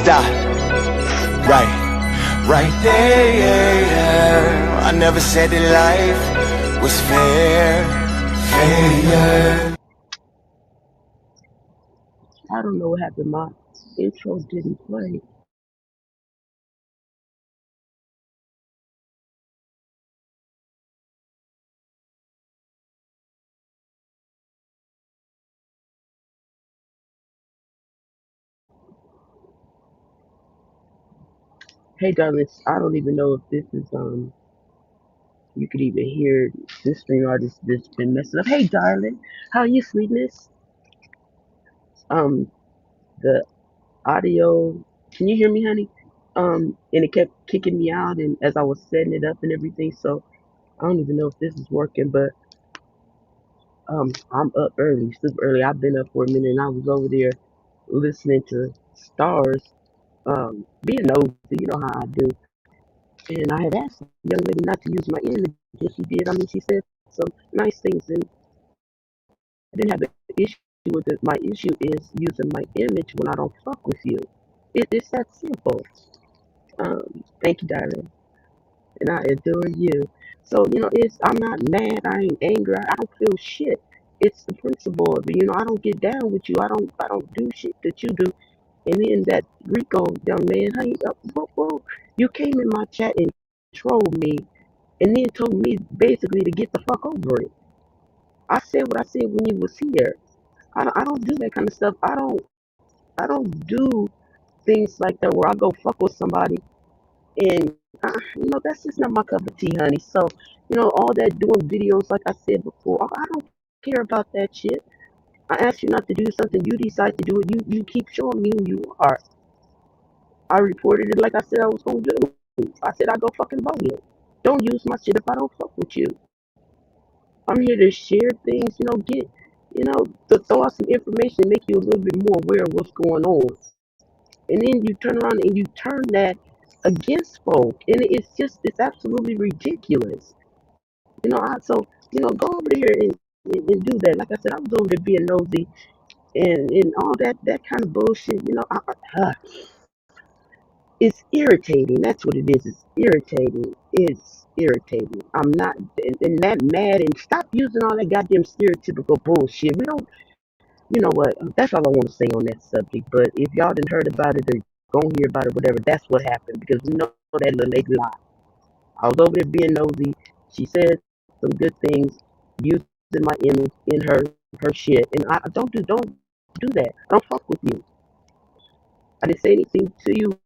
Stop. Right there. I never said that life was fair. I don't know what happened. My intro didn't play. Hey, darlings, I don't even know if this is you could even hear this thing artist that's been messing up. Hey, darling, how are you, sweetness? Um, the audio. Can you hear me, honey? And it kept kicking me out, and as I was setting it up and everything, so I don't even know if this is working, but I'm up early, super early. I've been up for a minute, and I was over there listening to stars, being nosy, you know how I do. And I had asked the young lady not to use my image, and she did. I mean, she said some nice things, and I didn't have an issue with it. My issue is using my image when I don't fuck with you. It's that simple. Thank you, darling, and I adore you. So I'm not mad. I ain't angry. I don't feel shit. It's the principle of it. I don't get down with you. I don't do shit that you do. And then that Rico young man, honey, you came in my chat and trolled me, and then told me basically to get the fuck over it. I said what I said when you was here. I don't do that kind of stuff. I don't do things like that where I go fuck with somebody and that's just not my cup of tea, honey. So all that doing videos like I said before, I don't care about that shit. I asked you not to do something, you decide to do it. You keep showing me who you are. I reported it like I said I was gonna do. I said I go fucking vote you. Don't use my shit if I don't fuck with you. I'm here to share things, to throw out some information, make you a little bit more aware of what's going on. And then you turn around and you turn that against folk. And it's absolutely ridiculous. Go over there and do that. Like I said, I was over there being nosy and all that kind of bullshit, it's irritating. That's what it is. It's irritating. It's irritating. I'm not and that mad and stop using all that goddamn stereotypical bullshit. We don't you know what? That's all I want to say on that subject. But if y'all didn't heard about it or gonna hear about it, whatever, that's what happened because we know that little lady lied. I was over there being nosy. She said some good things, using my image in her shit, and I don't do that. I don't fuck with you. I didn't say anything to you.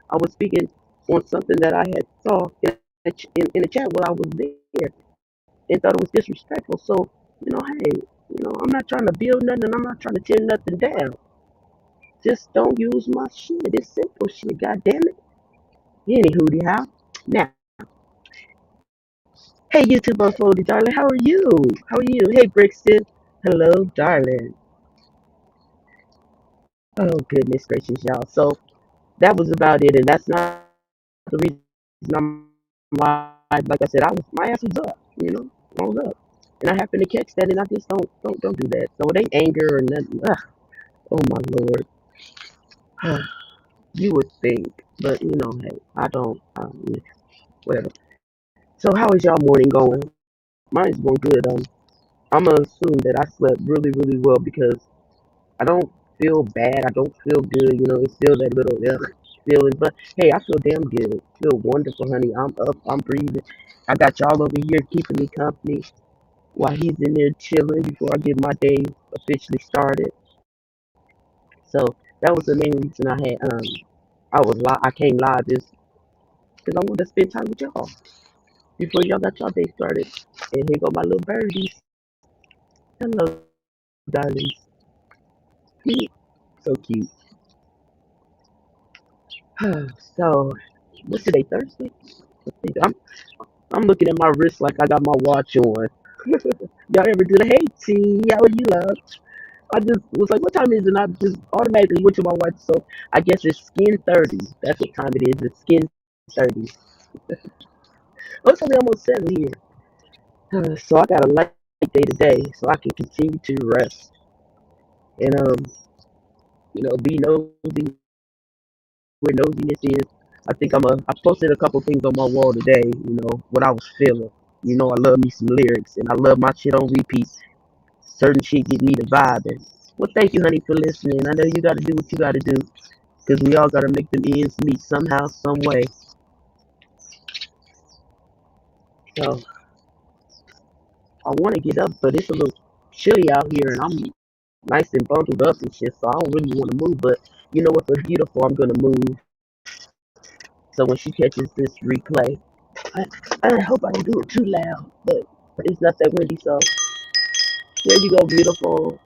I was speaking on something that I had saw in the chat while I was there and thought it was disrespectful. So, hey, I'm not trying to build nothing and I'm not trying to tear nothing down. Just don't use my shit. It's simple shit, god damn it. Anywho, how? Now, hey YouTube unfolded, darling, how are you? How are you? Hey Brixton. Hello, darling. Oh goodness gracious, y'all. So that was about it, and that's not the reason I'm live. Like I said, my ass was up, I was up. And I happened to catch that and I just don't do that. So it ain't anger or nothing. Ugh, oh my lord. You would think, but hey, I don't whatever. So how is y'all morning going? Mine's going good. I'm gonna assume that I slept really, really well because I don't feel bad. I don't feel good. It's still that little feeling. But hey, I feel damn good. Feel wonderful, honey. I'm up. I'm breathing. I got y'all over here keeping me company while he's in there chilling before I get my day officially started. So that was the main reason I had I came live is because I wanted to spend time with y'all before y'all got y'all day started. And here go my little birdies. Hello, darlings. So cute. So what's today? Thursday? I'm I'm looking at my wrist like I got my watch on. Y'all ever do the hey T? How are you, love? I just was like, what time is it? And I just automatically went to my watch. So I guess it's skin 30. That's what time it is. It's skin 30. Oh, it's only almost 7 here. So I got a light day today so I can continue to rest. And, be nosy where nosiness is. I posted a couple things on my wall today, what I was feeling. I love me some lyrics and I love my shit on repeat. Certain shit get me the vibing. Well, thank you, honey, for listening. I know you gotta do what you gotta do, because we all gotta make them ends meet somehow, some way. So I wanna get up, but it's a little chilly out here and I'm nice and bundled up and shit, so I don't really wanna move, but you know what, for beautiful, I'm gonna move. So when she catches this replay, I, I hope I didn't do it too loud, but it's not that windy, so there you go, beautiful.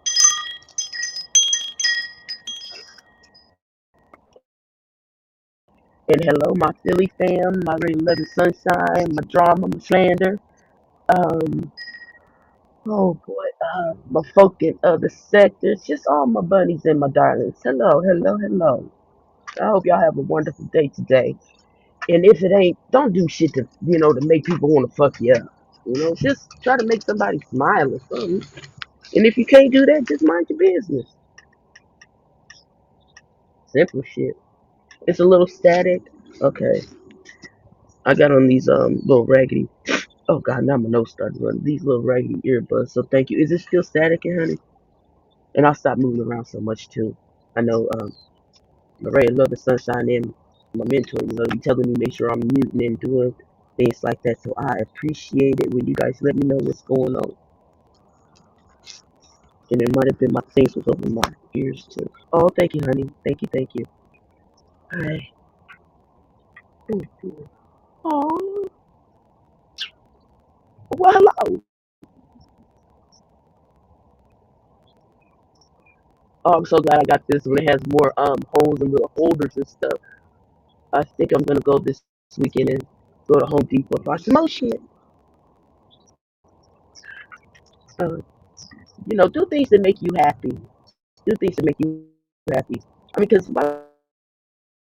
And hello, my Philly fam, my Rain Love Sunshine, my drama, my slander. Um, oh boy, my folk in other sectors, just all my bunnies and my darlings. Hello, hello, hello. I hope y'all have a wonderful day today. And if it ain't, don't do shit to make people want to fuck you up. Just try to make somebody smile or something. And if you can't do that, just mind your business. Simple shit. It's a little static. Okay. I got on these little raggedy. Oh god, now my nose started running. These little raggedy earbuds. So thank you. Is it still static, honey? And I'll stop moving around so much too. I know Maria love the sunshine and my mentor. You telling me make sure I'm muting and doing things like that. So I appreciate it when you guys let me know what's going on. And it might have been my face was over my ears too. Oh, thank you, honey. Thank you, thank you. Hi. Oh, well, hello. Oh, I'm so glad I got this one. It has more holes and little holders and stuff. I think I'm gonna go this weekend and go to Home Depot buy some more shit. Uh, do things that make you happy. Do things that make you happy. I mean, because why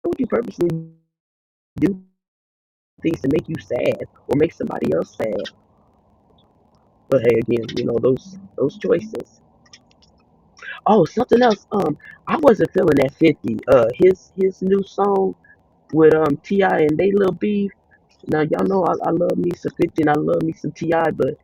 would you purposely do things to make you sad or make somebody else sad? But hey, again, those choices. Oh, something else. I wasn't feeling that 50. His new song with Ti and they little beef. Now y'all know I love me some 50 and I love me some Ti, but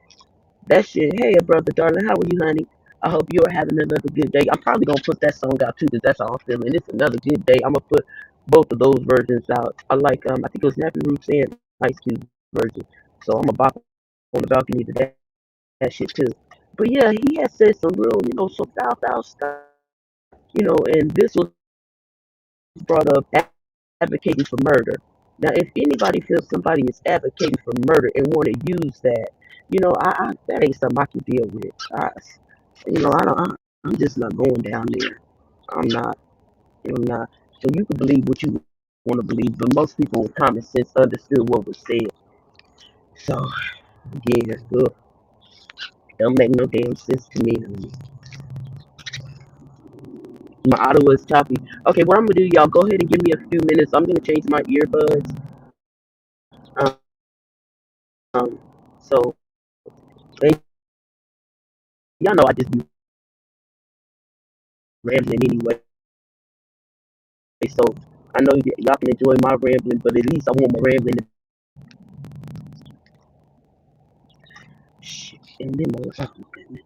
that shit. Hey, brother, darling, how are you, honey? I hope you're having another good day. I'm probably gonna put that song out too, cause that's how I'm feeling. It's another good day. I'm gonna put both of those versions out. I like I think it was Nappy Roots and Ice Cube version. So I'm gonna bop on the balcony to that shit too. But yeah, he has said some real, some foul stuff. And this was brought up advocating for murder. Now, if anybody feels somebody is advocating for murder and want to use that, that ain't something I can deal with. I don't. I'm just not going down there. I'm not. I'm not. So you can believe what you want to believe, but most people with common sense understood what was said. So yeah, ugh, don't make no damn sense to me. My audio is choppy. Okay, what I'm gonna do, y'all, go ahead and give me a few minutes. I'm gonna change my earbuds. Um, so and y'all know I just be rambling anyway. So I know y'all can enjoy my rambling, but at least I want my rambling to shit. And then oh my goodness.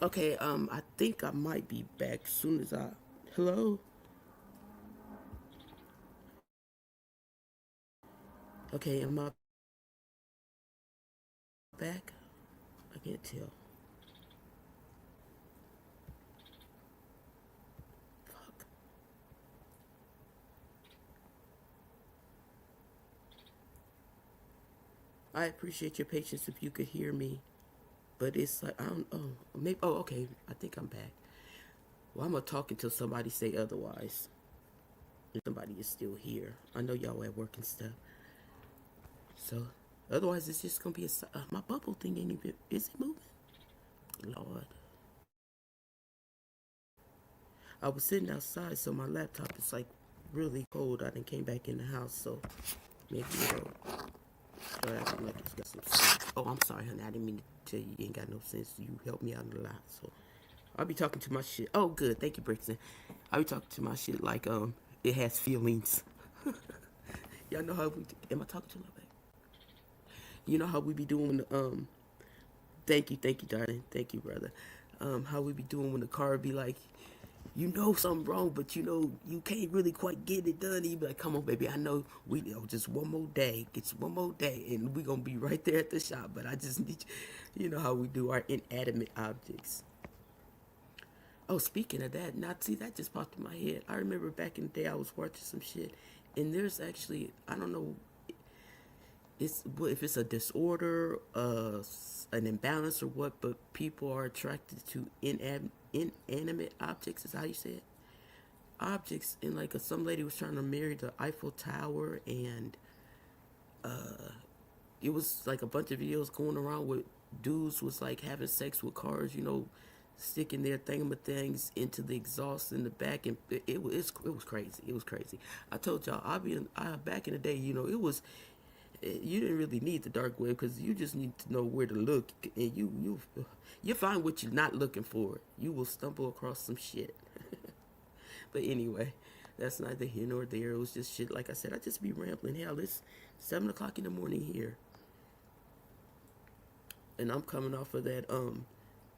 Okay, I think I might be back soon as I. Hello? Okay, am I back? I can't tell. Fuck. I appreciate your patience if you could hear me, but it's like, I don't know. Maybe, oh, okay, I think I'm back. Well, I'm gonna talk until somebody say otherwise. If somebody is still here. I know y'all at work and stuff. So, otherwise, it's just gonna be my bubble thing ain't even, is it moving? Lord. I was sitting outside, so my laptop is like really cold. I done came back in the house, so maybe it'll start acting like it's got some sense. Oh, I'm sorry, honey. I didn't mean to tell you you ain't got no sense. You helped me out a lot, so I'll be talking to my shit. Oh, good. Thank you, Brixton. I'll be talking to my shit like it has feelings. Y'all know how we. Am I talking to my baby? You know how we be doing thank you, darling. Thank you, brother. How we be doing when the car be like, you know something wrong, but you know you can't really quite get it done. You be like, come on, baby, I know we just one more day, it's one more day, and we gonna be right there at the shop. But I just need you. You know how we do our inanimate objects. Oh, speaking of that, now see that just popped in my head. I remember back in the day I was watching some shit, and there's actually I don't know it's if it's a disorder, an imbalance or what, but people are attracted to inanimate objects. Is how you say it. Objects, and like some lady was trying to marry the Eiffel Tower, and it was like a bunch of videos going around with dudes was like having sex with cars, sticking their thingamathings into the exhaust in the back, and it was crazy. It was crazy. I told y'all, back in the day, you didn't really need the dark web because you just need to know where to look, and you find what you're not looking for. You will stumble across some shit. But anyway, that's neither here nor there. It was just shit. Like I said, I just be rambling. Hell, it's 7 o'clock in the morning here, and I'm coming off of that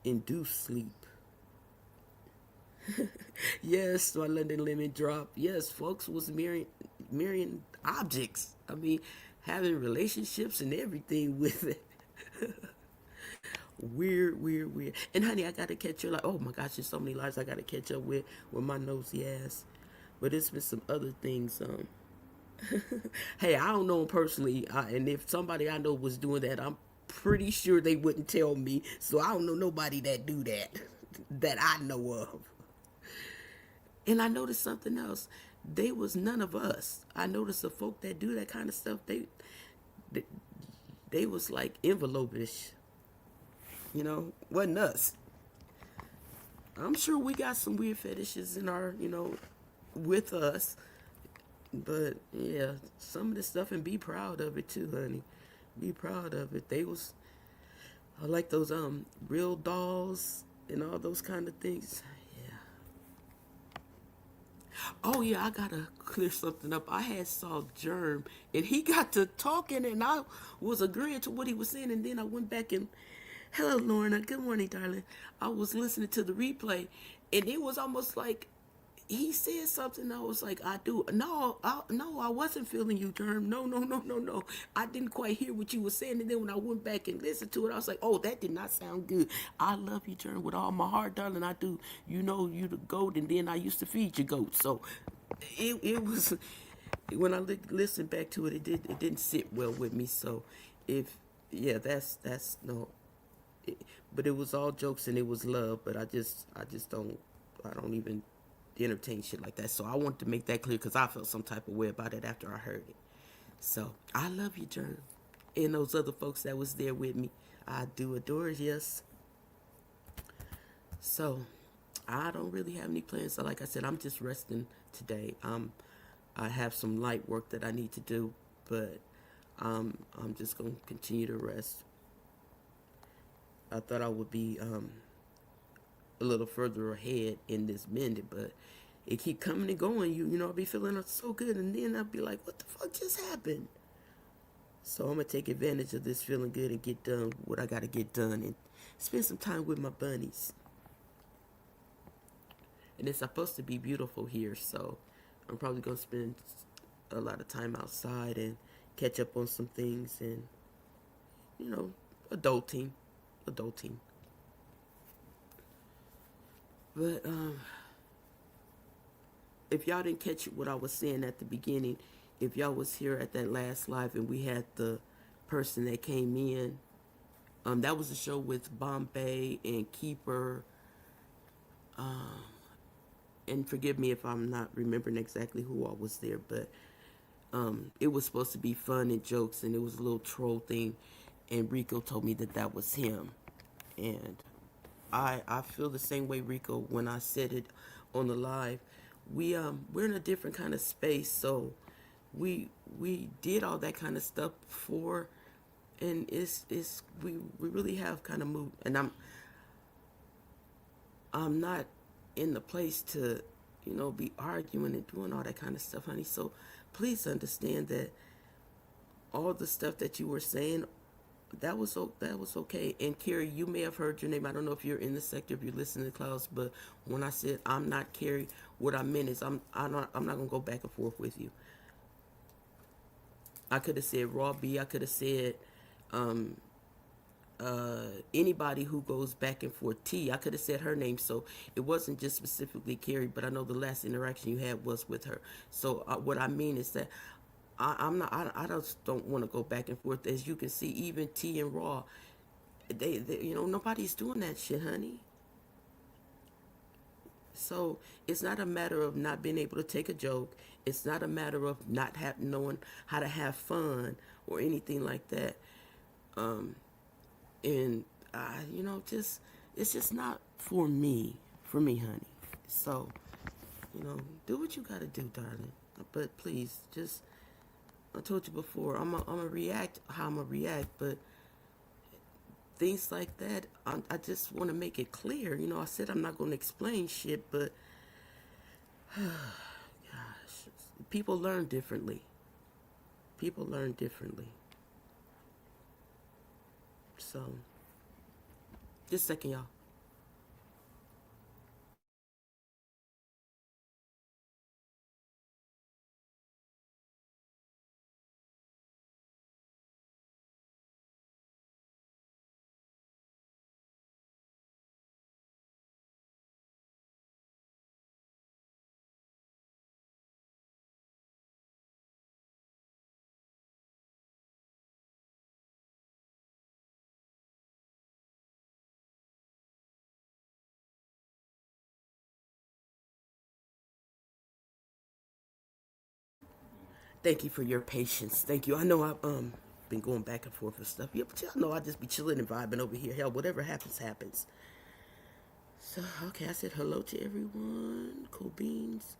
induced sleep. Yes, my London lemon drop. Yes, folks was marrying objects. I mean, having relationships and everything with it. Weird, weird, weird. And honey, I gotta catch you. Like, oh my gosh, there's so many lives I gotta catch up with my nosy ass. But it's been some other things. Hey, I don't know him personally, and if somebody I know was doing that, I'm pretty sure they wouldn't tell me. So I don't know nobody that do that that I know of. And I noticed something else. They was none of us. I noticed the folk that do that kind of stuff. They, they was like envelope-ish. Wasn't us. I'm sure we got some weird fetishes in our, with us. But yeah, some of this stuff, and be proud of it too, honey. Be proud of it. I like those real dolls and all those kind of things. Yeah. Oh yeah, I gotta clear something up. I had saw Germ, and he got to talking, and I was agreeing to what he was saying, and then I went back and, hello, Lorna. Good morning, darling. I was listening to the replay, and it was almost like he said something. I was like, I do. No, no, I wasn't feeling you, Germ. No, no, no, no, no. I didn't quite hear what you were saying. And then when I went back and listened to it, I was like, oh, that did not sound good. I love you, Germ, with all my heart, darling. I do. You know, you the goat, and then I used to feed you goats. So it was, when I listened back to it, it didn't sit well with me. So if, yeah, that's no. But it was all jokes and it was love. But I don't even entertain shit like that. So I wanted to make that clear because I felt some type of way about it after I heard it. So I love you, Jern, and those other folks that was there with me. I do adore yes. So I don't really have any plans. So like I said, I'm just resting today. I have some light work that I need to do, but I'm just gonna continue to rest. I thought I would be a little further ahead in this minute, but it keep coming and going. I'll be feeling so good, and then I'll be like, what the fuck just happened? So I'm gonna take advantage of this feeling good and get done what I gotta get done, and spend some time with my bunnies. and it's supposed to be beautiful here. So I'm probably gonna spend a lot of time outside and catch up on some things and you know, adulting, adulting. But if y'all didn't catch what I was saying at the beginning, if y'all was here at that last live and we had the person that came in, that was a show with Bombay and Keeper. And forgive me if I'm not remembering exactly who all was there, but it was supposed to be fun and jokes, and it was a little troll thing. And Rico told me that that was him, and I feel the same way, Rico, when I said it on the live. We're in a different kind of space, so we did all that kind of stuff before, and it's we really have kind of moved, and I'm not in the place to, be arguing and doing all that kind of stuff, honey. So please understand that all the stuff that you were saying, that was okay. And Carrie, you may have heard your name. I don't know if you're in the sector, if you're listening to Klaus, but when I said I'm not Carrie, what I meant is I'm not gonna go back and forth with you. I could have said Raw B. I could have said anybody who goes back and forth T. I could have said her name, so it wasn't just specifically Carrie. But I know the last interaction you had was with her. So what I mean is that I'm not. I just don't want to go back and forth. As you can see, even T and Raw, they nobody's doing that shit, honey. So it's not a matter of not being able to take a joke. It's not a matter of not knowing how to have fun or anything like that. And just it's just not for me, honey. So do what you gotta do, darling. But please, just I told you before, I'm gonna react how I'm gonna react, but things like that, I just want to make it clear. I said I'm not gonna explain shit, but gosh, people learn differently. People learn differently. So, just a second, y'all. Thank you for your patience. Thank you. I know I've been going back and forth and stuff. Yeah, but y'all know I just be chilling and vibing over here. Hell, whatever happens, happens. So okay, I said hello to everyone. Cool beans.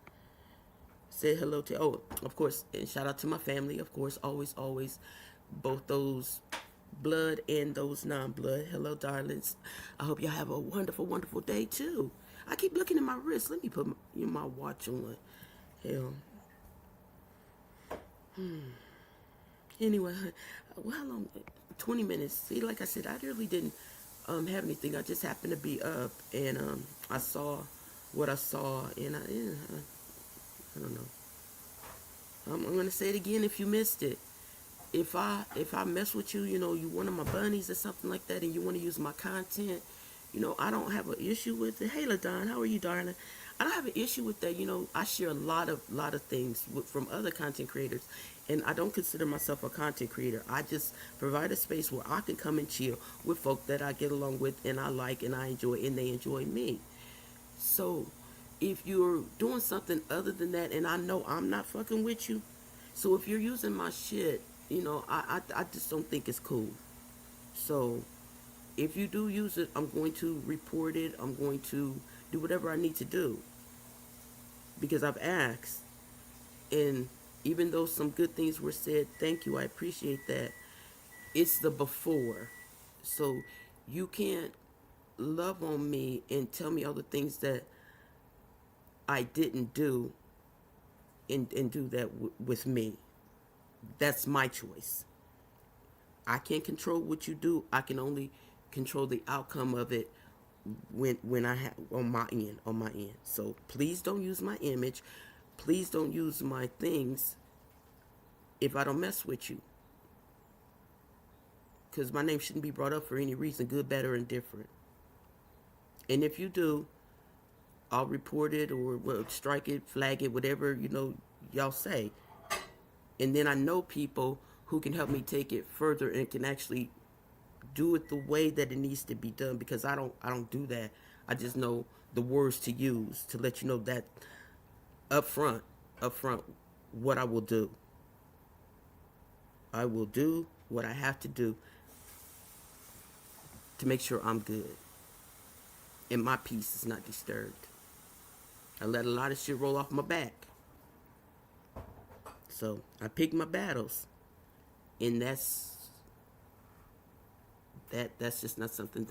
Said hello to of course, and shout out to my family, of course, always, always, both those blood and those non-blood. Hello, darlings. I hope y'all have a wonderful, wonderful day too. I keep looking at my wrist. Let me put my watch on. Hell. Anyway, well, how long? 20 minutes. See, like I said, I really didn't have anything. I just happened to be up and I saw what I saw, and I don't know. I'm gonna say it again if you missed it. If I mess with you, you one of my bunnies or something like that, and you want to use my content, I don't have an issue with it. Hey, LaDon, how are you, darling? I don't have an issue with that. I share a lot of things from other content creators, and I don't consider myself a content creator. I just provide a space where I can come and chill with folk that I get along with, and I like, and I enjoy, and they enjoy me. So, if you're doing something other than that, and I know I'm not fucking with you, so if you're using my shit, I just don't think it's cool. So if you do use it, I'm going to report it. I'm going to do whatever I need to do because I've asked. And even though some good things were said, thank you, I appreciate that. It's the before. So you can't love on me and tell me all the things that I didn't do and do that with me. That's my choice. I can't control what you do. I can only control the outcome of it when I have on my end. So please don't use my image. Please don't use my things if I don't mess with you. Because my name shouldn't be brought up for any reason, good, bad, or indifferent. And if you do, I'll report it or well, strike it, flag it, whatever y'all say. And then I know people who can help me take it further and can actually do it the way that it needs to be done, because I don't do that. I just know the words to use to let you know that up front what I will do. I will do what I have to do to make sure I'm good and my peace is not disturbed. I let a lot of shit roll off my back. So I pick my battles, and that's just not something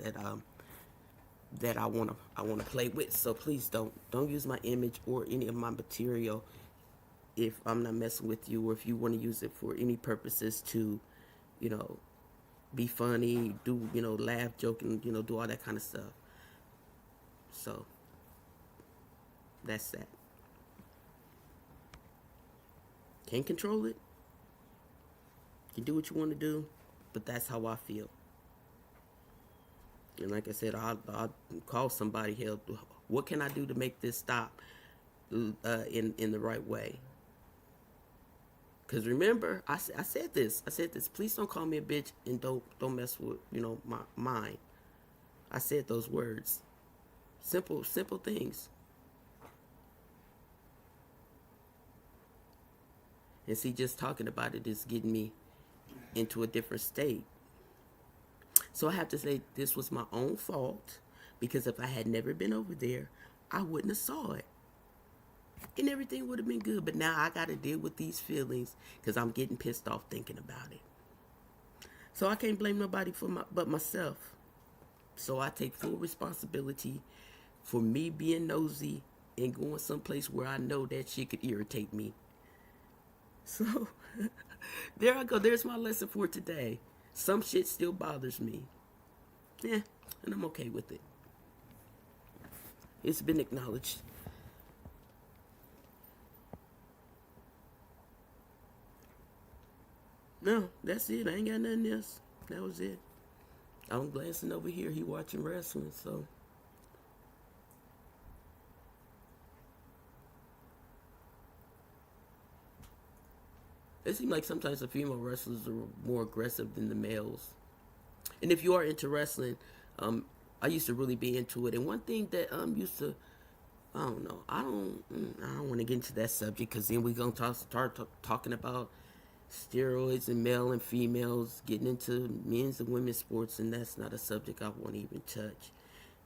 that I wanna play with. So please don't use my image or any of my material if I'm not messing with you, or if you want to use it for any purposes to, you know, be funny, do laugh, joke, and do all that kind of stuff. So that's that. Can't control it. You can do what you want to do, but that's how I feel. And like I said, I'll call somebody. Help. What can I do to make this stop in the right way? Because remember, I said this. I said this. Please don't call me a bitch and don't mess with my mind. I said those words. Simple things. And see, just talking about it is getting me into a different state. So I have to say this was my own fault, because if I had never been over there, I wouldn't have saw it. And everything would have been good. But now I got to deal with these feelings because I'm getting pissed off thinking about it. So I can't blame nobody but myself. So I take full responsibility for me being nosy and going someplace where I know that shit could irritate me. So there I go. There's my lesson for today. Some shit still bothers me. Yeah, and I'm okay with it. It's been acknowledged. No, that's it. I ain't got nothing else. That was it. I'm glancing over here. He watching wrestling, so it seems like sometimes the female wrestlers are more aggressive than the males. And if you are into wrestling, I used to really be into it. And one thing that used to, I don't know, I don't want to get into that subject because then we're gonna start talking about steroids and male and females getting into men's and women's sports, and that's not a subject I want to even touch.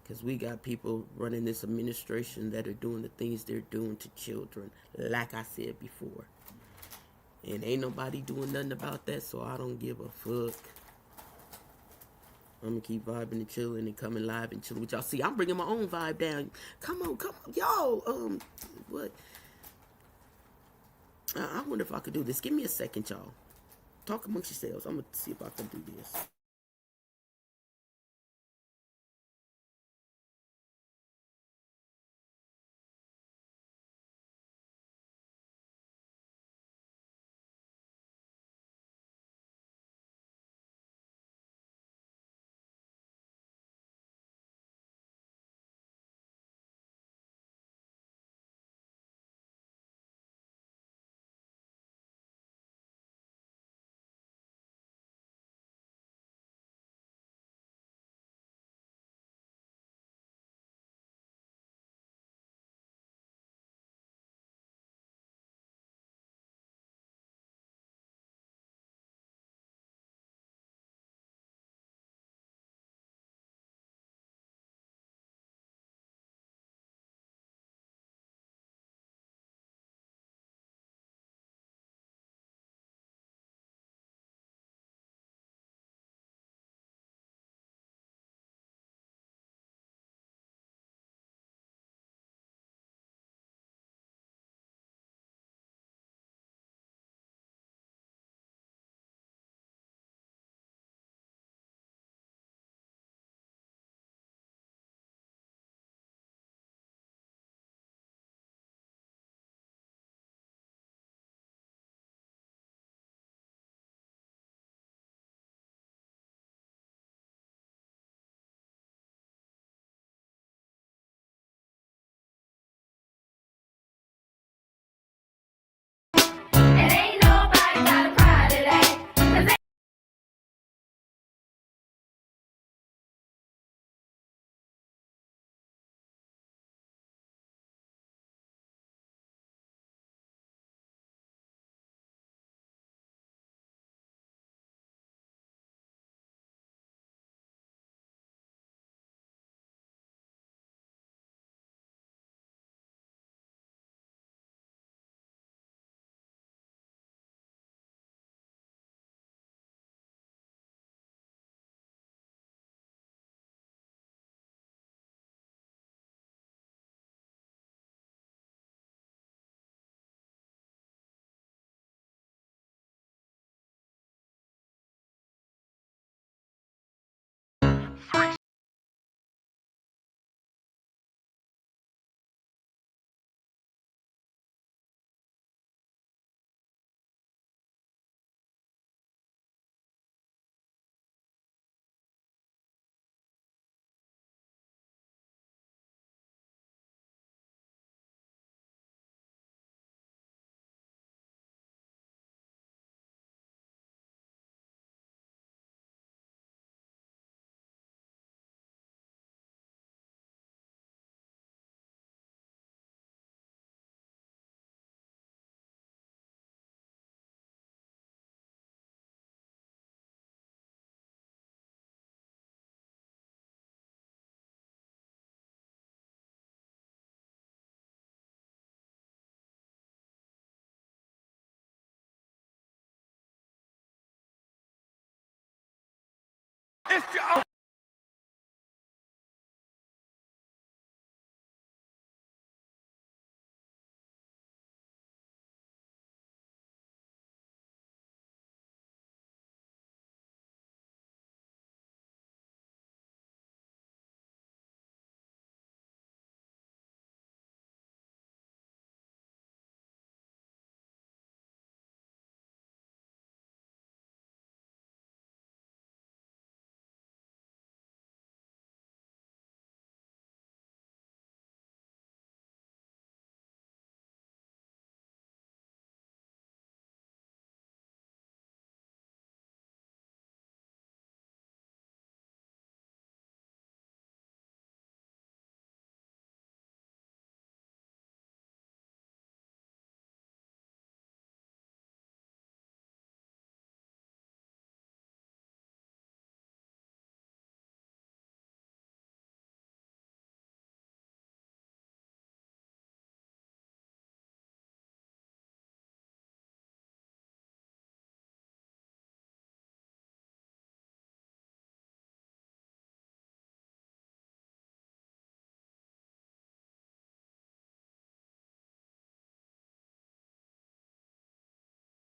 Because we got people running this administration that are doing the things they're doing to children, like I said before. And ain't nobody doing nothing about that, so I don't give a fuck. I'm gonna keep vibing and chilling and coming live and chilling with y'all. See, I'm bringing my own vibe down. Come on, y'all. What? I wonder if I could do this. Give me a second, y'all. Talk amongst yourselves. I'm gonna see if I can do this.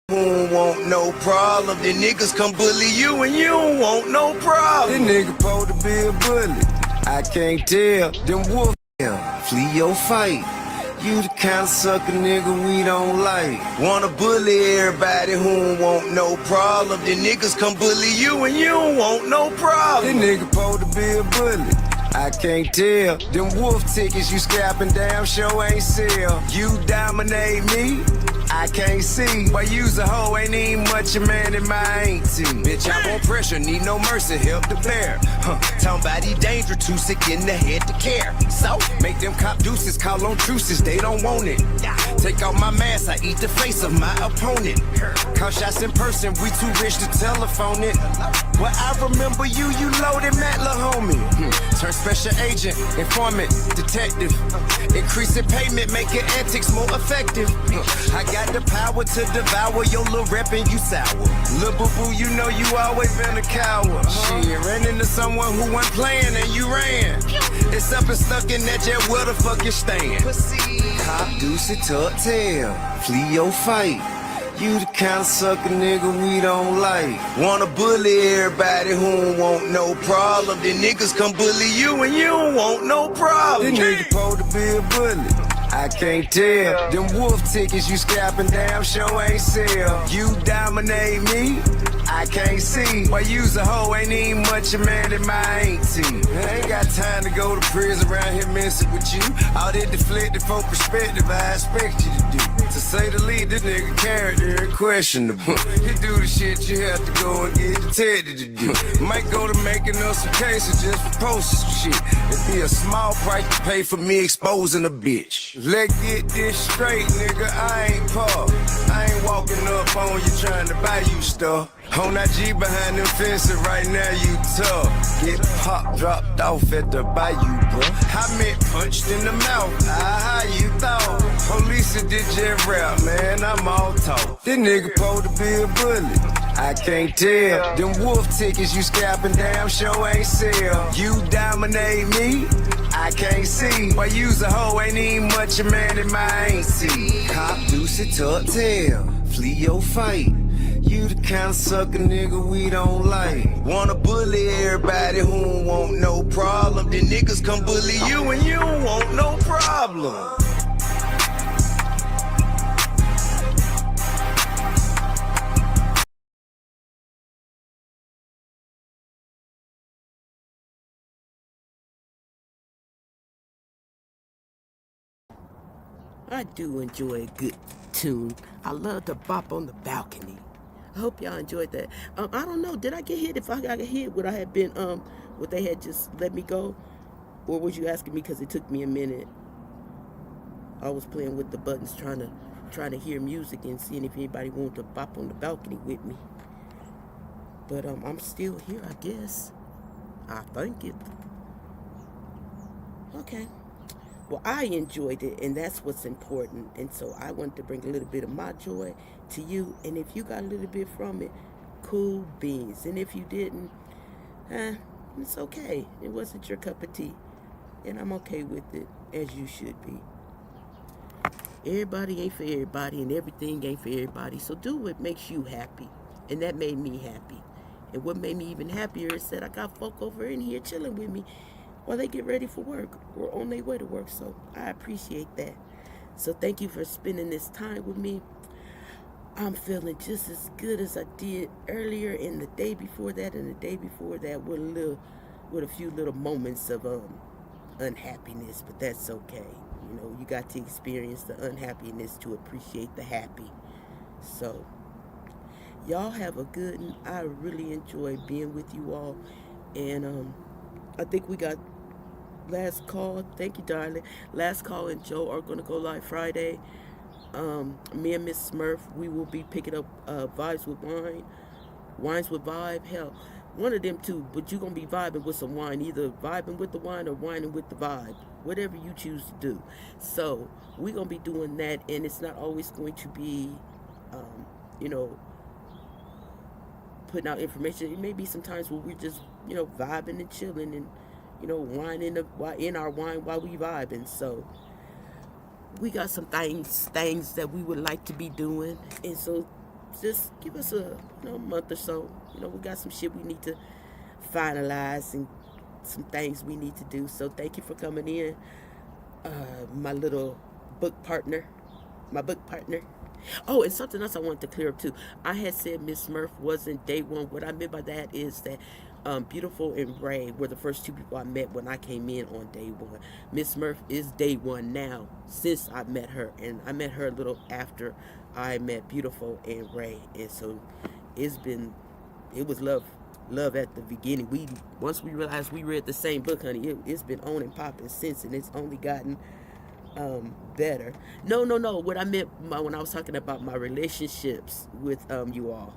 Who don't want no problem? The niggas come bully you and you don't want no problem. This nigga supposed to be a bully. I can't tell. Them wolf flee your fight. You the kind of sucker nigga we don't like. Wanna bully everybody who don't want no problem. The niggas come bully you and you don't want no problem. This nigga supposed to be a bully. I can't tell. Them wolf tickets you scrapping damn sure ain't sell. You dominate me, I can't see. Why you's a hoe, ain't even much a man in my auntie. Bitch, I won't pressure, need no mercy, help the bear. Talking about he danger, too sick in the head to care. So, make them cop deuces, call on truces, they don't want it. Take off my mask, I eat the face of my opponent. Call shots in person, we too rich to telephone it. Well, I remember you loaded Matt La homie. Turn special agent, informant, detective. Increasing payment, making antics more effective. I got the power to devour your little rep and you sour. Lil' boo-boo, you know you always been a coward. Shit, ran into someone who wasn't playing and you ran. It's something stuck in that jet, where the fuck you stand? Cop, deuce, tuck, tail, flee your fight. You the kind of sucker nigga we don't like. Wanna bully everybody who don't want no problem. The niggas come bully you and you don't want no problem. This nigga supposed to be a bully. I can't tell. Them wolf tickets you scrapping damn sure ain't sell. You dominate me, I can't see. Why you's a hoe, ain't even much a man in my auntie. I ain't got time to go to prison around here messing with you. All that deflected from perspective I expect you to do. To say the least, this nigga character questionable. He do the shit you have to go and get detected to do. Might go to making up some cases just for posting some shit. It'd be a small price to pay for me exposing a bitch. Let's get this straight, nigga, I ain't Paul. I ain't walking up on you trying to buy you stuff. On that G behind them fences right now you tough. Get popped, dropped off at the bayou, bro. I meant punched in the mouth, how you thought? Police did your rap, man, I'm all talk. This nigga supposed to be a bully, I can't tell. Them wolf tickets you scrapping damn sure ain't sell. You dominate me, I can't see. Why you's a hoe, ain't even much a man in my auntie. Cop, deuce, tuck, tail, flee your fight. You the kind of sucker nigga we don't like. Wanna bully everybody who don't want no problem. The niggas come bully you and you don't want no problem. I do enjoy a good tune. I love to bop on the balcony. I hope y'all enjoyed that. I don't know, did I get hit? If I got hit, would I have been, would they had just let me go? Or was you asking me because it took me a minute? I was playing with the buttons trying to hear music and seeing if anybody wanted to bop on the balcony with me. But I'm still here, I guess. I think it. Okay. Well, I enjoyed it, and that's what's important. And so I wanted to bring a little bit of my joy to you. And if you got a little bit from it, cool beans. And if you didn't, eh, it's okay. It wasn't your cup of tea, and I'm okay with it, as you should be. Everybody ain't for everybody, and everything ain't for everybody. So do what makes you happy, and that made me happy. And what made me even happier is that I got folk over in here chilling with me while they get ready for work or on their way to work. So I appreciate that. So thank you for spending this time with me. I'm feeling just as good as I did earlier and the day before that and the day before that with a few little moments of unhappiness, but that's okay. You know, you got to experience the unhappiness to appreciate the happy. So y'all have a good one. I really enjoy being with you all. And I think we got last call. Thank you, darling. Last call and Joe are gonna go live Friday. Me and Miss Smurf, we will be picking up Vibes with Wine, Wines with Vibe. Hell, one of them two, but you're going to be vibing with some wine, either vibing with the wine or whining with the vibe, whatever you choose to do. So we're going to be doing that, and it's not always going to be, you know, putting out information. It may be some times where we're just, you know, vibing and chilling and, you know, whining in our wine while we vibing. So we got some things that we would like to be doing, and so just give us a month or so. You know, we got some shit we need to finalize and some things we need to do. So thank you for coming in, my little my book partner. Oh, and something else I wanted to clear up too. I had said Miss Smurf wasn't day one. What I meant by that is that Beautiful and Ray were the first two people I met when I came in on day one. Miss Smurf is day one now since I met her, and I met her a little after I met Beautiful and Ray, and so it was love at the beginning. Once we realized we read the same book, honey, it's been on and popping since, and it's only gotten better. No. What I meant when I was talking about my relationships with you all.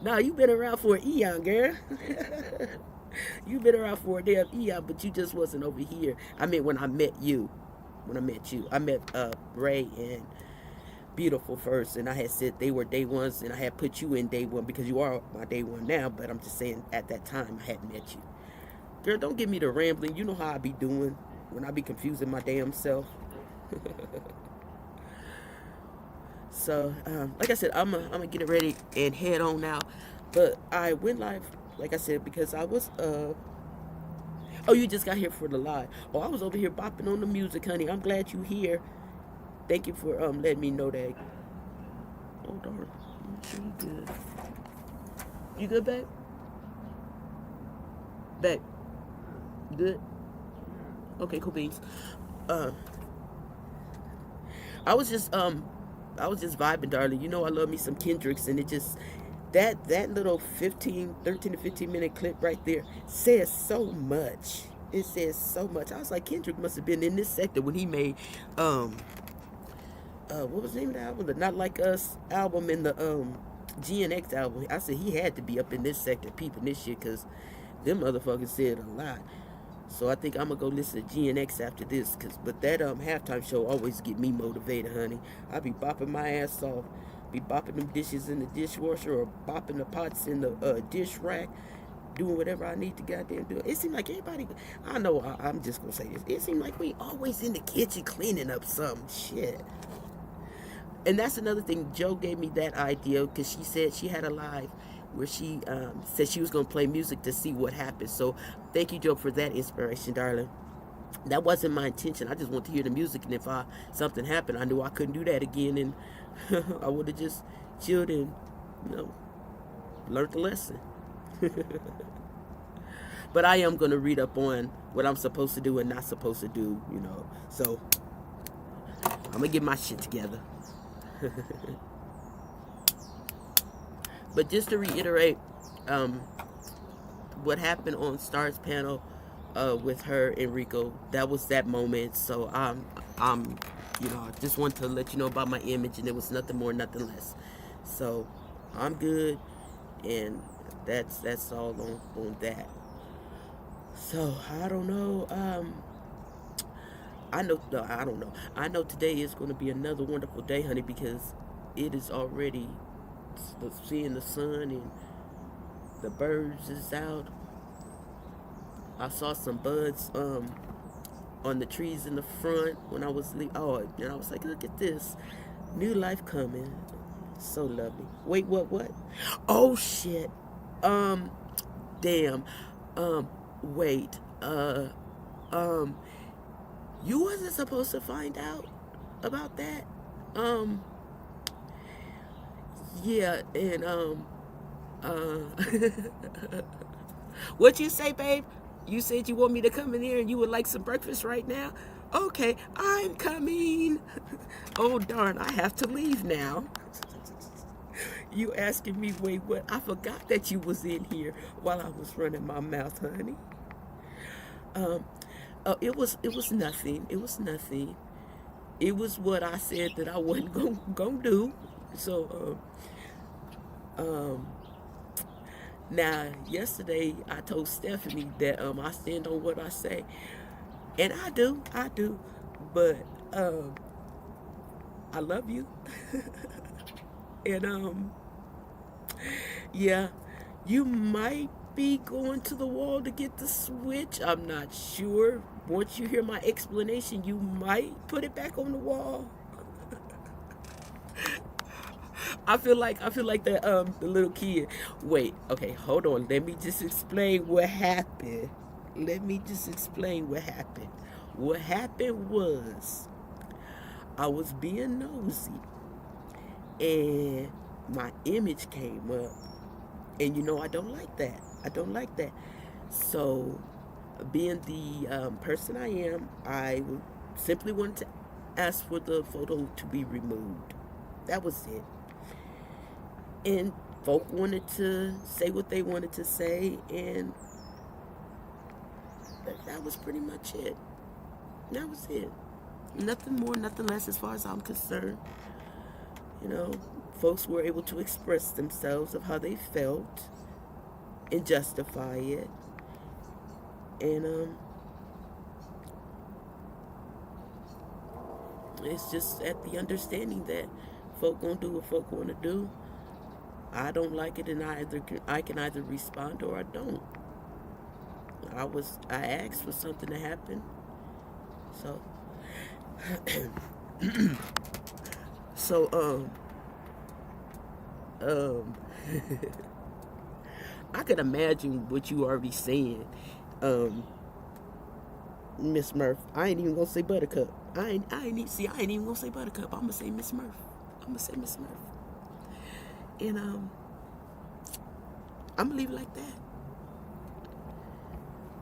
Nah, you've been around for an eon, girl. You've been around for a damn eon, but you just wasn't over here. I mean, when I met you, I met Ray and Beautiful first, and I had said they were day ones, and I had put you in day one because you are my day one now. But I'm just saying, at that time, I hadn't met you. Girl, don't give me the rambling. You know how I be doing when I be confusing my damn self. So, like I said, I'm gonna get it ready and head on now. But I went live, like I said, because I was oh, you just got here for the live. Oh, I was over here bopping on the music, honey. I'm glad you here. Thank you for letting me know that. Oh darn, you good? You good, babe? Babe, good. Okay, cool beans. I was just vibing, darling. You know I love me some Kendricks, and it just that little 13 to 15 minute clip right there says so much. It says so much. I was like, Kendrick must have been in this sector when he made what was the name of the album? The Not Like Us album and the GNX album. I said he had to be up in this sector peeping this shit, because them motherfuckers said a lot. So I think I'm gonna go listen to GNX after this, but that halftime show always get me motivated, honey. I be bopping my ass off, be bopping them dishes in the dishwasher or bopping the pots in the dish rack, doing whatever I need to goddamn do. It seems like everybody, I know, I'm just gonna say this. It seems like we always in the kitchen cleaning up some shit. And that's another thing. Joe gave me that idea because she said she had a live where she said she was going to play music to see what happens. So thank you, Joe, for that inspiration, darling. That wasn't my intention. I just want to hear the music, and if something happened, I knew I couldn't do that again, and I would have just chilled and, learned the lesson. But I am going to read up on what I'm supposed to do and not supposed to do, So I'm going to get my shit together. But just to reiterate, what happened on Star's panel with her and Rico, that was that moment. So I just want to let you know about my image, and it was nothing more, nothing less. So I'm good, and that's all on that. So I don't know. I don't know. I know today is going to be another wonderful day, honey, because it is already seeing the sun and the birds is out. I saw some buds on the trees in the front when I was leaving. Oh, and I was like, look at this. New life coming. So lovely. Wait, what? Oh, shit. Um, damn. Um, wait. Um, you wasn't supposed to find out about that? Um, yeah, and, uh, what you say, babe? You said you want me to come in here and you would like some breakfast right now? Okay, I'm coming. Oh, darn, I have to leave now. You asking me, wait, what? I forgot that you was in here while I was running my mouth, honey. Um, it was nothing. It was nothing. It was what I said that I wasn't gonna do. So, um, now yesterday I told Stephanie that I stand on what I say, and I do, but um, I love you, and yeah, you might be going to the wall to get the switch. I'm not sure. Once you hear my explanation, you might put it back on the wall. I feel like the little kid. Wait, okay, hold on. Let me just explain what happened. Let me just explain what happened. What happened was I was being nosy and my image came up. And you know I don't like that. I don't like that. So being the person I am, I simply wanted to ask for the photo to be removed. That was it. And folk wanted to say what they wanted to say, and that was pretty much it. That was it. Nothing more, nothing less, as far as I'm concerned. You know, folks were able to express themselves of how they felt and justify it, and it's just at the understanding that folk gonna do what folk want to do. I don't like it, and I can either respond or I don't. I asked for something to happen, so so um I could imagine what you already saying, um Miss Murph. I ain't even gonna say Buttercup. I ain't even gonna say Buttercup. I'm gonna say Miss Murph. I'm gonna say Miss Murph, and I'm gonna leave it like that.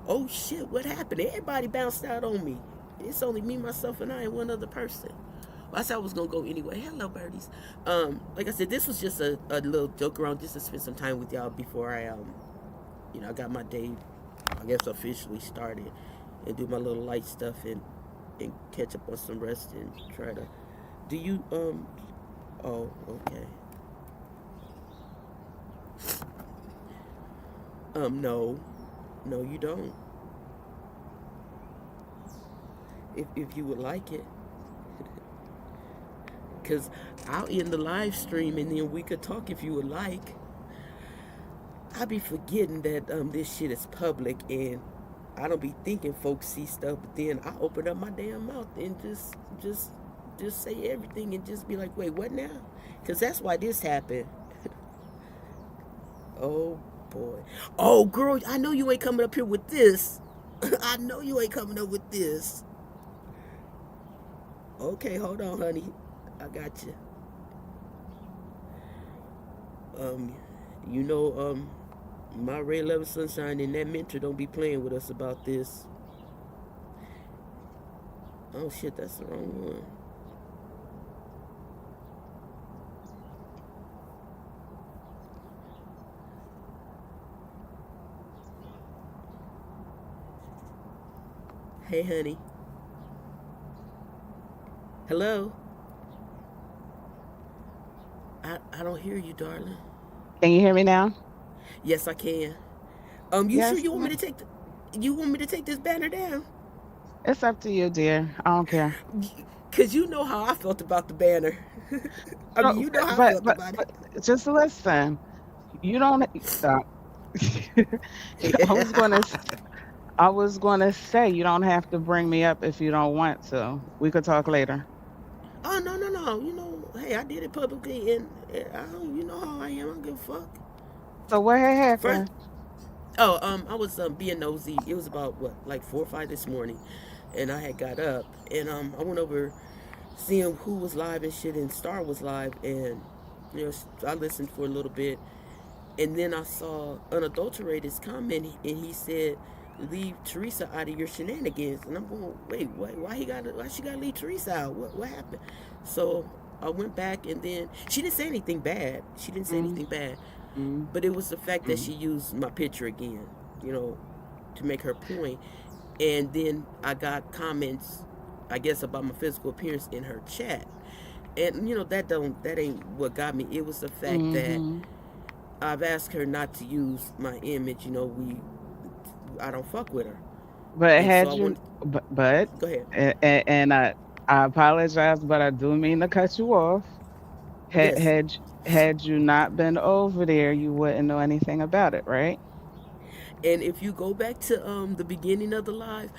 Oh shit, what happened? Everybody bounced out on me. It's only me, myself, and I, and one other person. Well, I said I was gonna go anyway. Hello, birdies. Like I said, this was just a little joke around, just to spend some time with y'all before I I got my day, I guess, officially started, and do my little light stuff, and catch up on some rest and try to. Do you Oh, okay. No, no, you don't. If you would like it, cause I'll end the live stream and then we could talk if you would like. I be forgetting that this shit is public, and I don't be thinking folks see stuff, but then I open up my damn mouth and just say everything and just be like, wait, what now? Cause that's why this happened. Oh boy. Oh girl, I know you ain't coming up here with this. I know you ain't coming up with this. Okay, hold on, honey. I got you. Um, you know, my Ray Love Sunshine and that mentor don't be playing with us about this. Oh shit, that's the wrong one. Hey, honey. Hello. I don't hear you, darling. Can you hear me now? Yes, I can. You sure Yes. you want me to take you want me to take this banner down? It's up to you, dear. I don't care. Cause you know how I felt about the banner. I mean, No, you know how I but felt but about but just listen. You don't. Uh, I was going to. I was gonna say you don't have to bring me up if you don't want to. We could talk later. Oh no, no, no. Hey, I did it publicly, and you know how I am. I don't give a fuck. So what had First, happened? I was being nosy. It was about what, like 4 or 5 this morning, and I had got up, and I went over seeing who was live and shit, and Star was live, and I listened for a little bit, and then I saw unadulterated's comment, and he said, "Leave Teresa out of your shenanigans." And I'm going, "Wait, why she got to leave Teresa out? What happened?" So I went back, and then she didn't say anything bad. She didn't say Mm, anything bad, mm, but it was the fact that mm. she used my picture again, you know, to make her point. And then I got comments, I guess, about my physical appearance in her chat. And that ain't what got me. It was the fact that Mm-hmm. I've asked her not to use my image. I don't fuck with her, But and so had I you, want. but, Go ahead. and I apologize, but I do mean to cut you off. Had Yes. had had you not been over there, you wouldn't know anything about it, right? And if you go back to the beginning of the live,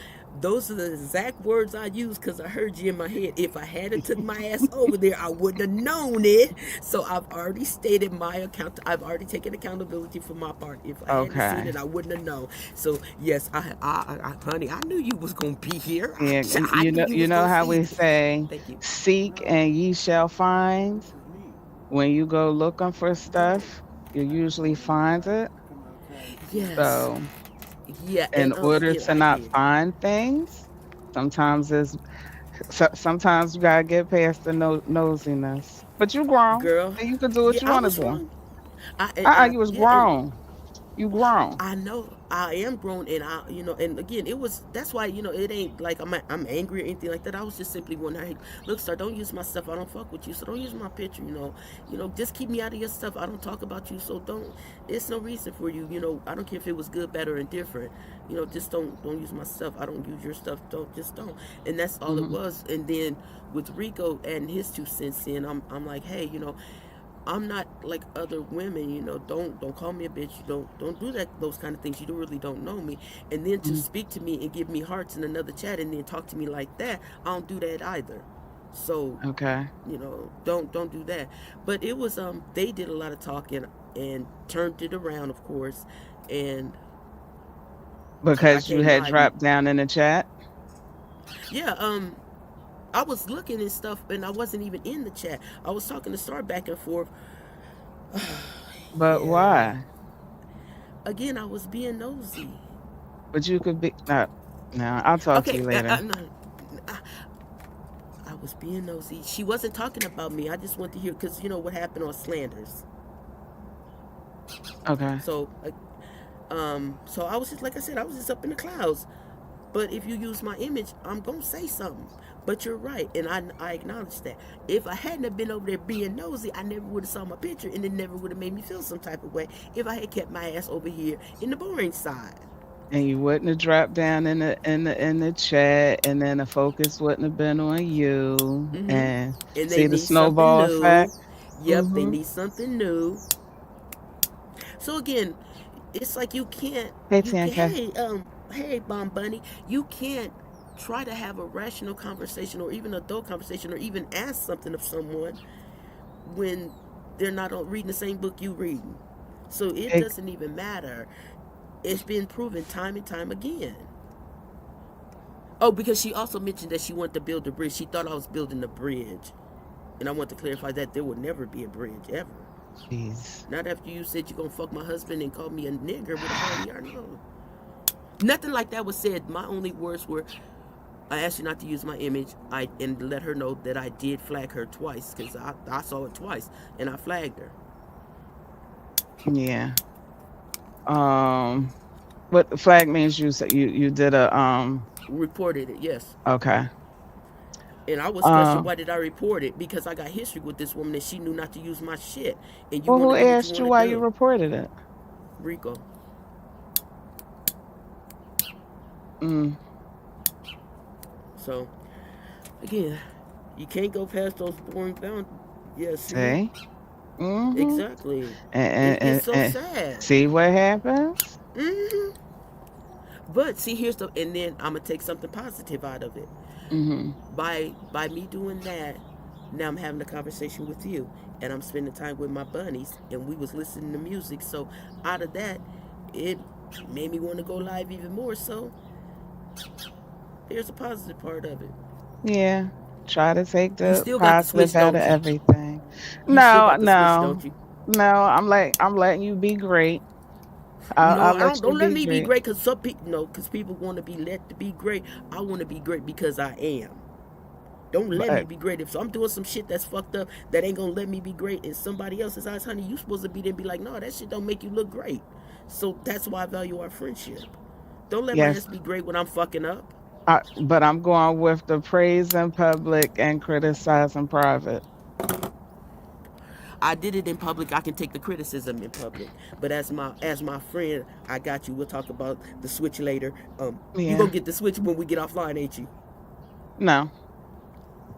those are the exact words I used because I heard you in my head. If I hadn't took my ass over there, I wouldn't have known it. So I've already stated my account. I've already taken accountability for my part. If I hadn't seen Okay. it, I wouldn't have known. So yes, honey, I knew you was gonna be here. Yeah, I you knew know, you you was know gonna how see we it. say, Thank you. "Seek and ye shall find." When you go looking for stuff, you usually find it. Yes. So, Yeah, in and order to I not did. find things, sometimes sometimes you gotta get past the nosiness. But you grown, Girl, and you can do what yeah, you I want to was do. wrong. I You was yeah, and grown. You grown. I know I am grown, and and again, it was that's why it ain't like I'm angry or anything like that. I was just simply wondering, hey, look, sir, don't use my stuff. I don't fuck with you, so don't use my picture. Just keep me out of your stuff. I don't talk about you, so don't. It's no reason for you. I don't care if it was good, bad, or indifferent. Just don't use my stuff. I don't use your stuff. Don't. And that's all it Hmm. was. And then with Rico and his 2 cents in, I'm like, hey, I'm not like other women, don't call me a bitch. You don't do that those kind of things. You really don't know me. And then to Hmm. speak to me and give me hearts in another chat and then talk to me like that, I don't do that either. So, Okay. don't do that. But it was they did a lot of talking and turned it around, of course. And I Because you came had live. dropped down in the chat. Yeah, I was looking and stuff and I wasn't even in the chat. I was talking to Star back and forth. But Yeah. why? Again, I was being nosy. But you could be no. No, I'll talk to Okay, you later. no, I, I was being nosy. She wasn't talking about me. I just want to hear because you know what happened on Slanders. Okay. So, so I was just like I said, I was just up in the clouds. But if you use my image, I'm gonna say something. But you're right, and I acknowledge that. If I hadn't have been over there being nosy, I never would have saw my picture, and it never would have made me feel some type of way if I had kept my ass over here in the boring side. And you wouldn't have dropped down in the chat, and then the focus wouldn't have been on you. Mm-hmm. And And they see the need something snowball new. effect. Yep, they Mhm. need something new. So again, it's like Hey, you can Tanka. hey Bomb Bunny, you can't try to have a rational conversation or even adult conversation or even ask something of someone when they're not reading the same book you reading. So it Hey, doesn't even matter. It's been proven time and time again. Oh, because she also mentioned that she wanted to build a bridge. She thought I was building a bridge. And I want to clarify that there will never be a bridge ever. jeez. Not after you said you're gonna fuck my husband and call me a nigger with a hard ER. No. Nothing like that was said. My only words were, I asked you not to use my image. And let her know that I did flag her twice because I saw it twice and I flagged her. Yeah. Um, what the flag means you said you did a Reported it, yes. okay. And I was questioning Um, why did I report it because I got history with this woman and she knew not to use my shit. And you well, want who to do what you asked want you to why you do, reported it? Rico. Mm, So again, you can't go past those boring boundaries. Yeah, see, see? Mhm. exactly. And, It's and so and sad. see what happens? Hmm. But see, here's the, and then I'm gonna take something positive out of it. Hmm. By me doing that, now I'm having a conversation with you, and I'm spending time with my bunnies, and we was listening to music. So out of that, it made me want to go live even more. So here's a positive part of it. Yeah. Try to take You the still got the positive switch, out of don't you? everything. You still No, got the switch, no, don't you? no. I'm letting you be great. No, I'll I let don't. you Don't let be me be great. great because some people, no, because people want to be let to be great. I want to be great because I am. Don't let me But be great. If I'm doing some shit that's fucked up, that ain't gonna let me be great in somebody else's eyes, honey, you supposed to be there and be like, no, that shit don't make you look great. So that's why I value our friendship. Don't let my yes, ass be great when I'm fucking up. but I'm going with the praise in public and criticize in private. I did it in public. I can take the criticism in public. But as my friend, I got you. We'll talk about the switch later. You Yeah. gonna get the switch when we get offline, ain't you? No.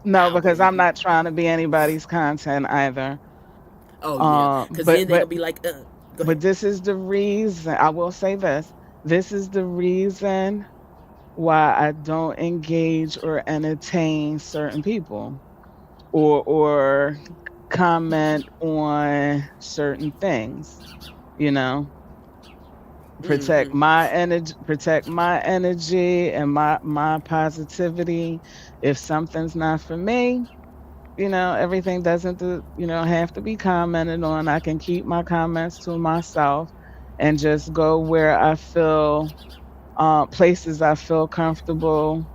No, Ah, well, because I'm not trying to be anybody's content either. oh yeah, because But then they gonna be like, go ahead. this is the reason I will say this. This is the reason why I don't engage or entertain certain people or comment on certain things, you know. Mm-hmm. Protect my energy and my positivity. If something's not for me, everything doesn't have to be commented on. I can keep my comments to myself and just go where I feel places I feel comfortable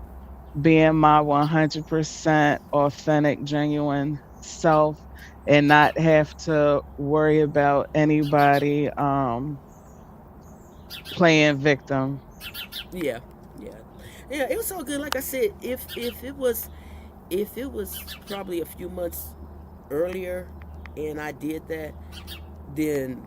being my 100% authentic, genuine self and not have to worry about anybody playing victim. Yeah, yeah, yeah. It was all good. Like I said, if it was probably a few months earlier, and I did that, then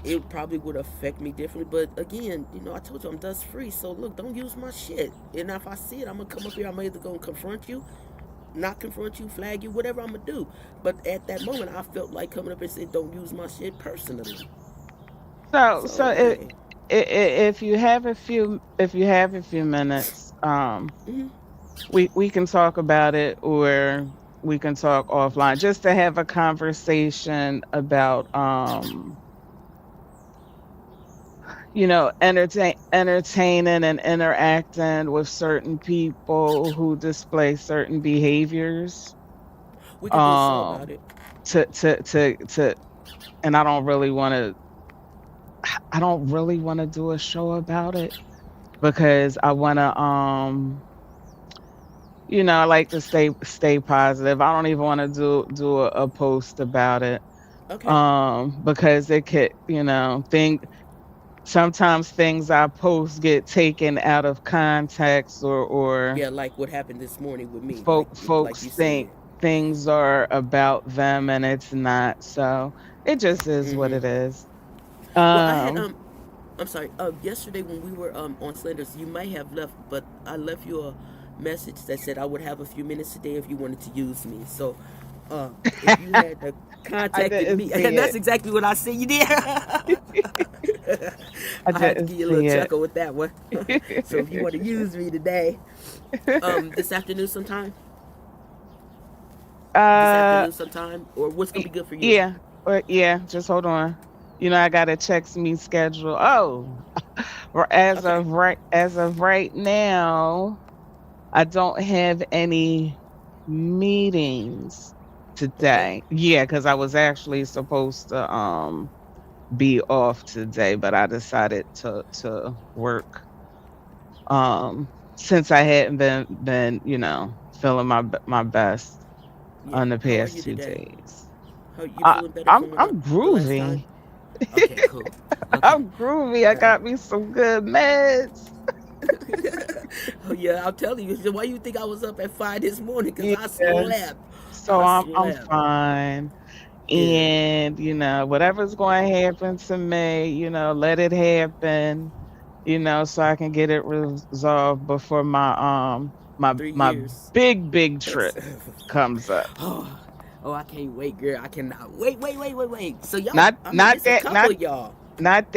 it probably would affect me differently. But again, I told you I'm dust free. So look, don't use my shit. And if I see it, I'm gonna come up here. I'm either gonna confront you, not confront you, flag you, whatever I'm gonna do. But at that moment, I felt like coming up and saying, "Don't use my shit personally." So So hey, if you have a few minutes, mm-hmm. we can talk about it or we can talk offline just to have a conversation about entertaining and interacting with certain people who display certain behaviors We could do a show about um it. to and I don't really want to do a show about it because I want to I like to stay positive. I don't even want to do a post about it Okay. because it could, sometimes things I post get taken out of context or Yeah, like what happened this morning with me, like you folks think said. things are about them and it's not. So it just is what Mm-hmm. it is. Well, I had Um I'm sorry. Yesterday when we were on Slenders, you may have left, but I left you a message that said I would have a few minutes today if you wanted to use me. So, uh, if you had I contacted didn't me, see and that's it. exactly what I said. You did. I I had to didn't give you a little see it. chuckle with that one. So if you want to use me today, this afternoon sometime, uh or what's gonna be good for you? yeah. Yeah, just hold on. I got to check me schedule. Oh, or Okay. as of right now, I don't have any meetings Okay. today. Yeah, because I was actually supposed to be off today, but I decided to work since I hadn't been feeling my best Yeah. on the How are past you two today? days. How you feeling better from I'm the last time? groovy. Okay, cool. Okay. I'm groovy. I got me some good meds. Oh yeah, I'll tell you. So why you think I was up at 5 this morning? Cause I Yeah. slept. So I I'm slept. fine. Yeah. And whatever's going to happen to me, let it happen, so I can get it resolved before Three my years. big That's trip comes up. oh, oh, I can't wait, girl. I cannot wait, wait, wait, wait, wait. So y'all, Not I mean, not it's a that couple not of y'all. not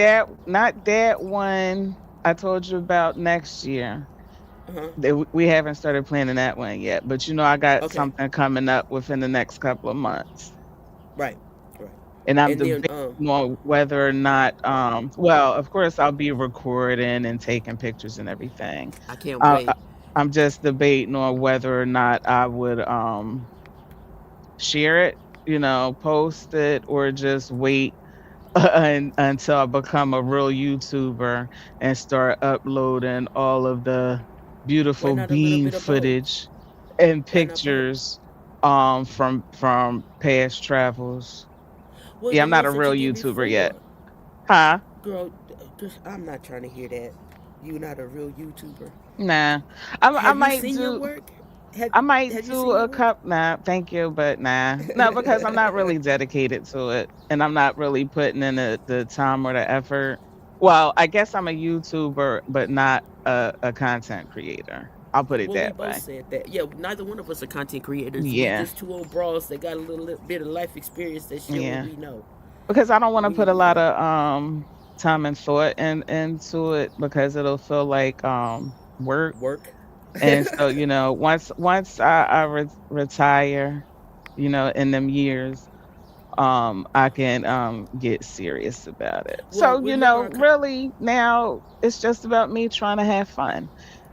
that one. I told you about next year. Uh-huh. We haven't started planning that one yet, but I got Okay. something coming up within the next couple of months. Right. Right. And I'm And then debating on whether or not, well, of course, I'll be recording and taking pictures and everything. I can't Uh, wait. I- I'm just debating on whether or not I would share it, post it, or just wait until I become a real YouTuber and start uploading all of the Why beautiful not a little bean bit of both? footage and Why not both? pictures from past travels. Well, Yeah, the I'm not a ones that real you did YouTuber yet. before, Huh? girl. I'm not trying to hear that. You're not a real YouTuber. Nah. I Have you might seen your do work? Have I might Have you do seen your a work? cup. Nah, thank you, but nah. No, because I'm not really dedicated to it and I'm not really putting in the time or the effort. Well, I guess I'm a YouTuber, but not a content creator. I'll put it Well, we that both way. said that. Yeah, neither one of us are content creators. We Yeah. just two old bras that got a little bit of life experience that share what Yeah. we know. Because I don't want to We, put a lot of time and thought into it because it'll feel like work. work. And so, once I retire, in them years, I can get serious about it. Well, So, remember our really now it's just about me trying to have fun.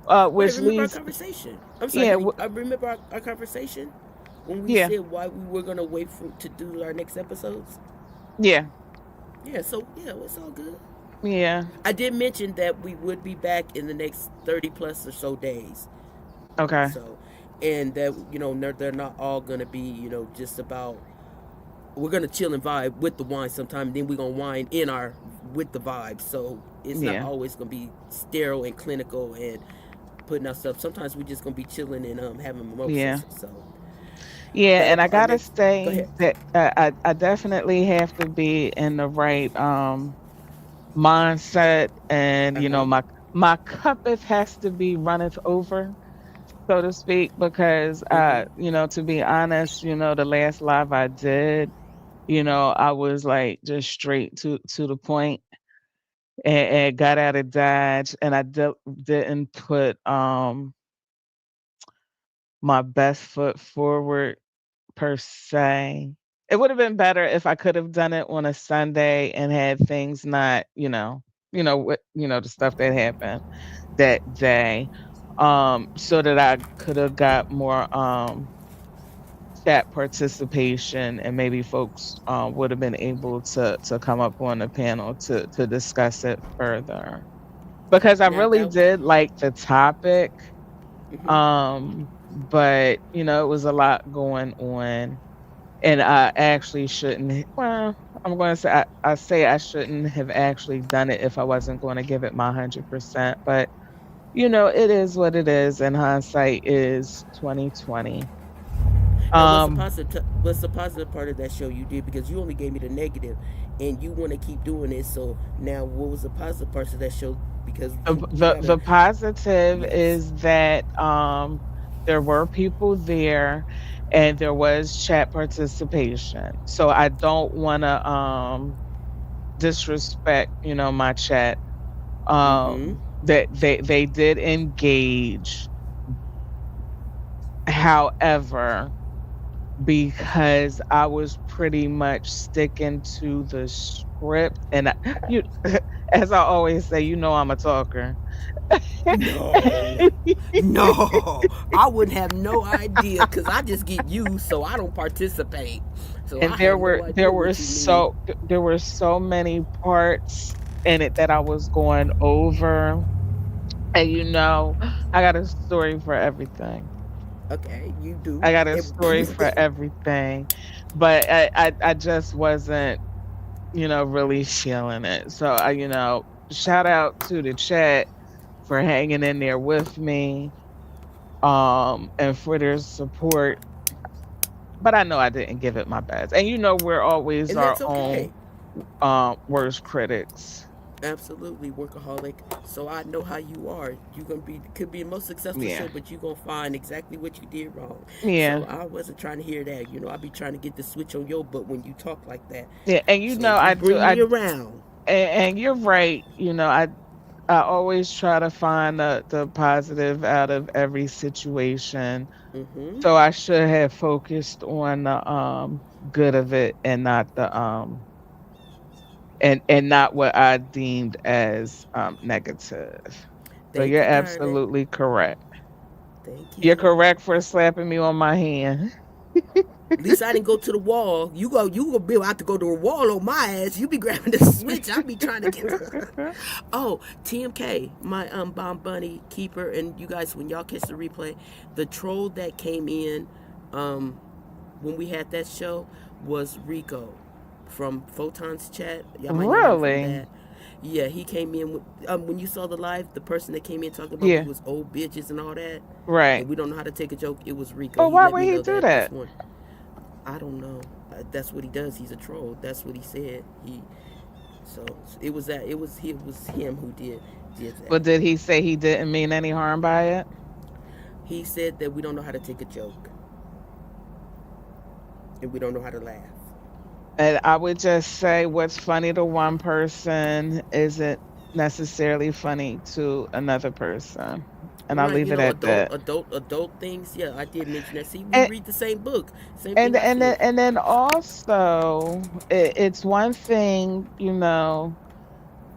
right. Which Remember our leads conversation. I'm sorry, yeah, honey. I remember our conversation when we yeah, said why we were gonna wait for to do our next episodes. yeah, Yeah. So yeah, it's all good. yeah. I did mention that we would be back in the next 30 plus or so days. Okay. So, and that they're not all gonna be just about. We're gonna chill and vibe with the wine sometime, and then we're gonna wine in our with the vibe. So it's not Yeah. always gonna be sterile and clinical and putting out stuff. Sometimes we're just gonna be chilling and having Yeah. mimosas. So Yeah, and I our gotta next, go say ahead. that I definitely have to be in the right mindset, and Uh huh. my cup it has to be runneth over, so to speak, because Mhm. to be honest, the last live I did, I was like just straight to the point, and got out of Dodge, and I didn't put my best foot forward per se. It would have been better if I could have done it on a Sunday and had things not, what the stuff that happened that day. So that I could have got more chat participation, and maybe folks would have been able to come up on the panel to discuss it further. Because I Now really that. did like the topic. Mhm. But it was a lot going on. And I actually shouldn't well, I'm gonna say I say I shouldn't have actually done it if I wasn't gonna give it my 100%, but, it is what it is, and hindsight is 2020. Now, Um, what's the positive part of that show you did? Because you only gave me the negative, and you want to keep doing it. So now, what was the positive parts of that show? Because you the gotta. positive Yes. is that, there were people there and there was chat participation. So I don't wanna, disrespect, my chat. Mm-hmm. That they did engage. However, because I was pretty much sticking to the script, and you as I always say, I'm a talker. No, no, I wouldn't have no idea because I just get used, so I don't participate. So And I have no idea what you mean. there were so many parts in it that I was going over, and I got a story for everything. Okay, you do. I got a It, story for everything, but I just wasn't, really feeling it. So shout out to the chat for hanging in there with me, and for their support. But I know I didn't give it my best. And we're always and our that's own okay. worst critics. Absolutely, workaholic. So I know how you are. You gonna be could be the most successful show, Yeah. but you gonna find exactly what you did wrong. So Yeah. I wasn't trying to hear that. I be trying to get the switch on your butt when you talk like that. Yeah. And So you I do bring me around. and you're right, I always try to find the positive out of every situation. Mm-hmm. So I should have focused on the good of it and not the and not what I deemed as negative. So Thank you're you, darling. absolutely correct. Thank You're you. correct for slapping me on my hand. At least I didn't go to the wall. You gonna be out to go to a wall on my ass. You be grabbing the switch. I be trying to get. Oh, TMK, my bomb bunny keeper, and you guys, when y'all catch the replay, the troll that came in, um, when we had that show was Rico from Photon's chat. Y'all might know him from Really? that. Yeah, he came in with, when you saw the live, the person that came in talking about we Yeah. was old bitches and all that, Right. and we don't know how to take a joke. It was Rico. But He why let would me he know do that this that? morning. I don't know. That's what he does. He's a troll. That's what he said. So it was that. It was him who did that. But did he say he didn't mean any harm by it? He said that we don't know how to take a joke and we don't know how to laugh. And I would just say what's funny to one person isn't necessarily funny to another person. And I'll Right, leave it at that. adult things. Yeah, I did mention that. See, we And read the same book. Same and thing I and then, said. and then also it's one thing,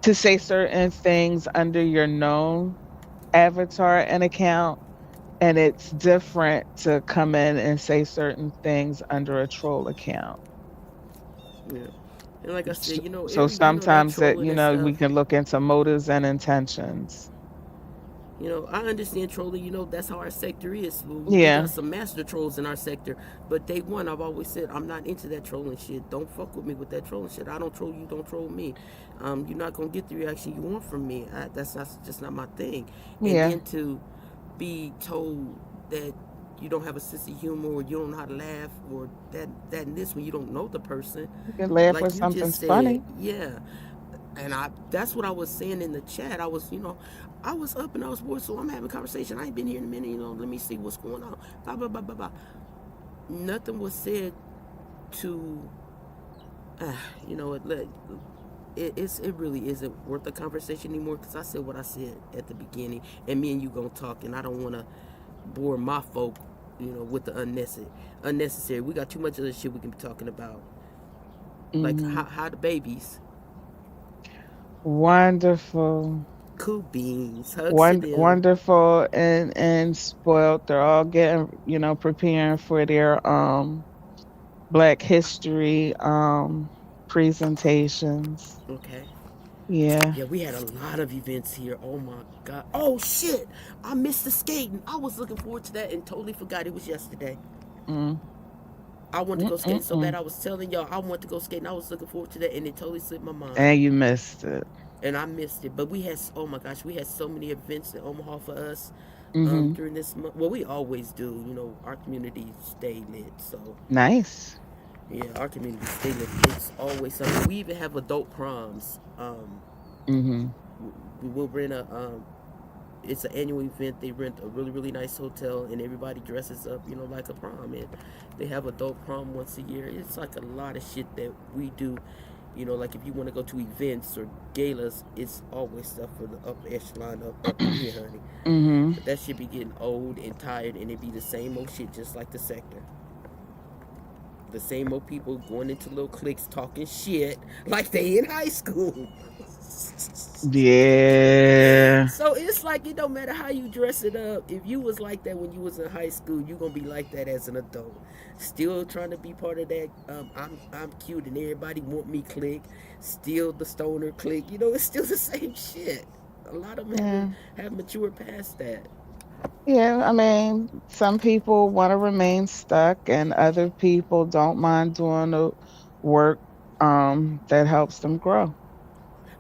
to say certain things under your known avatar and account, and it's different to come in and say certain things under a troll account. Yeah, and like I said, So that sometimes that trolling and we stuff. can look into motives and intentions. I understand trolling. That's how our sector is. We got Yeah. some master trolls in our sector. But day one, I've always said I'm not into that trolling shit. Don't fuck with me with that trolling shit. I don't troll you. Don't troll me. You're not gonna get the reaction you want from me. That's just not my thing. And Yeah. then to be told that you don't have a sense of humor or you don't know how to laugh or that and this when you don't know the person, You can laugh when like you just something's said, funny. yeah. And that's what I was saying in the chat. I was up and I was bored, so I'm having a conversation. I ain't been here in a minute, let me see what's going on. Blah blah blah blah blah. Nothing was said to, uh, you know, it really isn't worth the conversation anymore because I said what I said at the beginning, and me and you gonna talk, and I don't want to bore my folk, with the unnecessary. We got too much other shit we can be talking about, like Hmm. how the babies. Wonderful. Cool beans. Hugs to them. Wonderful and spoiled. They're all getting, preparing for their Black History presentations. Okay. Yeah. Yeah, we had a lot of events here. Oh my god. Oh shit! I missed the skating. I was looking forward to that and totally forgot it was yesterday. Mm, I wanted to mm, go mm, skating so bad. mm. I was telling y'all I wanted to go skating. I was looking forward to that and it totally slipped my mind. And you missed it. And I missed it. But we had, oh my gosh, we had so many events in Omaha for us Hmm. during this month. Well, we always do. Our community stay lit. So Nice. yeah, our community stay lit. It's always something. We even have adult proms. Hmm. We will rent a it's an annual event. They rent a really really nice hotel and everybody dresses up, like a prom. And they have adult prom once a year. It's like a lot of shit that we do. Like if you want to go to events or galas, it's always stuff for the upper echelon up in here, honey. Hmm. But that should be getting old and tired, and it be the same old shit, just like the sector. The same old people going into little cliques talking shit like they in high school. Yeah. So it's like it don't matter how you dress it up. If you was like that when you was in high school, you gonna be like that as an adult. Still trying to be part of that. I'm cute and everybody want me click. Still the stoner click. It's still the same shit. A lot of them Yeah. have matured past that. Yeah, I mean, some people want to remain stuck and other people don't mind doing the work that helps them grow.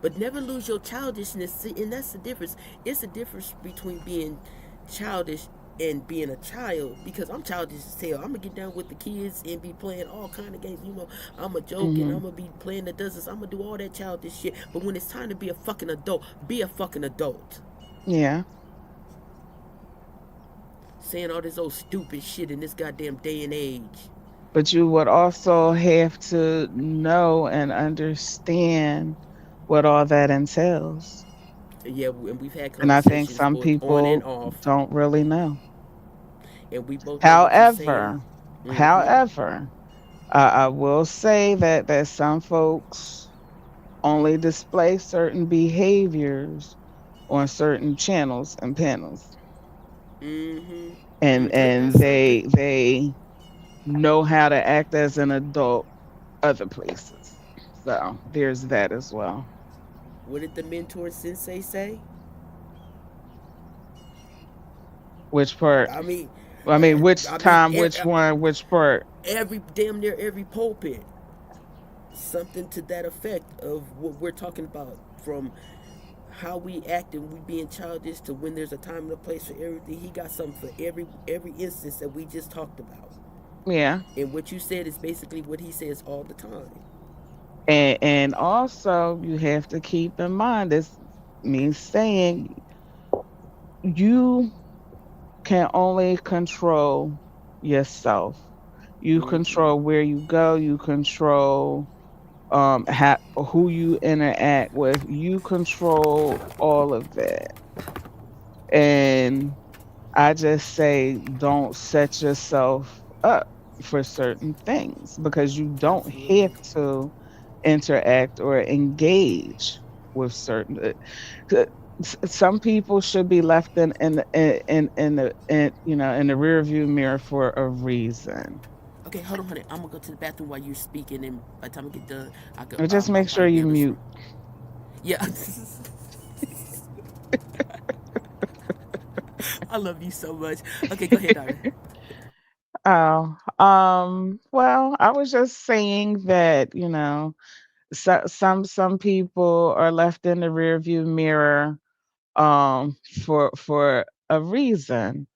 But never lose your childishness, and that's the difference. It's a difference between being childish and being a child, because I'm childish as hell. I'm gonna get down with the kids and be playing all kind of games. I'm a joke and I'm Hmm. gonna be playing the dozens. I'm gonna do all that childish shit. But when it's time to be a fucking adult, be a fucking adult. Yeah. Saying all this old stupid shit in this goddamn day and age. But you would also have to know and understand what all that entails. Yeah, and we've had And I think conversations some both on and people off, don't really know. and we both know what you're saying. However, Mm-hmm. however, I will say that some folks only display certain behaviors on certain channels and panels, Mm-hmm. and Ain't and that something? they know how to act as an adult other places. So there's that as well. What did the mentor sensei say? Which part? I mean, I mean, which I mean, time, which one, which part? every damn near every pulpit, something to that effect of what we're talking about, from how we act and we being childish to when there's a time and a place for everything. He got something for every instance that we just talked about. Yeah. And what you said is basically what he says all the time. And also you have to keep in mind this means saying you can only control yourself. You Mm-hmm. control where you go, you control who you interact with, you control all of that. And I just say don't set yourself up for certain things because you don't Absolutely. have to interact or engage with certain c- some people should be left in the rear view mirror for a reason. Okay, hold on, honey. I'm gonna go to the bathroom while you're speaking, and by the time I get done, Or just I'll make sure probably be you able to. mute. Yeah. I love you so much. Okay, go ahead, darling. Oh, well, I was just saying that, some people are left in the rear view mirror for a reason.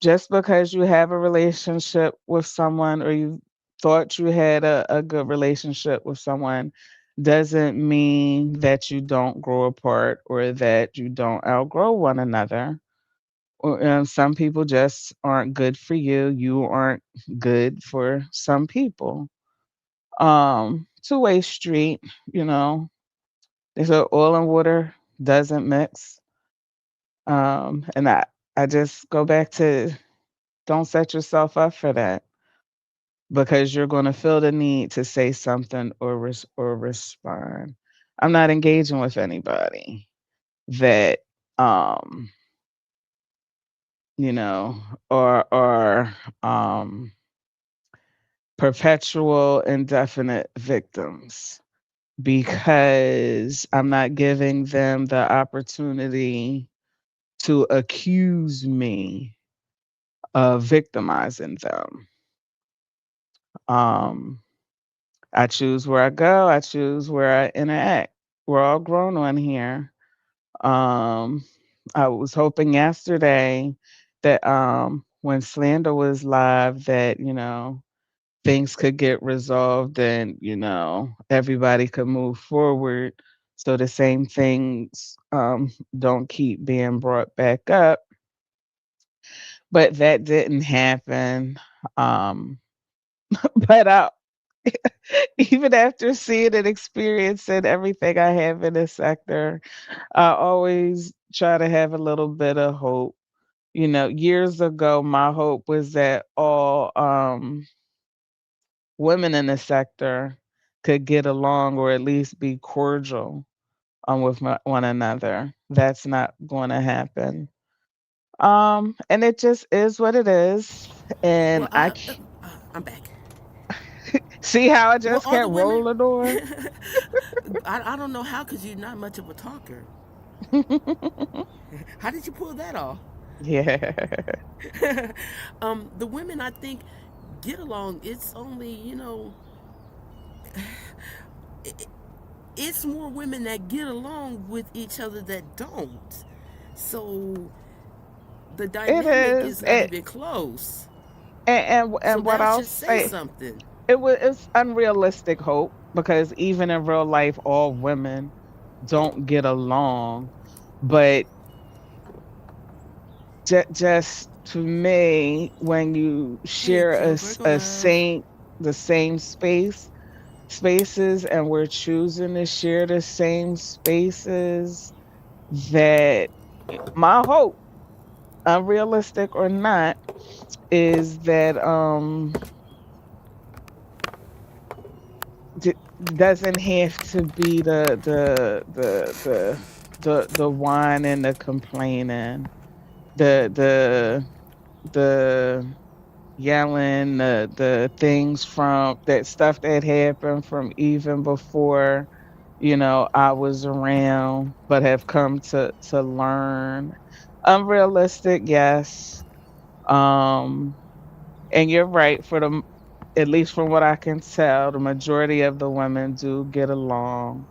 Just because you have a relationship with someone or you thought you had a good relationship with someone doesn't mean that you don't grow apart or that you don't outgrow one another. Or, some people just aren't good for you. You aren't good for some people. Two-way street, you know. They say oil and water doesn't mix. And I just go back to don't set yourself up for that because you're going to feel the need to say something or respond. I'm not engaging with anybody that um you know or perpetual indefinite victims because I'm not giving them the opportunity to accuse me of victimizing them. Um, I choose where I go, I choose where I interact. We're all grown on here. Um, I was hoping yesterday that when Slander was live that, things could get resolved and, everybody could move forward so the same things don't keep being brought back up. But that didn't happen. Um, but even after seeing and experiencing everything I have in this sector, I always try to have a little bit of hope. Years ago, my hope was that all women in the sector could get along or at least be cordial with one another. That's not going to happen. And it just is what it is. And Well, I'm back. see how I Well, just all the kept women. rolling on. I don't know how, because you're not much of a talker. How did you pull that off? Yeah. The women, I think, get along. It's only, it, it's more women that get along with each other that don't. So the It dynamic is. is not even close. So And what that I'll should say say, something. it's unrealistic hope because even in real life, all women don't get along. But just to me, when you Hey, share Joe, Virgo a love. same the same space, spaces and we're choosing to share the same spaces, that my hope, unrealistic or not, is that d- doesn't have to be the whine and the complaining, the yelling, the things from that stuff that happened from even before, I was around, but have come to learn. Unrealistic, yes. Um, and you're right, at least from what I can tell, the majority of the women do get along.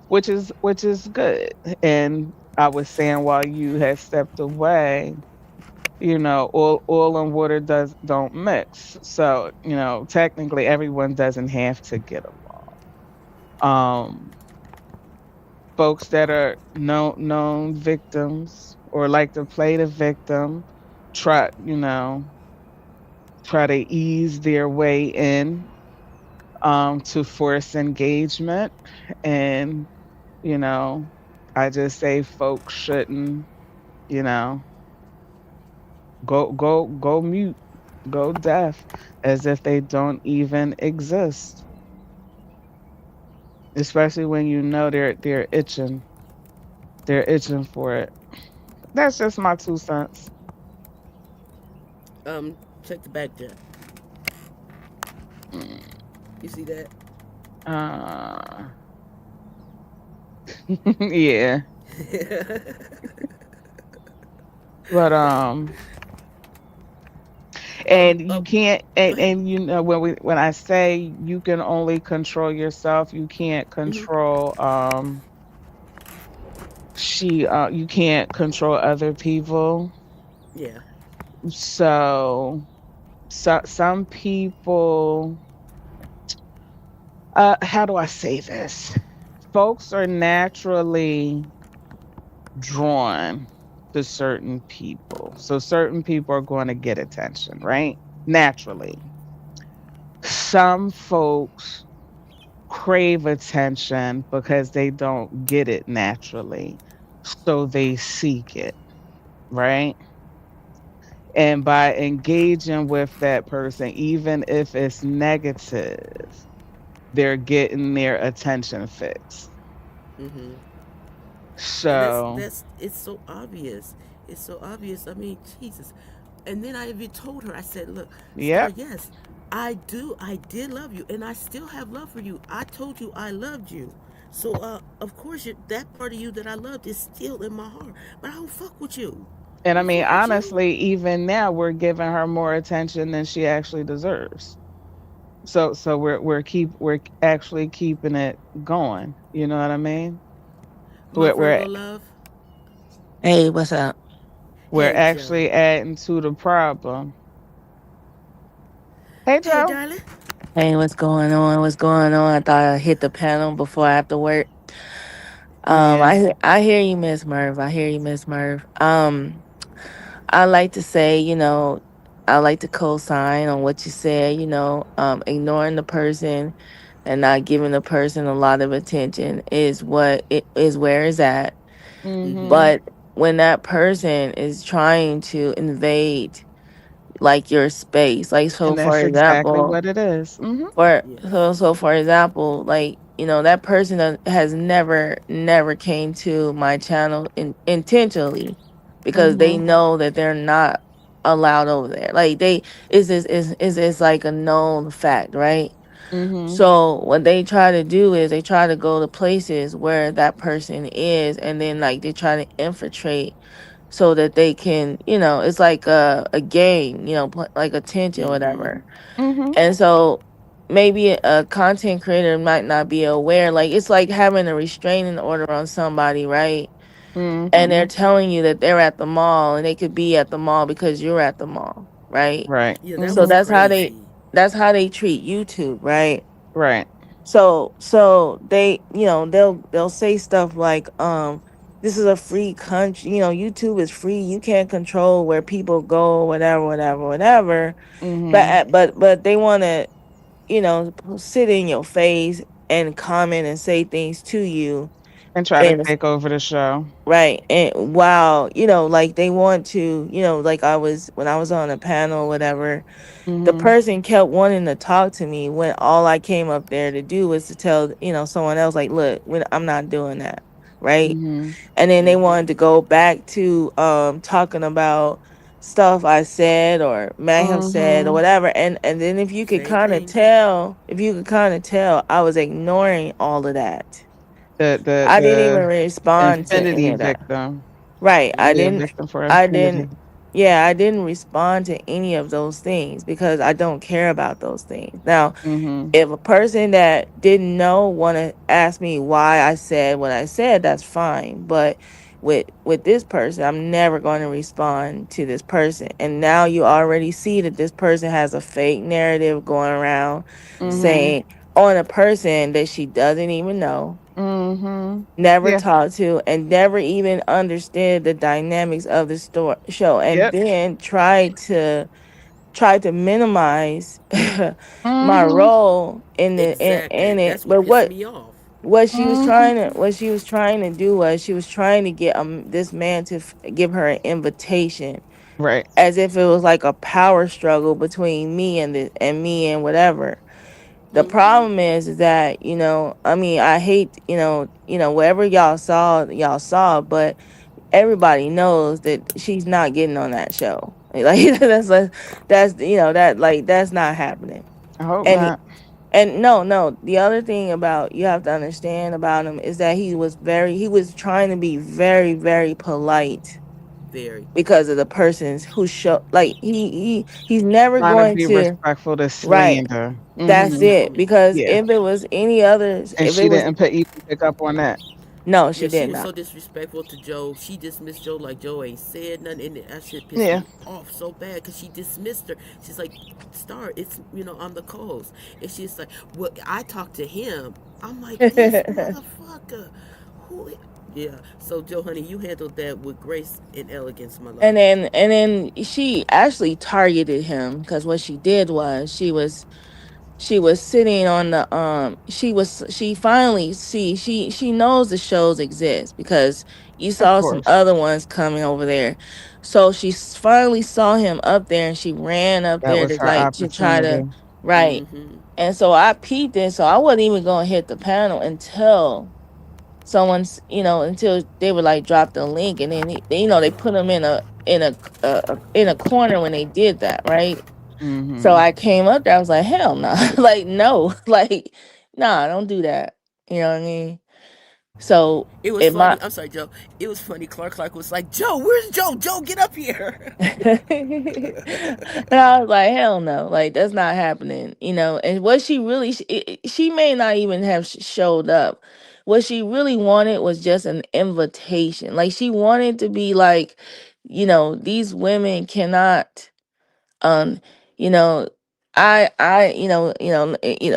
Which is good. And I was saying, while you had stepped away, oil and water don't mix. So, technically everyone doesn't have to get along. Folks that are known victims or like to play the victim, try to ease their way in, to force engagement. And, you know, I just say folks shouldn't, you know, go mute, go deaf, as if they don't even exist. Especially when they're itching for it. That's just my 2 cents. Check the back check. Mm, You see that? Uh, yeah, but um. and you Oh, can't, go ahead. and when I say you can only control yourself, you can't Hmm. control you can't control other people. Yeah. So, some people, how do I say this? Folks are naturally drawn to certain people. So certain people are going to get attention, right? Naturally. Some folks crave attention because they don't get it naturally. So they seek it, right? And by engaging with that person, even if it's negative, they're getting their attention fixed. Hmm. And that's So, that's it's so obvious. It's so obvious. I mean, Jesus. And then I even told her, I said, look, Star, yep. yes, I did love you, and I still have love for you. I told you I loved you. So, of course, that part of you that I loved is still in my heart. But I don't fuck with you. And I I don't mean, fuck with you. honestly, even now we're giving her more attention than she actually deserves. So we're actually keeping it going. You know what I mean? My We're we're Virgo love. Hey, what's up? we're Hey, Joe. actually adding to the problem. Hey, Hey, Joe. darling. Hey, what's going on? What's going on? I thought I hit the panel before I have to work. Yeah. I hear you, Miss Merv. I hear you, Miss Merv. I like to say, I like to co-sign on what you said. Ignoring the person and not giving the person a lot of attention is what it is where it's at. Mm-hmm. Mhm. But when that person is trying to invade like your space, like so, And for that's exactly example. what it is. Mhm. Yes. For example, like, that person has never came to my channel intentionally, because they Mhm. know that they're not allowed over there. Like, they is like a known fact, right? Mhm. So what they try to do is they try to go to places where that person is, and then like they try to infiltrate so that they can, it's like a game, like attention or Mm-hmm. whatever. Mhm. And so maybe a content creator might not be aware. Like, it's like having a restraining order on somebody, right? And they're Mhm. telling you that they're at the mall, and they could be at the mall because you're at the mall, right? Right. Yeah, that So was Mhm. crazy. that's how they treat YouTube, right? Right. So they, they'll say stuff like, this is a free country, YouTube is free, you can't control where people go, whatever, whatever, whatever. Mhm. But they want to sit in your face and comment and say things to you. And try to And take over the show. right. And while, like they want to, like when I was on a panel or whatever, the Mhm. person kept wanting to talk to me when all I came up there to do was to tell, someone else, like, look, I'm not doing that. Right. Mhm. And then they Mm-hmm. wanted to go back to talking about stuff I said or may have said or Mhm. whatever. And then Same thing. if you could kind of tell, I was ignoring all of that. The the I didn't even the respond to any infinity of that. victim. Right. Be a Mm-hmm. victim for I infinity. didn't, yeah, I didn't respond to any of those things because I don't care about those things. Now, Mhm. if a person that didn't know want to ask me why I said what I said, that's fine. But with this person, I'm never going to respond to this person. And now you already see that this person has a fake narrative going around Mhm. saying on a person that she doesn't even know, Mhm. never Yeah. talked to, and never even understood the dynamics of the show, and Yep. then tried to minimize my Mhm. role in Exactly. it. That's what But pissed me off. Mhm. what she was trying to do was she was trying to get this man to give her an invitation, Right. as if it was like a power struggle between me and whatever. The Mm-hmm. problem is that, I mean, I hate, whatever y'all saw, but everybody knows that she's not getting on that show. Like that's not happening. I hope And not. no, the other thing about you have to understand about him is that he was trying to be very, very polite Very. because of the persons who show, like he's never Trying to going be to. respectful to Right. slander. That's Mhm. it. Mm-hmm. Because Yeah. if it was any others, And if it she was didn't even pick up on that. no, Yeah, she she did was so not. disrespectful to Joe. She dismissed Joe like Joe ain't said nothing, and that shit pissed Yeah. me off so bad because she dismissed her. She's like, "Star, it's I'm the co-host," and she's like, "Well, I talked to him." I'm like, "This motherfucker, who?" Yeah. So Joe, honey, you handled that with grace and elegance, my love. And then she actually targeted him because what she did was she was sitting on the she finally see she knows the shows exist because you Of saw some course. other ones coming over there. So she finally saw him up there and she ran up That there was to her like to try to opportunity. right. Mm-hmm. And so I peeped in, so I wasn't even gonna hit the panel until until they were like drop the link, and then they put them in a corner when they did that, right? So Mhm. I came up there, I was like, hell no, like no, like nah, don't do that. You know what I mean? So It was it my funny. I'm sorry, Joe. It was funny. Clark was like, "Joe, where's Joe? Joe, get up here." and I was like, hell no, like that's not happening, And what she really, she may not even have showed up. What she really wanted was just an invitation. Like she wanted to be like, these women cannot, um, you know,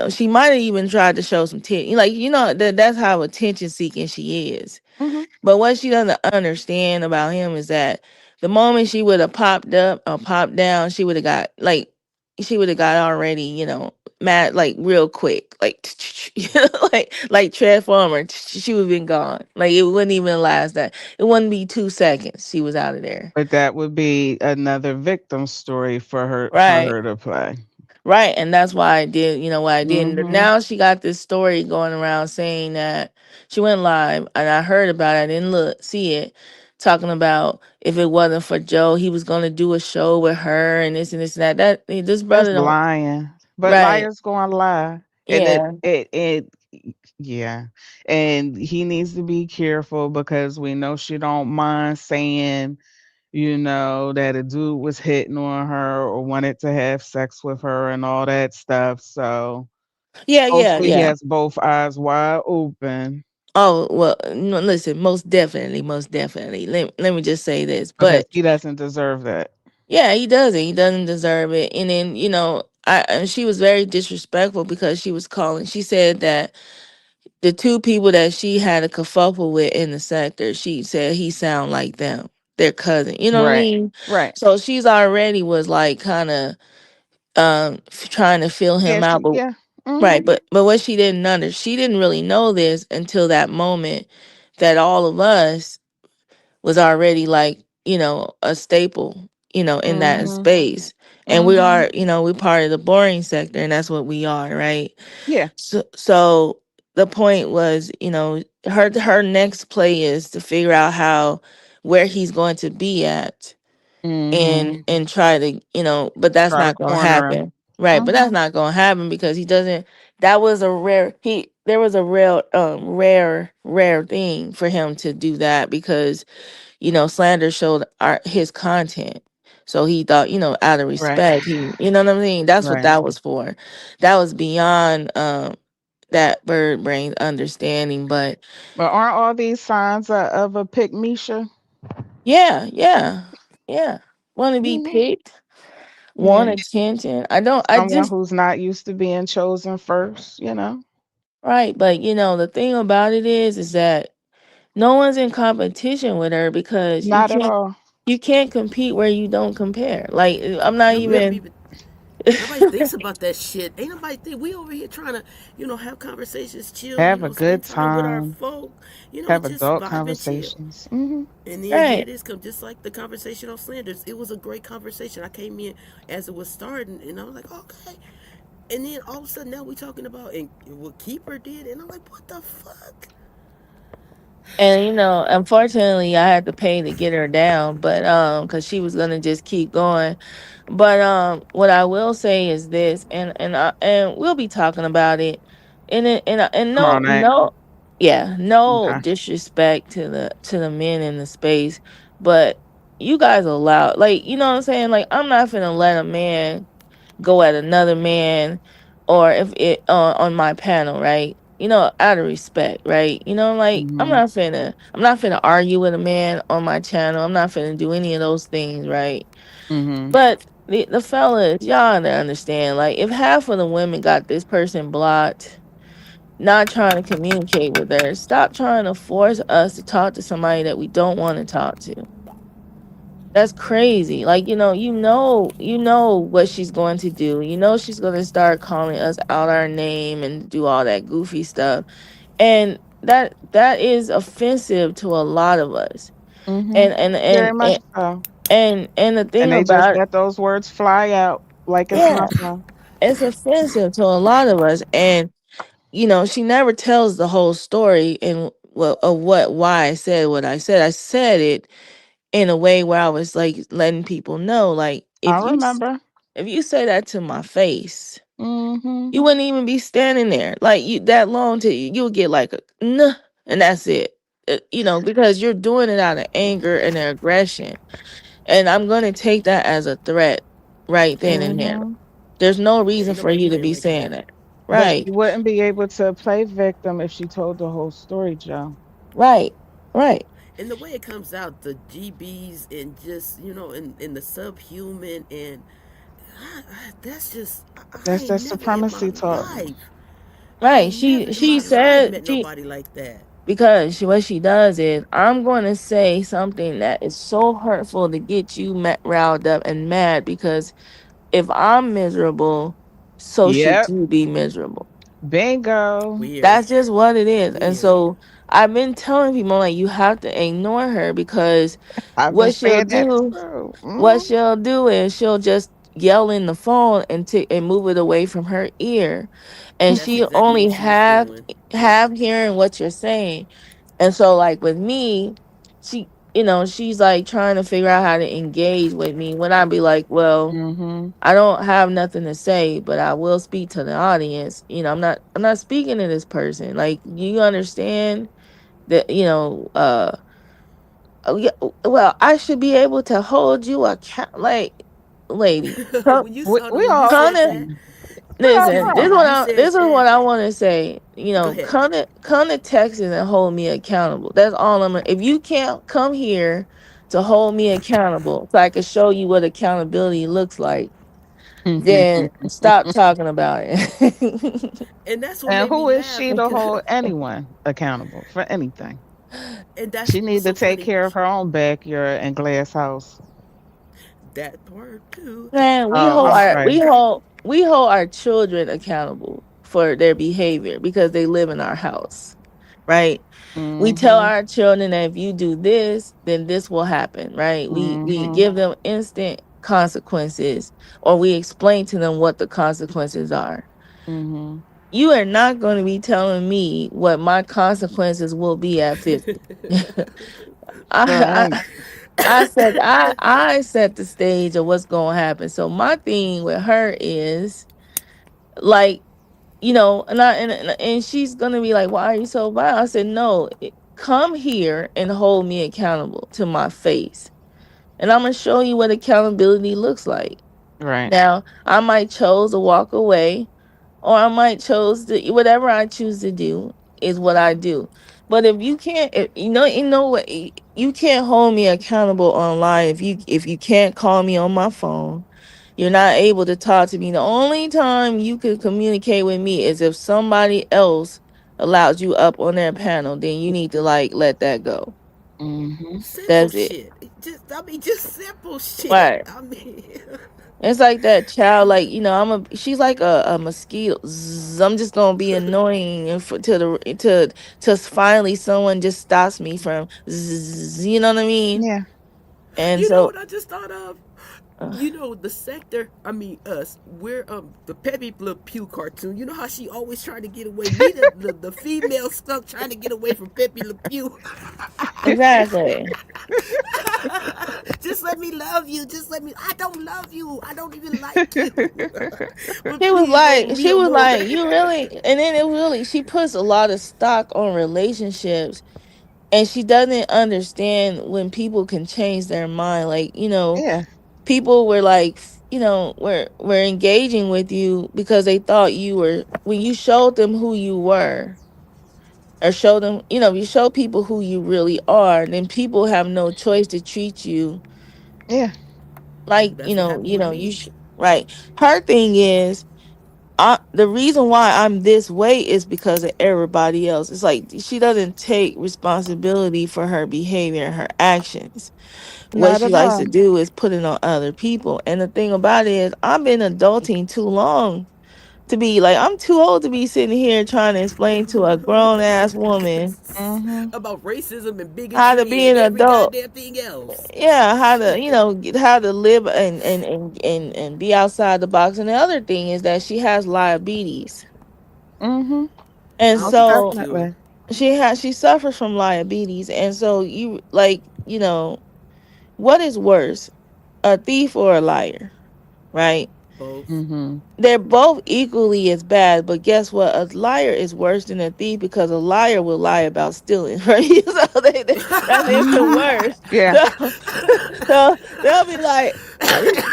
she might have even tried to show some like, that's how attention seeking she is. Mhm. But what she doesn't understand about him is that the moment she would have popped up or popped down, she would have got already, mad like real quick, like like Transformer. She would have been gone. Like it wouldn't even last that. It wouldn't be 2 seconds. She was out of there. But that would be another victim story for Right. her to play. Right, and that's why I did, what I did. And Mhm. now she got this story going around saying that she went live, and I heard about it. I didn't see it, talking about if it wasn't for Joe, he was going to do a show with her and this and that. This That's brother don't. lying. But Right, liars gonna lie. And yeah, it yeah. And he needs to be careful because we know she don't mind saying, that a dude was hitting on her or wanted to have sex with her and all that stuff. So hopefully he yeah. has both eyes wide open Oh well, no, listen, most definitely. Let me just say this, because but he doesn't deserve that. yeah, he doesn't. He doesn't deserve it. And then and she was very disrespectful because she was calling. She said that the two people that she had a kerfuffle with in the sector, she said he sound like them, their cousin. You know what I Right. mean? Right. So she's already was like kind of trying to feel Yeah, him out. But yeah. right, Mhm. but what she didn't really know this until that moment that all of us was already like, a staple, in that Mhm. space. And we Mhm. are, we're part of the boring sector, and that's what we are, right? Yeah. So the point was, her next play is to figure out how where he's going to be at, Mhm. and try to, but that's Try to not gonna corner him. happen. Right, but that's Mhm. not gonna happen because he doesn't. That was a rare he there was a real rare thing for him to do that because slander showed his content. So he thought, out of Right. respect, you know what I mean? That's what Right. that was for. That was beyond that bird brain understanding. But But aren't all these signs of a pick Misha? yeah, yeah, yeah. Want to be Mhm. picked, want Yeah. attention. I Someone just, who's not used to being chosen first. right. But the thing about it is that no one's in competition with her because Not at all. you can't compete where you don't compare. Like I'm not And we don't even. even nobody thinks about that shit. Ain't nobody think we over here trying to, have conversations, chill, Have a spend good time with our time. folk, Have just adult vibe and chill. conversations. Mhm. And then here Right. it is, come just like the conversation on Slanders. It was a great conversation. I came in as it was starting, and I was like, okay. And then all of a sudden, now we talking about and what Keeper did, and I'm like, what the fuck? And unfortunately, I had to pay to get her down, but because she was gonna just keep going. But what I will say is this, and we'll be talking about it, and Tomorrow no, night. no, yeah, no Okay. disrespect to the men in the space, but you guys allow, like, you know what I'm saying, like I'm not gonna let a man go at another man, or if it on my panel, right? Out of respect, right? Like Mhm. I'm not finna argue with a man on my channel. I'm not finna do any of those things, right? Mhm. But the fellas, y'all to understand, like if half of the women got this person blocked, not trying to communicate with her, stop trying to force us to talk to somebody that we don't want to talk to. That's crazy. Like, you know what she's going to do. She's going to start calling us out our name and do all that goofy stuff. And that is offensive to a lot of us. And Mhm. and Very and much and so. and the And thing they just about let those words fly out like it's yeah, nothing. it's offensive to a lot of us. And she never tells the whole story and of why I said what I said. I said it in a way where I was like letting people know, like I remember. if you say that to my face, Mhm. you wouldn't even be standing there like you that long till you'll get like a nah, and that's it. Because you're doing it out of anger and aggression, and I'm gonna take that as a threat right then and there. Mhm. There's no Yeah, reason ain't for nobody you to playing be like saying that. that. But Right, she wouldn't be able to play victim if she told the whole story, Joe. right, right. And the way it comes out, the GBs and just in the subhuman and that's just I That's ain't that never in my supremacy talk. life. I Right. ain't never She in my she life said met nobody like that. because what she does is I'm going to say something that is so hurtful to get you riled up and mad because if I'm miserable, so should Yep. you be miserable. Bingo. Weird, That's just what it is. And weird. so I've been telling people like you have to ignore her because I've been what she'll saying that do, too. what Mhm. she'll do is she'll just yell in the phone and move it away from her ear, and That's she exactly only what she was doing. Yeah. have hearing what you're saying. And so, like with me, she's like trying to figure out how to engage with me when I be like, well, Mhm. I don't have nothing to say, but I will speak to the audience. I'm not speaking to this person. Like, you understand that, yeah, well, I should be able to hold you account, like, lady, come, When you We saw the we when you all come said to, that, grown. We all listen, excuse me, grown. when you said this is that, what I want to say. go ahead. Come to Texas and hold me accountable. That's all if you can't come here to hold me accountable so I can show you what accountability looks like, then stop talking about it. And that's what And made me who is laugh she to because hold anyone accountable for anything? and that's She what was need to so take funny. care of her own backyard and glass house. That part too. Man, Oh, I'm sorry. we hold our children accountable for their behavior because they live in our house, right? We tell Mhm. our children that if you do this, then this will happen, right? We Mhm. give them instant consequences, or we explain to them what the consequences are. Mhm. You are not going to be telling me what my consequences will be at 50. I, Right. I set the stage of what's going to happen. So my thing with her is like, and she's going to be like, "Why are you so violent?" I said, "No, come here and hold me accountable to my face. And I'm going to show you what accountability looks like." Right. Now, I might chose to walk away, or I might chose to, whatever I choose to do is what I do. But if you can't, you know what, you can't hold me accountable online. If you can't call me on my phone, you're not able to talk to me. The only time you can communicate with me is if somebody else allows you up on their panel. Then you need to like let that go. Mhm. Simple That's it. shit. Just simple shit. Right. I mean, It's like that child, like, she's like a mosquito. Zzz, I'm just gonna be annoying and to finally someone just stops me from, zzz, you know what I mean? Yeah. And you know so, what I just thought of? uh, You know the sector. I mean us. We're the Peppy Le Pew cartoon. You know how she always trying to get away. We the female stuff trying to get away from Peppy Le Pew. exactly. Just let me love you. Just let me. I don't love you. I don't even like you. But She was please let like, me be she a was woman. like, you really, and then it really, she puts a lot of stock on relationships, and she doesn't understand when people can change their mind. Like, Yeah. people were like, were engaging with you because they thought you were, when you showed them who you were, or show them, you show people who you really are, then people have no choice to treat you Yeah. like, That's what happened with you me. right. Her thing is, the reason why I'm this way is because of everybody else. It's like she doesn't take responsibility for her behavior and her actions. What Not she at likes to all. do is put it on other people. And the thing about it is, I've been adulting too long to be like, I'm too old to be sitting here trying to explain to a grown ass woman Mhm. About racism and how to bigotry be and an every adult. goddamn thing else. Yeah, how to, how to live and be outside the box. And the other thing is that she has diabetes. Mhm. And I'll Most get that so too. definitely. she suffers from diabetes. And so you like, what is worse, a thief or a liar, right? Both. Mhm. They're both equally as bad, but guess what? A liar is worse than a thief because a liar will lie about stealing, right? So that's even Mhm. worse. Yeah. So, so they'll be like,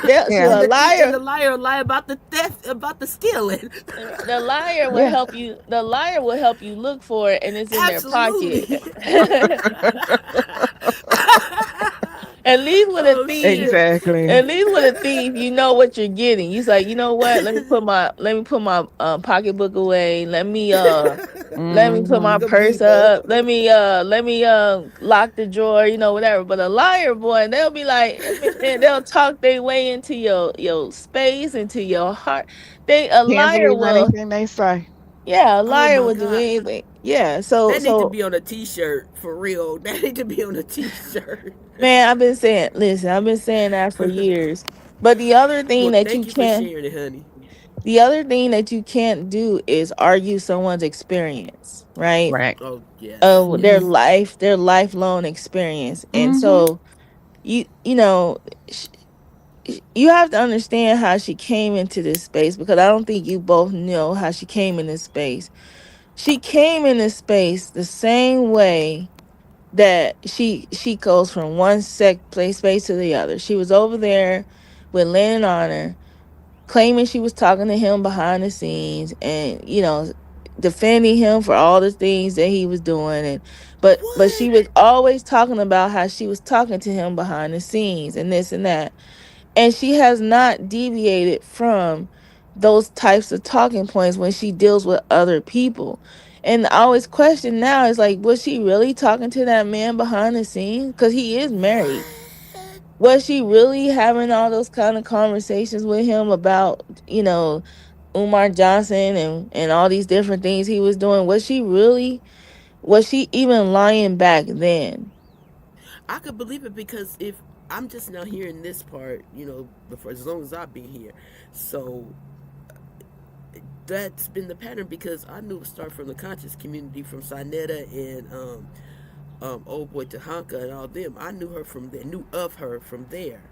Yeah. a And the liar. liar lie about the theft, about the stealing. The liar will Yeah. help you. The liar will help you look for it, and it's in their pocket. Absolutely. At least with a Oh thief, shit. Exactly. at least with a thief, you know what you're getting. He's like, you know what? Let me put my pocketbook away. Let me put my Mhm. The purse Bebo. up. Let me lock the drawer. Whatever. But a liar, boy, they'll be like, man, they'll talk their way into your space, into your heart. A Can't liar believe will, anything they say. yeah, a Oh liar my will do god. anything. Yeah. So That need to so be on a t-shirt for real. That need to be on a t-shirt. man, I've been saying that for years. But Well, thank you for sharing it, honey. the other thing that you can't do is argue someone's experience, right? Right. Oh yes, Of Mhm. yes. their lifelong experience. And Mhm. so you know, sh- you have to understand how she came into this space, because I don't think you both know how she came in this space. She came in this space the same way that she goes from one place space to the other. She was over there with Lynn and Honor, claiming she was talking to him behind the scenes, and defending him for all the things that he was doing. And but she What? was always talking about how she was talking to him behind the scenes and this and that. And she has not deviated from those types of talking points when she deals with other people. And I always question now is like, was she really talking to that man behind the scenes? Because he is married. What? Was she really having all those kind of conversations with him about, you know, Umar Johnson and all these different things he was doing? Was she really, was she even lying back then? I could believe it because if I'm just now hearing this part, before as long as I've been here, so that's been the pattern because I knew it started from the conscious community from Sinetta and old boy Tahanka and all them. I knew her from there, knew of her from there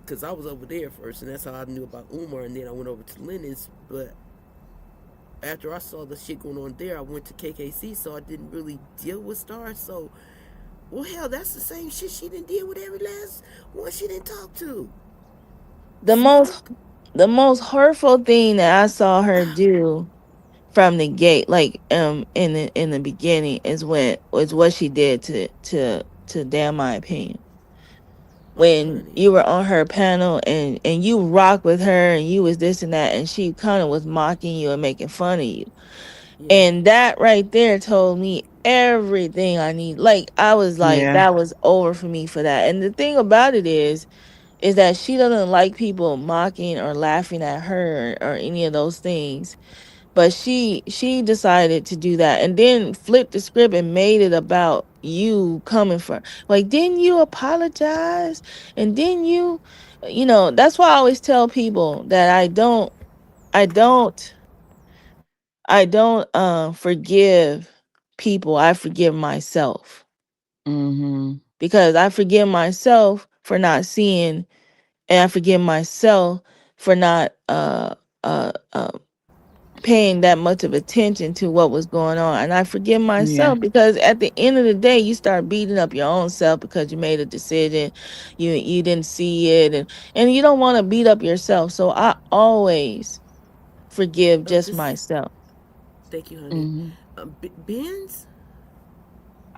because I was over there first, and that's how I knew about Umar. And then I went over to Lennox, but after I saw the shit going on there, I went to KKC, so I didn't really deal with stars. So, well, hell, that's the same shit she didn't deal with every last one she didn't talk to. The most Smoke. the most hurtful thing that I saw her do from the gate, like in the beginning, is when was what she did to damn my opinion. Oh, When honey. you were on her panel and you rock with her and you was this and that, and she kind of was mocking you and making fun of you. Yeah. And that right there told me everything I need. Like I was like, Yeah. that was over for me for that. And the thing about it is that she doesn't like people mocking or laughing at her or any of those things. But she decided to do that and then flipped the script and made it about you coming for, like, didn't you apologize? And didn't you, that's why I always tell people that I don't forgive people. I forgive myself, Mhm. because I forgive myself for not seeing, and I forgive myself for not paying that much of attention to what was going on. And I forgive Yeah. myself because at the end of the day, you start beating up your own self because you made a decision, you didn't see it, and you don't want to beat up yourself. So I always forgive just This. myself. Thank you, honey. Mhm. Ben's.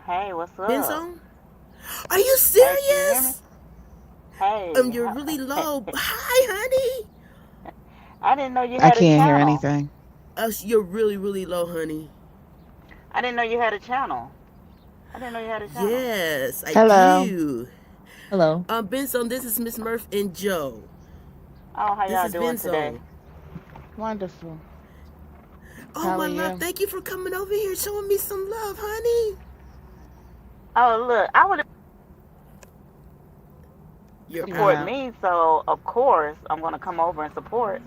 Hey, what's up? Benzone. Are you Hey, can you hear me? serious? Hey, You're really low. Hi, honey. I didn't know you I had a can't hear channel. anything. You're really, really low, honey. I didn't know you had a channel. I didn't know you had a channel. Yes, I Hello. do. Hello. Benzone, this is Miss Murph and Joe. Oh, how This y'all is doing today? Benzone. Wonderful. Oh, How are my love, you? thank you for coming over here showing me some love, honey. Oh, look, I would You're You support went out. out. me, so of course I'm gonna come over and support.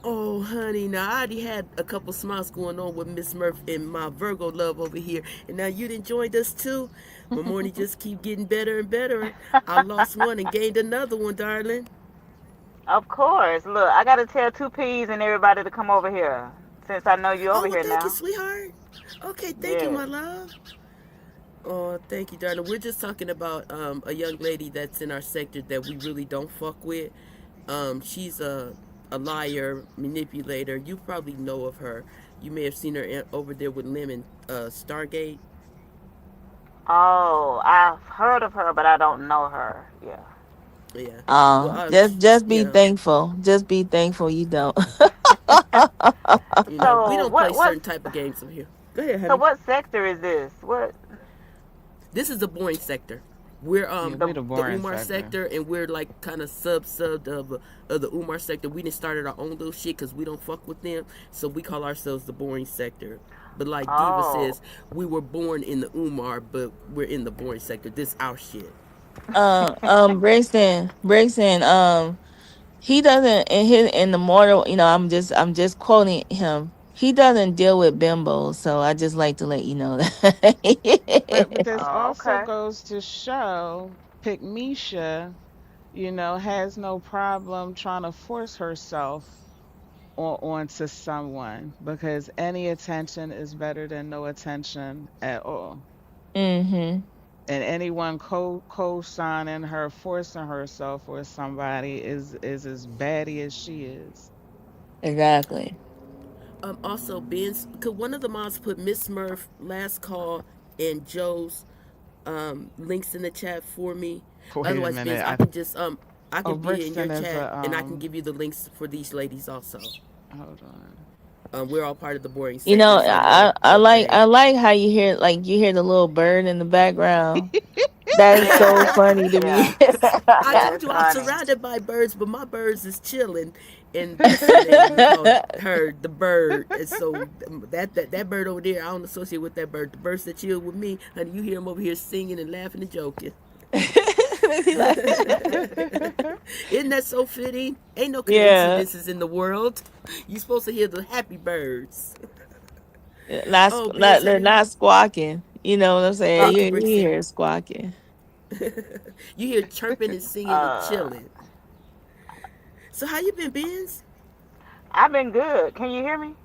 Oh, honey, now I already had a couple smiles going on with Miss Murph and my Virgo love over here, and now you done joined us too. My morning just keep getting better and better. I lost one and gained another one, darling. Of course. Look, I gotta tell two P's and everybody to come over here since I know you Oh, over well, here thank you, now. sweetheart. Okay, thank you, Yes. my love. Oh, thank you, darling. We're just talking about a young lady that's in our sector that we really don't fuck with. She's a liar, manipulator. You probably know of her. You may have seen her over there with Lemon Stargate. Oh, I've heard of her, but I don't know her. Yeah. Yeah. Well, Just be yeah. thankful. Just be thankful you don't. We So don't play what's certain type of games over here. Go ahead, so honey. what sector is this? What This is the boring sector. We're Yeah, the we the the boring Umar sector. sector, and we're like kind of subbed of the Umar sector. We didn't started our own little shit because we don't fuck with them, so we call ourselves the boring sector. But like Diva Oh, says, we were born in the Umar, but we're in the boring sector. This our shit. Brixton, he doesn't in the mortal, I'm just quoting him. He doesn't deal with bimbos, so I just like to let you know But that. this oh, also okay. goes to show Pick Misha, has no problem trying to force herself onto someone because any attention is better than no attention at all. Mhm. And anyone co-signing her, forcing herself with somebody is as batty as she is. Exactly. Also, Ben's could one of the moms put Miss Murph last call and Joe's links in the chat for me? Wait a Otherwise, Ben's minute. I can Oh, be in your Brixton is chat a and I can give you the links for these ladies also. hold on. We're all part of the boring You sector, know, so I'm like, I okay. like how you hear, like, you hear the little bird in the background. That is so Yeah, funny to me. yeah, I yeah. told It's you I'm funny. surrounded by birds, but my birds is chilling, and that's the name we call her, the bird. And so that bird over there, I don't associate with that bird. The birds that chill with me, honey, you hear them over here singing and laughing and joking. Isn't that so fitting? Ain't no Yeah, coincidences in the world. You supposed to hear the happy birds. not Oh, being they're honey. not squawking. You know what I'm saying? Thank you, You Brixton. hear squawking. You hear chirping and singing and Uh, chilling. So how you been, Benz? I've been good. Can you hear me?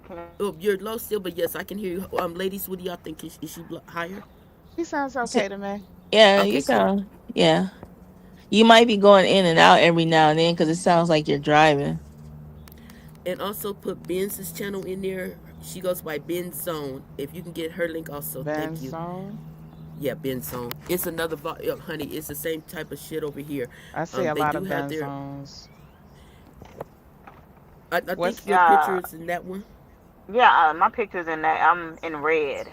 Can you... Oh, you're low still, but yes, I can hear you. Ladies, what do y'all think? Is she higher? He sounds So- okay to me. Yeah, you Okay, cool. sound. Yeah, you might be going in and out every now and then because it sounds like you're driving. And also put Benz's channel in there. She goes by Ben's Zone. If you can get her link, also thank you. Benson. Yeah, Ben's Zone. It's another honey. It's the same type of shit over here. I see a They lot do of have their. Benzons. I think What's your Yeah, picture is in that one. yeah. My picture's in that. I'm in red.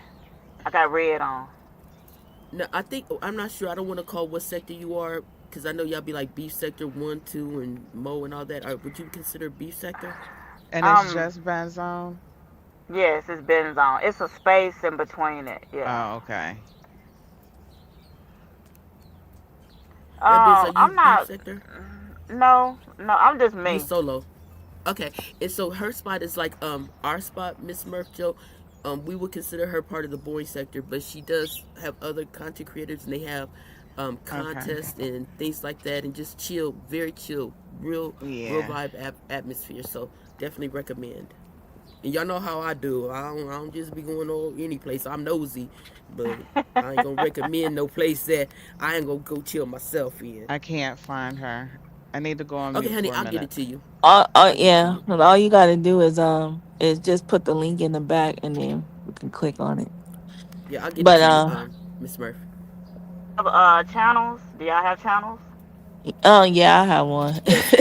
I got red on. No, I think I'm not sure. I don't want to call what sector you are because I know y'all be like beef sector 1, 2, and Mo and all that. Would you consider beef sector? and it's Um, just Benzone? yes, it's been on. It's a space in between it. Yeah. Oh, okay. Now, Benz, are you I'm beef not. sector? No, no. I'm just You me. solo. Okay, and so her spot is like our spot, Miss Murph Joe. We would consider her part of the boring sector, but she does have other content creators, and they have Okay. contests and things like that, and just chill, very chill, real Yeah. vibe atmosphere. So definitely recommend. And y'all know how I do. I don't just be going all any place. I'm nosy, but I ain't gonna recommend no place that I ain't gonna go chill myself in. I can't find her. I need to go on Okay, mute honey, for a I'll get minute. it to you. I'll get it to Yeah, you. and all you got to do is just put the link in the back, and then you can click on it. Yeah, I'll get it But to you, Miss Murph. Have channels? Do y'all have channels? oh yeah, I have one. Yes,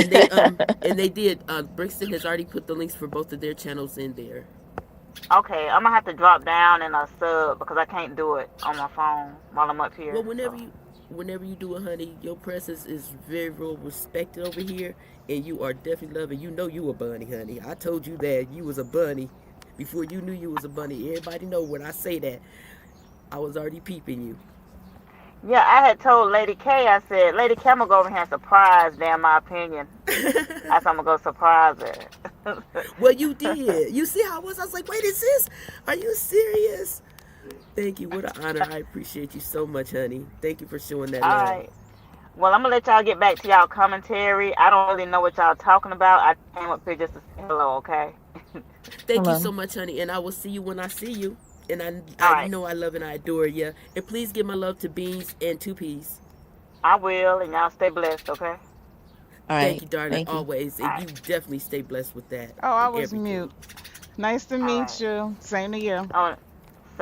and they did. Brixton has already put the links for both of their channels in there. Okay, I'm gonna have to drop down and sub because I can't do it on my phone while I'm up Well, here. So, whenever you do it, honey, your presence is very real respected over here, and you are definitely loved. You know you a bunny, honey. I told you that you was a bunny before you knew you was a bunny. Everybody know when I say that, I was already peeping you. yeah, I had told Lady K. I said, Lady K, I'm gonna go over here and surprise. Damn, my opinion. I said I'm gonna go surprise her. Well, you did. You see how I was? I was like, wait, is this? Are you serious? Thank you. What an honor. I appreciate you so much, honey. Thank you for showing that All love. right. Well, I'm gonna let y'all get back to y'all commentary. I don't really know what y'all talking about. I came up here just to say hello. Okay. Thank you so Hello. much, honey. And I will see you when I see you. And All you right. know I love and I adore you. And please give my love to Beans and Two Peas. I will, and y'all stay blessed. Okay. All Thank right, you, darling, thank you. always. All And right. you definitely stay blessed with that Oh, I and was everything. mute. Nice to All meet right. you. Same to you. Oh,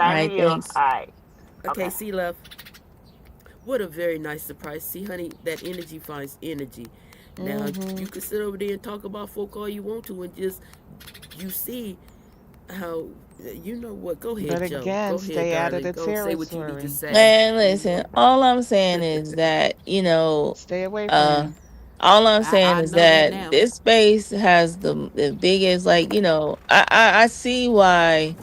All same to right, you. All thanks. right. Okay, Okay. see, love. What a very nice surprise. See, honey, that energy finds energy. Now, you Mm-hmm. can sit over there and talk about folk all you want to and just, you see how, you know what? Go But ahead, Joe. again, Go ahead, stay out of darling. the Go say what you need to territory. say. Man, listen, all I'm saying is that, Stay away from uh, him. all I'm saying I is know that that now. this space has the biggest, like, I see why.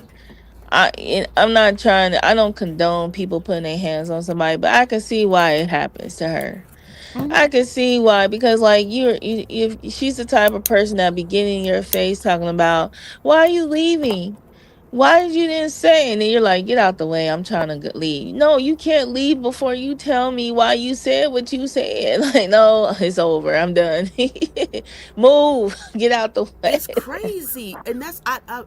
I'm not trying to. I don't condone people putting their hands on somebody, but I can see why it happens to her. Hmm. I can see why, because like if she's the type of person that be getting in your face talking about why are you leaving, why did you didn't say, and then you're like, get out the way, I'm trying to leave. No, you can't leave before you tell me why you said what you said. Like, no, it's over, I'm done. Move, get out the It's way. crazy, and that's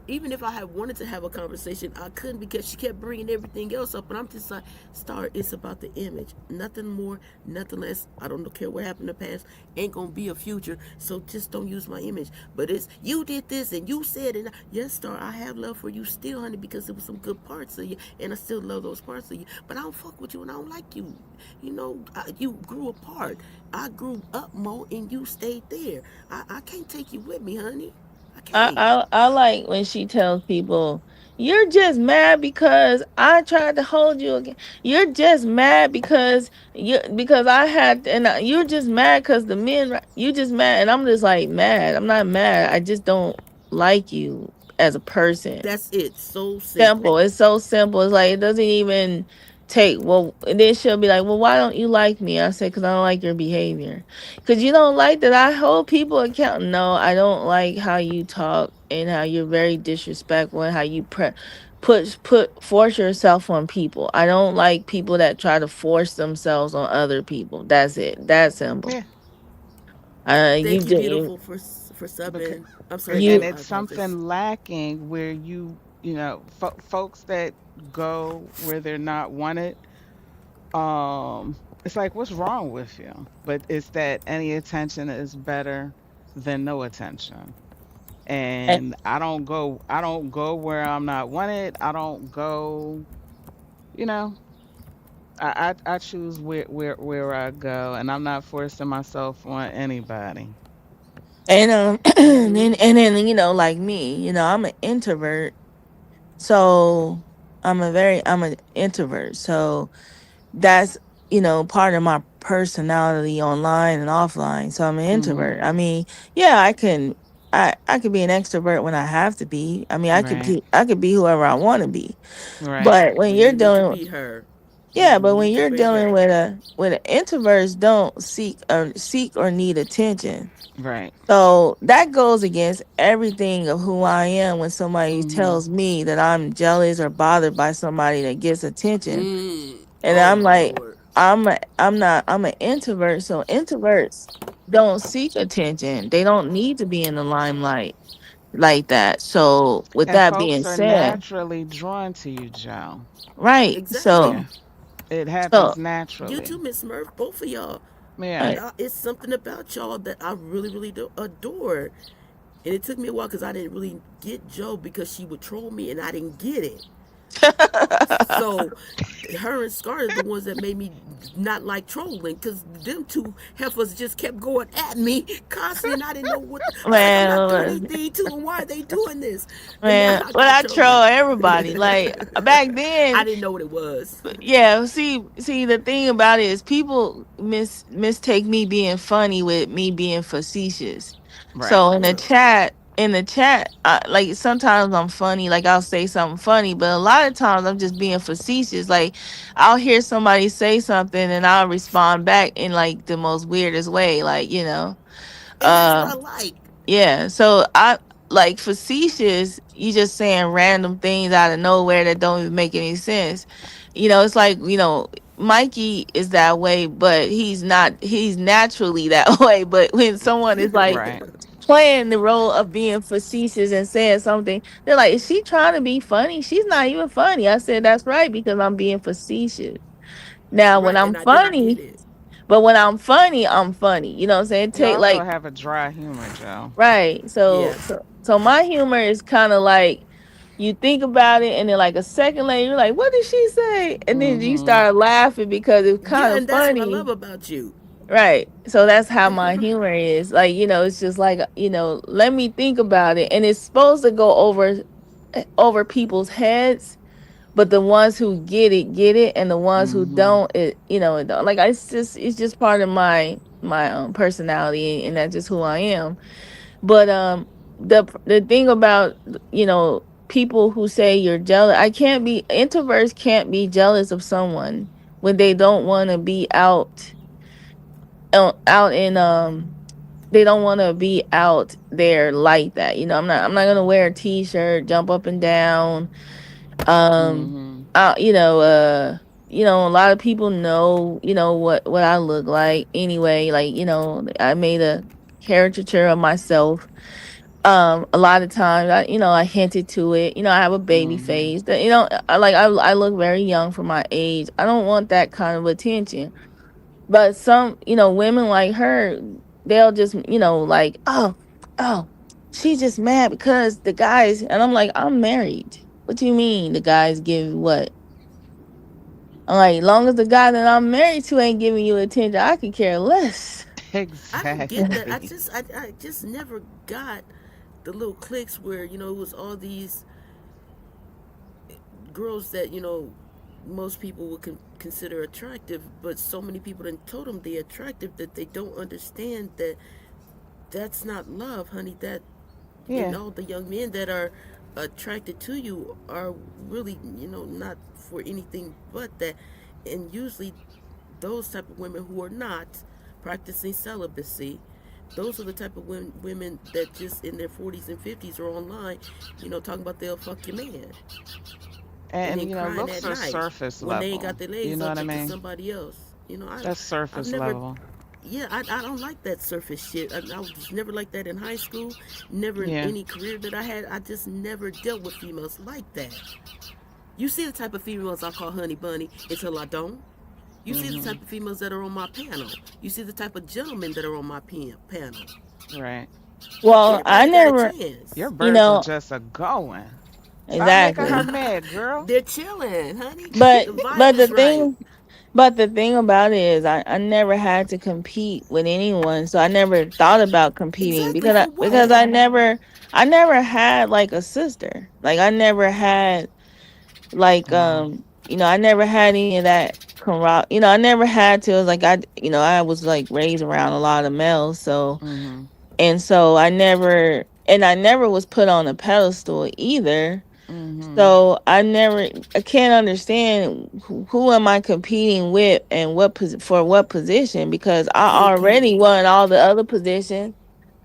even if I had wanted to have a conversation, I couldn't because she kept bringing everything else up, and I'm just like, Star, it's about the image, nothing more, nothing less. I don't care what happened in the past, ain't gonna be a future, so just don't use my image. But it's you did this and you said, and yes, Star, I have love for you still, honey, because there was some good parts of you, and I still love those parts of you. But I don't fuck with you, and I don't like you. You know, you grew apart. I grew up more, and you stayed there. I can't take you with me, honey. I I, can't. I I like when she tells people, You're just mad because I tried to hold you again. You're just mad because I had you're just mad because the men you just mad and I'm just like mad. I'm not mad. I just don't like you as a person. That's it. So simple. Simple. It's so simple. It's like it doesn't even take. Well, and then she'll be like, "Well, why don't you like me?" I say, "Cause I don't like your behavior. Cause you don't like that I hold people account. No, I don't like how you talk and how you're very disrespectful and how you force yourself on people. I don't like people that try to force themselves on other people. That's it. That's simple. Yeah, You Thank you, just beautiful, for because subbing. I'm sorry, and you Joe. I it's apologize. something lacking where you know folks that go where they're not wanted. It's like what's wrong with you? But it's that any attention is better than no attention. And I don't go where I'm not wanted. I don't go, you know, I choose where I go, and I'm not forcing myself on anybody. and Hmm. and then like me, I'm an introvert. So I'm an introvert. So that's, part of my personality online and offline. So I'm an Mhm. introvert. I mean, yeah, I could be an extrovert when I have to be. I mean, Right. I could be whoever I want to be. Right. But when When you're you need to dealing be her, when yeah, you but when need to you're be dealing her. with introverts don't seek or need attention. Right. So that goes against everything of who I am when somebody Mhm. tells me that I'm jealous or bothered by somebody that gets attention. Mm. And Oh I'm my like, lord. I'm an introvert. So introverts don't seek attention. They don't need to be in the limelight like that. So with And that being folks are said, naturally drawn to you, Joe. right. Exactly. So Yeah. It so happens You too, naturally. Miss Murph. Both of y'all. Yeah. right. It's something about y'all that I really, really adore. And it took me a while because I didn't really get Joe because she would troll me and I didn't get it. So her and Scar are the ones that made me not like trolling because them two heifers just kept going at me constantly and I didn't know what. I was like, I'm not doing Man, anything to them. Why are they doing this? And now man, I well, got I trolling. troll everybody. Like back I then, didn't know what it was. yeah. See, the thing about it is people mistake me being funny with me being facetious. Right. So No. in the chat, like sometimes I'm funny, like I'll say something funny, but a lot of times I'm just being facetious. Like I'll hear somebody say something and I'll respond back in like the most weirdest way, like And that's what I um. like. Yeah, so I like facetious, you just saying random things out of nowhere that don't even make any sense. It's like, Mikey is that way, but he's naturally that way. But when someone is like Right. playing the role of being facetious and saying something, they're like, is she trying to be funny? She's not even funny. I said, that's right, because I'm being facetious. Now, when Right. I'm And I didn't get funny, it. but when I'm funny, I'm funny. You know what I'm saying? You Take also like have a dry humor, Joe. right. Yes. So my humor is kind of like you think about it and then like a second later you're like, what did she say? And then you Mhm. start laughing because it's kind Yeah, of and that's what I funny. love about you. Right. So that's how my humor is. Like, it's just like, let me think about it. And it's supposed to go over people's heads, but the ones who get it, and the ones who Mhm. don't, it don't. Like it's just part of my personality, and that's just who I am. But the thing about people who say you're jealous, I can't be introverts can't be jealous of someone when they don't want to be out in they don't want to be out there like that. I'm not gonna wear a t-shirt, jump up and down. Um, Mhm. a lot of people know what I look like anyway. Like I made a caricature of myself. A lot of times I hinted to it. I have a baby Mhm. face that I look very young for my age. I don't want that kind of attention. But some women like her, they'll just like, oh, she's just mad because the guys, and I'm like, I'm married. What do you mean the guys give what? I'm like, long as the guy that I'm married to ain't giving you attention, I could care less. I don't get that. Exactly. I just never got the little clicks where it was all these girls that most people would consider attractive, but so many people then told them they're attractive that they don't understand that that's not love, honey. That and Yeah. all the young men that are attracted to you are really not for anything but that, and usually those type of women who are not practicing celibacy, those are the type of women that just in their 40s and 50s are online, talking about they'll fuck your man and then And crying at looks are night surface when they ain't got level. their You legs know up what I into mean? somebody else. That's I've surface never, level. yeah, I don't like that surface shit. I was never like that in high school, never in Yeah. any career that I had. I just never dealt with females like that. You see the type of females I call honey bunny until I don't. You see the type Mhm. of females that are on my panel. You see the type of gentlemen that are on my panel. Right. Well, I Everybody got a never, Your chance. you birds are know, just a going. Stop making her exactly. mad, girl. They're chilling, honey. But The vibe but the is right. thing but the thing about it is I never had to compete with anyone. So I never thought about competing Exactly, because for because what? I never had like a sister. Like I never had like Wow. I never had any of that I never had to. It was like I was like raised around a lot of males, so Mhm. and so I never was put on a pedestal either. Mhm. So I can't understand who am I competing with and for what position, because I Thank you. already won all the other positions.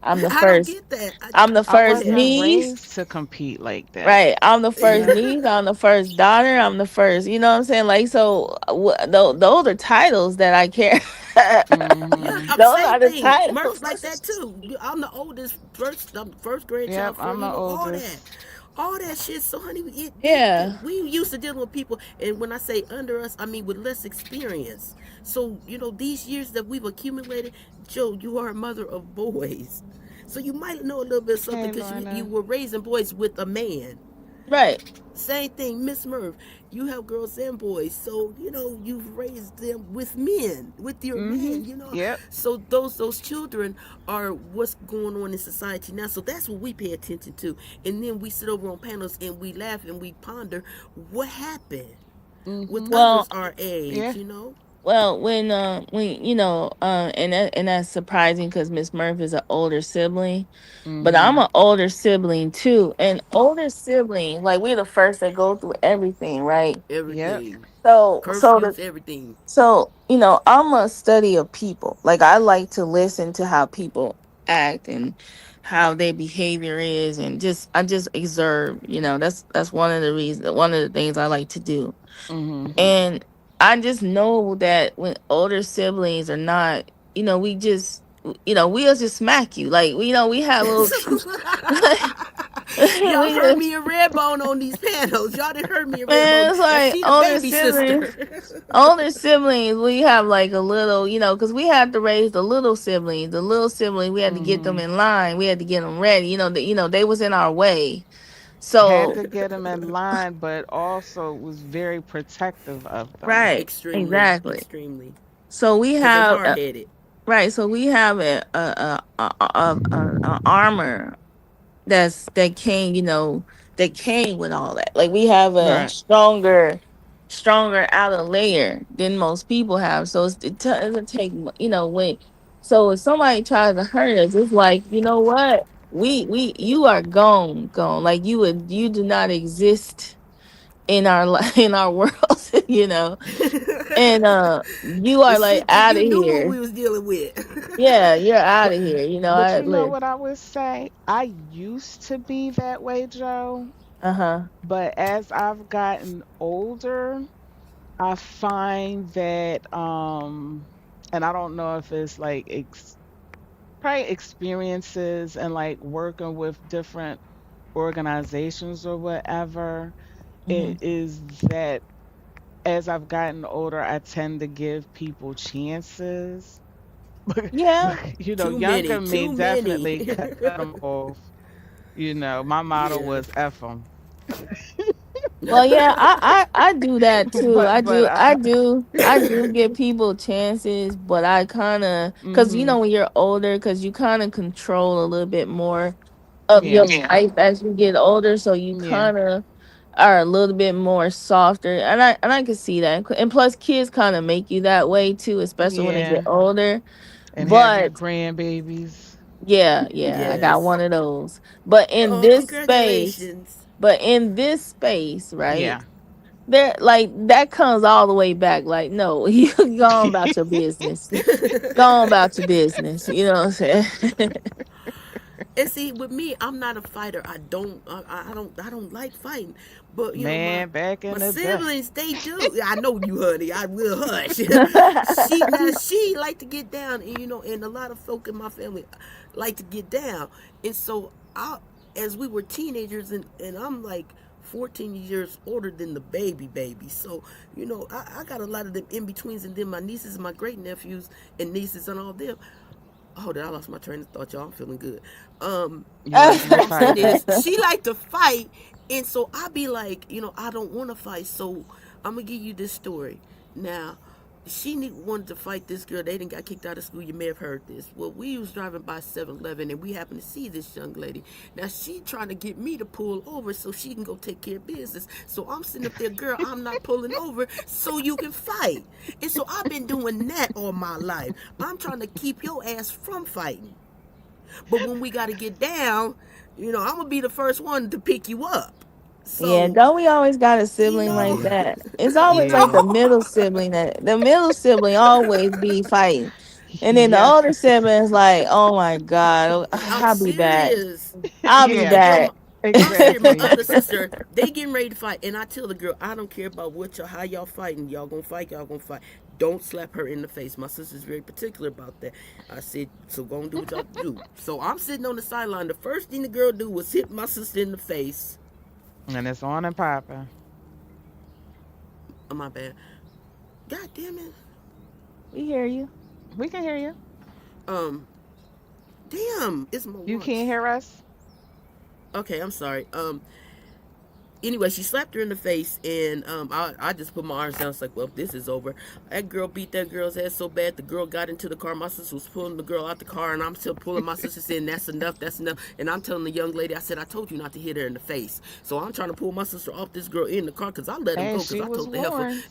I'm the I don't first. get that. I'm the I Go first ahead. wasn't niece. raised to compete like that. Right. I'm the You first know? niece. I'm the first daughter. I'm the first. You know what I'm saying? Like, so those are titles that I carry. Yeah, Mhm. Those same are the thing. Murph like titles. that too. I'm the oldest, first grandchild, Yep, for I'm the oldest. all that shit. So, honey, Yeah. we used to dealing with people, and when I say under us, I mean with less experience. So, these years that we've accumulated, Joe, you are a mother of boys, so you might know a little bit of something Hey, because you Lorna. were raising boys with a man. Right. Same thing, Miss Murph. You have girls and boys, so you've raised them with men, with your Mhm. men. Yep. So those children are what's going on in society now. So that's what we pay attention to, and then we sit over on panels and we laugh and we ponder what happened with Mhm. Well, others our age. Yeah. when and that's surprising because Miss Murphy is an older sibling, but I'm Mhm. an older sibling too. And older sibling, like we're the first that go through everything, right? Yep. Everything, So so the curfews, everything. I'm a study of people. Like I like to listen to how people act and how their behavior is, and I just observe. That's one of the things I like to do. Mhm. And I just know that when older siblings are not, we'll just smack you. Like, we have little, Y'all we heard just, me in Redbone on these panels. Y'all done heard me in man, Redbone. it's Now like she the baby sister. older siblings, we have like a little, because we had to raise the little siblings. The little siblings, we had to get them Mhm. in line. We had to get them ready. They was in our way. Had So, to get them in line, but also was very protective of them. right, Extremely, exactly. extremely. So we Because they have hard headed. right. So we have a armor that came, that came with all that. Like we have a Right. stronger outer layer than most people have. So it doesn't take, when. So if somebody tries to hurt us, it's like, you know what? You are gone. Like you do not exist in our in our world, and you The are like shit that out you of knew what here. we was dealing with. Yeah, you're out But of here. but I you know live. what I would say? I used to be that way, Joe. Uh-huh. But as I've gotten older, I find that and I don't know if it's like probably experiences and like working with different organizations or whatever, Hmm. it is that as I've gotten older, I tend to give people chances. Yeah. Too many, Younger me too many. definitely cut them off. My motto Yeah. was F them. Well, yeah, I do that too. but but I do give people chances, but I kind of, cuz mhm. when you're older, cuz you kind of control a little bit more of your Yeah. life as you get older, so you Yeah. kind of are a little bit more softer, and I can see that. And plus, kids kind of make you that way too, especially when they get Yeah. older. And have your But grandbabies. yeah, yeah, I got Yes. one of those. But in Oh, this space, congratulations. right? Yeah. There, like that comes all the way back. Like, no, you go on about your business. Go on about your business. You know what I'm saying? And see, with me, I'm not a fighter. I don't like fighting. But you know, Man, back my in the day. siblings, they do. I know you, honey. I will hush. She like to get down, and and a lot of folk in my family like to get down, and so as we were teenagers, and I'm like 14 years older than the baby. So, I got a lot of them in betweens, and then my nieces and my great nephews and nieces and all them. Hold on, I lost my train of thought, y'all. I'm feeling good. You like them to What I'm saying fight. is, she like to fight, and so I be like, I don't want to fight, so I'm gonna give you this story. Now, wanted to fight this girl. They didn't got kicked out of school. You may have heard this. Well, we was driving by 7-Eleven, and we happened to see this young lady. Now she trying to get me to pull over so she can go take care of business. So I'm sitting up there, girl. I'm not pulling over so you can fight. And so I've been doing that all my life. I'm trying to keep your ass from fighting. But when we got to get down, I'm gonna be the first one to pick you up. Yeah, So, don't we always got a you sibling like know, Yeah. that? It's always you like Yeah. the know. middle sibling that the middle sibling always be fighting. And then the Yes. older siblings like, oh my God, I'm I'll be back. serious. I'll be Yeah. And girl, back. I'm serious. My Exactly. other sister, they getting ready to fight, and I tell the girl, I don't care about how y'all fighting. Y'all gonna fight. Y'all gonna fight. Don't slap her in the face. My sister's very particular about that. I said, so go and do what y'all do. So I'm sitting on the sideline. The first thing the girl do was hit my sister in the face. And it's on and popping. Oh, my bad. God damn it. We hear you. We can hear you. Um, damn, it's my You can't watch. hear us? Okay, I'm sorry. Anyway, she slapped her in the face, and I just put my arms down. It's like, well, this is over. That girl beat that girl's ass so bad. The girl got into the car. My sister was pulling the girl out the car, and I'm still pulling my sister, saying, that's enough, that's enough. And I'm telling the young lady, I said, I told you not to hit her in the face. So I'm trying to pull my sister off this girl in the car, because I let him And go, because she I was told the heifer, warned.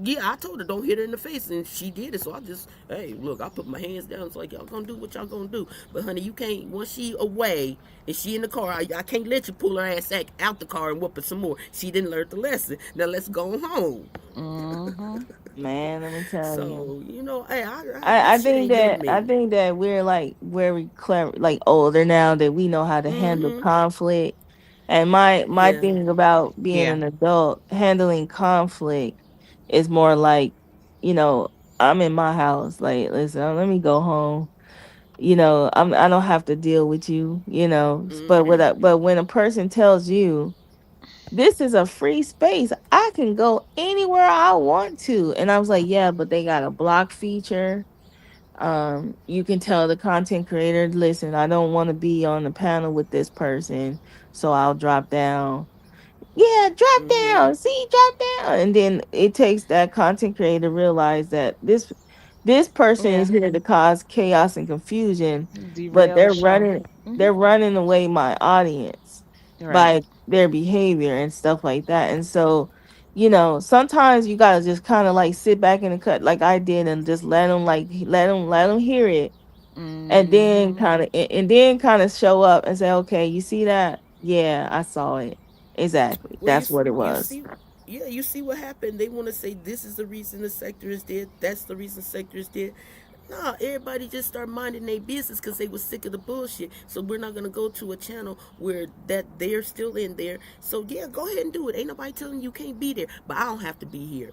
yeah, I told her don't hit her in the face, and she did it. So I just, hey, look, I put my hands down. It's like, y'all gonna do what y'all gonna do. But honey, you can't, once she away and she in the car, I can't let you pull her ass out the car and whoop her some more. She didn't learn the lesson. Now let's go home. Mm-hmm. Man, let me tell you. So hey, that shit ain't new to I me. think that we're like very clever, like older now that we know how to handle Mm-hmm. conflict. And my Yeah. thing about being Yeah. an adult, handling conflict is more like, you know, I'm in my house. Like, listen, let me go home. I don't have to deal with you. But Mm-hmm. but when a person tells you this is a free space, I can go anywhere I want to, and I was like, yeah, but they got a block feature. You can tell the content creator, listen, I don't want to be on the panel with this person, so I'll drop down. Yeah, drop Mm-hmm. down. See, drop down. And then it takes that content creator to realize that this person is Yeah. here to cause chaos and confusion, but Derail the show. Hmm. they're running away my audience Right. by their behavior and stuff like that. And so, sometimes you gotta just kind of like sit back in the cut like I did and just let them hear it, and then Mm-hmm. kind of show up and say, okay, you see that? Yeah, I saw it. Exactly. Well, That's what it you was. see, yeah, you see what happened. They want to say this is the reason the sector is dead. That's the reason the sector is dead. Nah, everybody just start minding their business because they was sick of the bullshit. So we're not gonna go to a channel where that they're still in there. So yeah, go ahead and do it. Ain't nobody telling you can't be there, but I don't have to be here.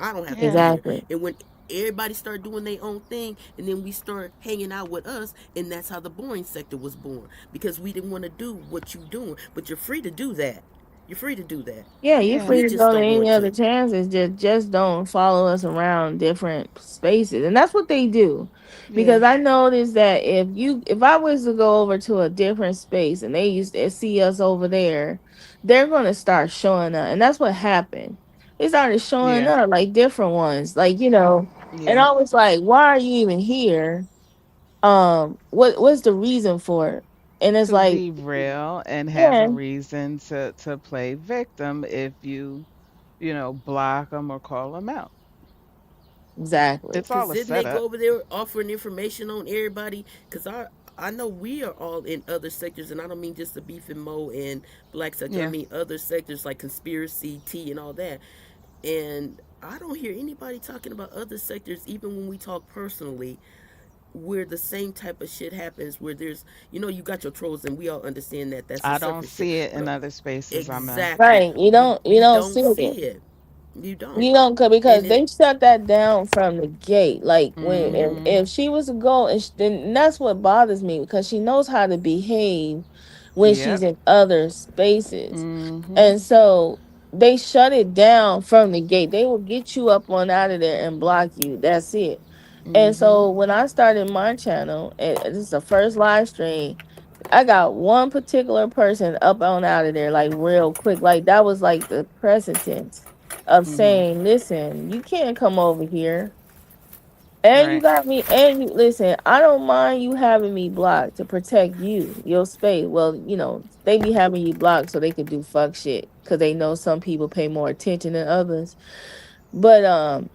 I don't have to Yeah. be here. Exactly. And when everybody start doing their own thing, and then we start hanging out with us, and that's how the boring sector was born because we didn't want to do what you doing. But you're free to do that. You're free to do that. Yeah, you're Yeah. free We to just go to don't any want other to. chances. Just don't follow us around different spaces. And that's what they do. Yeah. Because I noticed that if I was to go over to a different space and they used to see us over there, they're gonna start showing up. And that's what happened. They started showing Yeah. up like different ones. And Yeah. I was like, why are you even here? What's the reason for it? And it's To like, be real and have a yeah, reason to play victim if you know, block them or call them out. exactly. It's Cause all a didn't they setup. go over there offering information on everybody? Cause I know we are all in other sectors, and I don't mean just the beef and mo and black sector. I Yeah. mean other sectors like conspiracy, tea, and all that. And I don't hear anybody talking about other sectors, even when we talk personally, where the same type of shit happens. Where there's, you got your trolls, and we all understand that that's the I don't surface shit. see it But in other spaces I'm in. exactly, Right. we You we don't see don't see it. it. You don't, You know, because and it. they shut that down from the gate. Like when Mhm. if she was to go, and then that's what bothers me because she knows how to behave when she's Yep. in other spaces, Mhm. and so they shut it down from the gate. They will get you up on out of there and block you. That's it. And Mhm. so when I started my channel, and this is the first live stream, I got one particular person up on out of there like real quick. Like that was like the precedent of Mhm. saying, listen, you can't come over here. And you Right. got me, and you listen, I don't mind you having me blocked to protect you, your space. Well, they be having you blocked so they could do fuck shit because they know some people pay more attention than others. But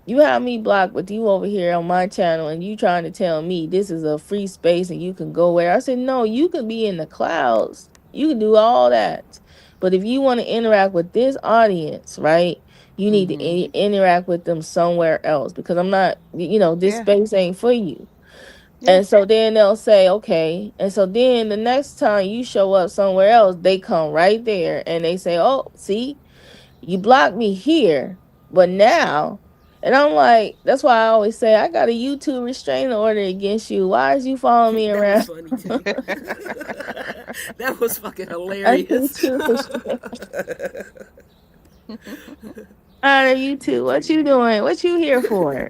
you have me blocked with you over here on my channel, and you trying to tell me this is a free space and you can go where I said no, you can be in the clouds, you can do all that, but if you want to interact with this audience, right, you need to Mhm. interact with them somewhere else because I'm not, this Yeah. space ain't for you. Yeah. And so then they'll say, okay. And so then the next time you show up somewhere else, they come right there and they say, oh, see, you blocked me here, but now, and I'm like, that's why I always say I got a YouTube restraining order against you. Why is you following me That was around? funny too. That was fucking I hilarious. YouTube restraining order, YouTube. What you doing? What you here for?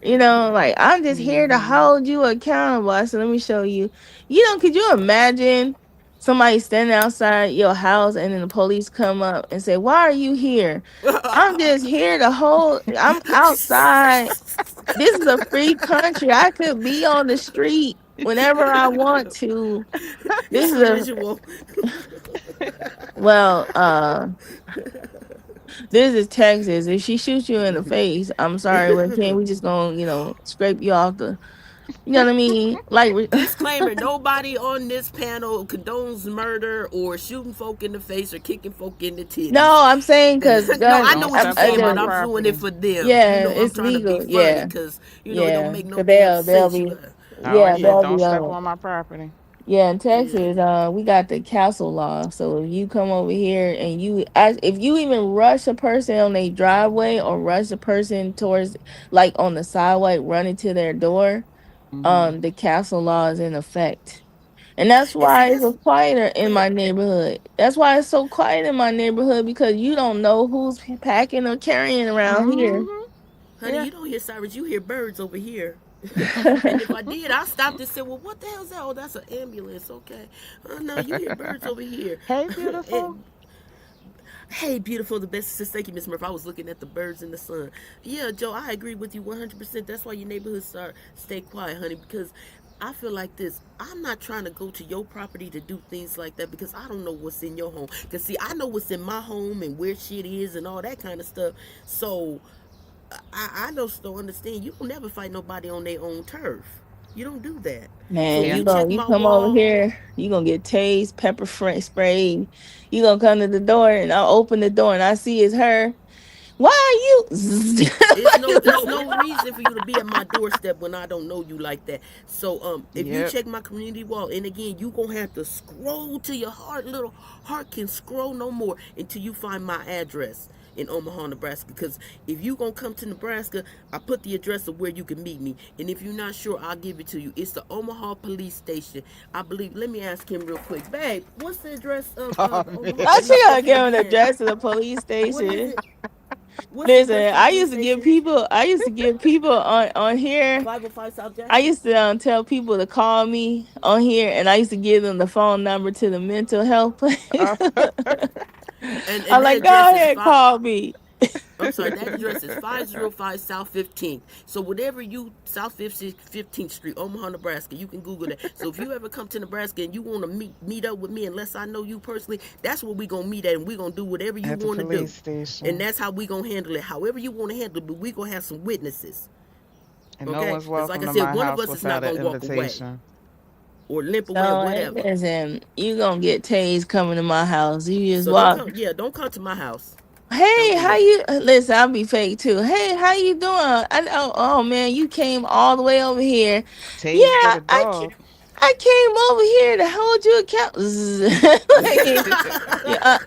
Like I'm just here to Mhm. hold you accountable. I said, let me show you. Could you imagine somebody standing outside your house and then the police come up and say, why are you here? I'm just here to hold. I'm outside. This is a free country. I could be on the street whenever I want to. This It's is a a visual. well, this is Texas. If she shoots you in the face, I'm sorry, but can't we just gonna, scrape you off the, you know what I mean? Like, Disclaimer: nobody on this panel condones murder or shooting folk in the face or kicking folk in the titties. no, I'm saying because No, I gun, know Don't what you're step on saying, my but I'm doing it property. for them. yeah, I'm it's trying to be legal. funny Yeah, because it don't yeah, make no because damn they'll sense. You be, got, Oh yeah, yeah. they'll Don't be step on it. on my property. Yeah, in yeah. Texas, we got the castle law. So if you come over here and if you even rush a person on their driveway or rush a person towards, like on the sidewalk, running to their door, Mhm. the castle law is in effect. And that's And see, why it's that's quieter go in ahead. my neighborhood. That's why it's so quiet in my neighborhood because you don't know who's packing or carrying around here. Mhm. Honey, Yeah. you don't hear sirens, you hear birds over here. And if I did, I stopped and said, well, what the hell is that? Oh, that's an ambulance. Okay. Oh, no, you hear birds over here. Hey, beautiful. And hey, beautiful, the best sis. Thank you, Miss Murph. I was looking at the birds in the sun. Yeah, Joe, I agree with you 100%. That's why your neighborhoods stay quiet, honey, because I feel like this. I'm not trying to go to your property to do things like that because I don't know what's in your home. Because, see, I know what's in my home and where shit is and all that kind of stuff. So I just don't understand. You don't never fight nobody on their own turf. You don't do that. So if Man, Yeah. you check you my come over wall, here, you gonna get tased, pepper sprayed. You gonna come to the door and I'll open the door and I see it's her. Why are you? it's no reason for you to be at my doorstep when I don't know you like that. So if you Yep. check my community wall, and again you gonna have to scroll to your heart, little heart can scroll no more until you find my address in Omaha, Nebraska. Because if you gonna come to Nebraska, I put the address of where you can meet me. And if you're not sure, I'll give it to you. It's the Omaha Police Station. I believe. Let me ask him real quick, babe. What's the address of Oh, the Omaha Now man. she Police gotta Station give an again? address to the police What is station. it? What's the Listen, address to the police station? I used to give people on here. 505 South I Jackson. used to tell people to call me on here, and I used to give them the phone number to the mental health place. Oh. I'm And that like, address go is ahead, five call me. I'm sorry, that address is 505 South 15th. So whatever you South 15th Street, Omaha, Nebraska, you can Google that. So if you ever come to Nebraska and you want to meet up with me, unless I know you personally, that's where we gonna meet at, and we gonna do whatever you At the want to police do, and station. that's how we gonna handle it. However you want to handle it, but we gonna have some witnesses. And no Okay, one's because like I welcome to said, my one of house us is not without an gonna walk away invitation. or limp away or So whatever. listen, you gonna get tased coming to my house. You just So don't walk. come. Yeah, don't come to my house. Don't Hey, do how that. you? Listen, I'll be fake too. Hey, how you doing? I know. Oh man, you came all the way over here. Yeah, Tased the dog. I came over here to hold you account. Like, yeah,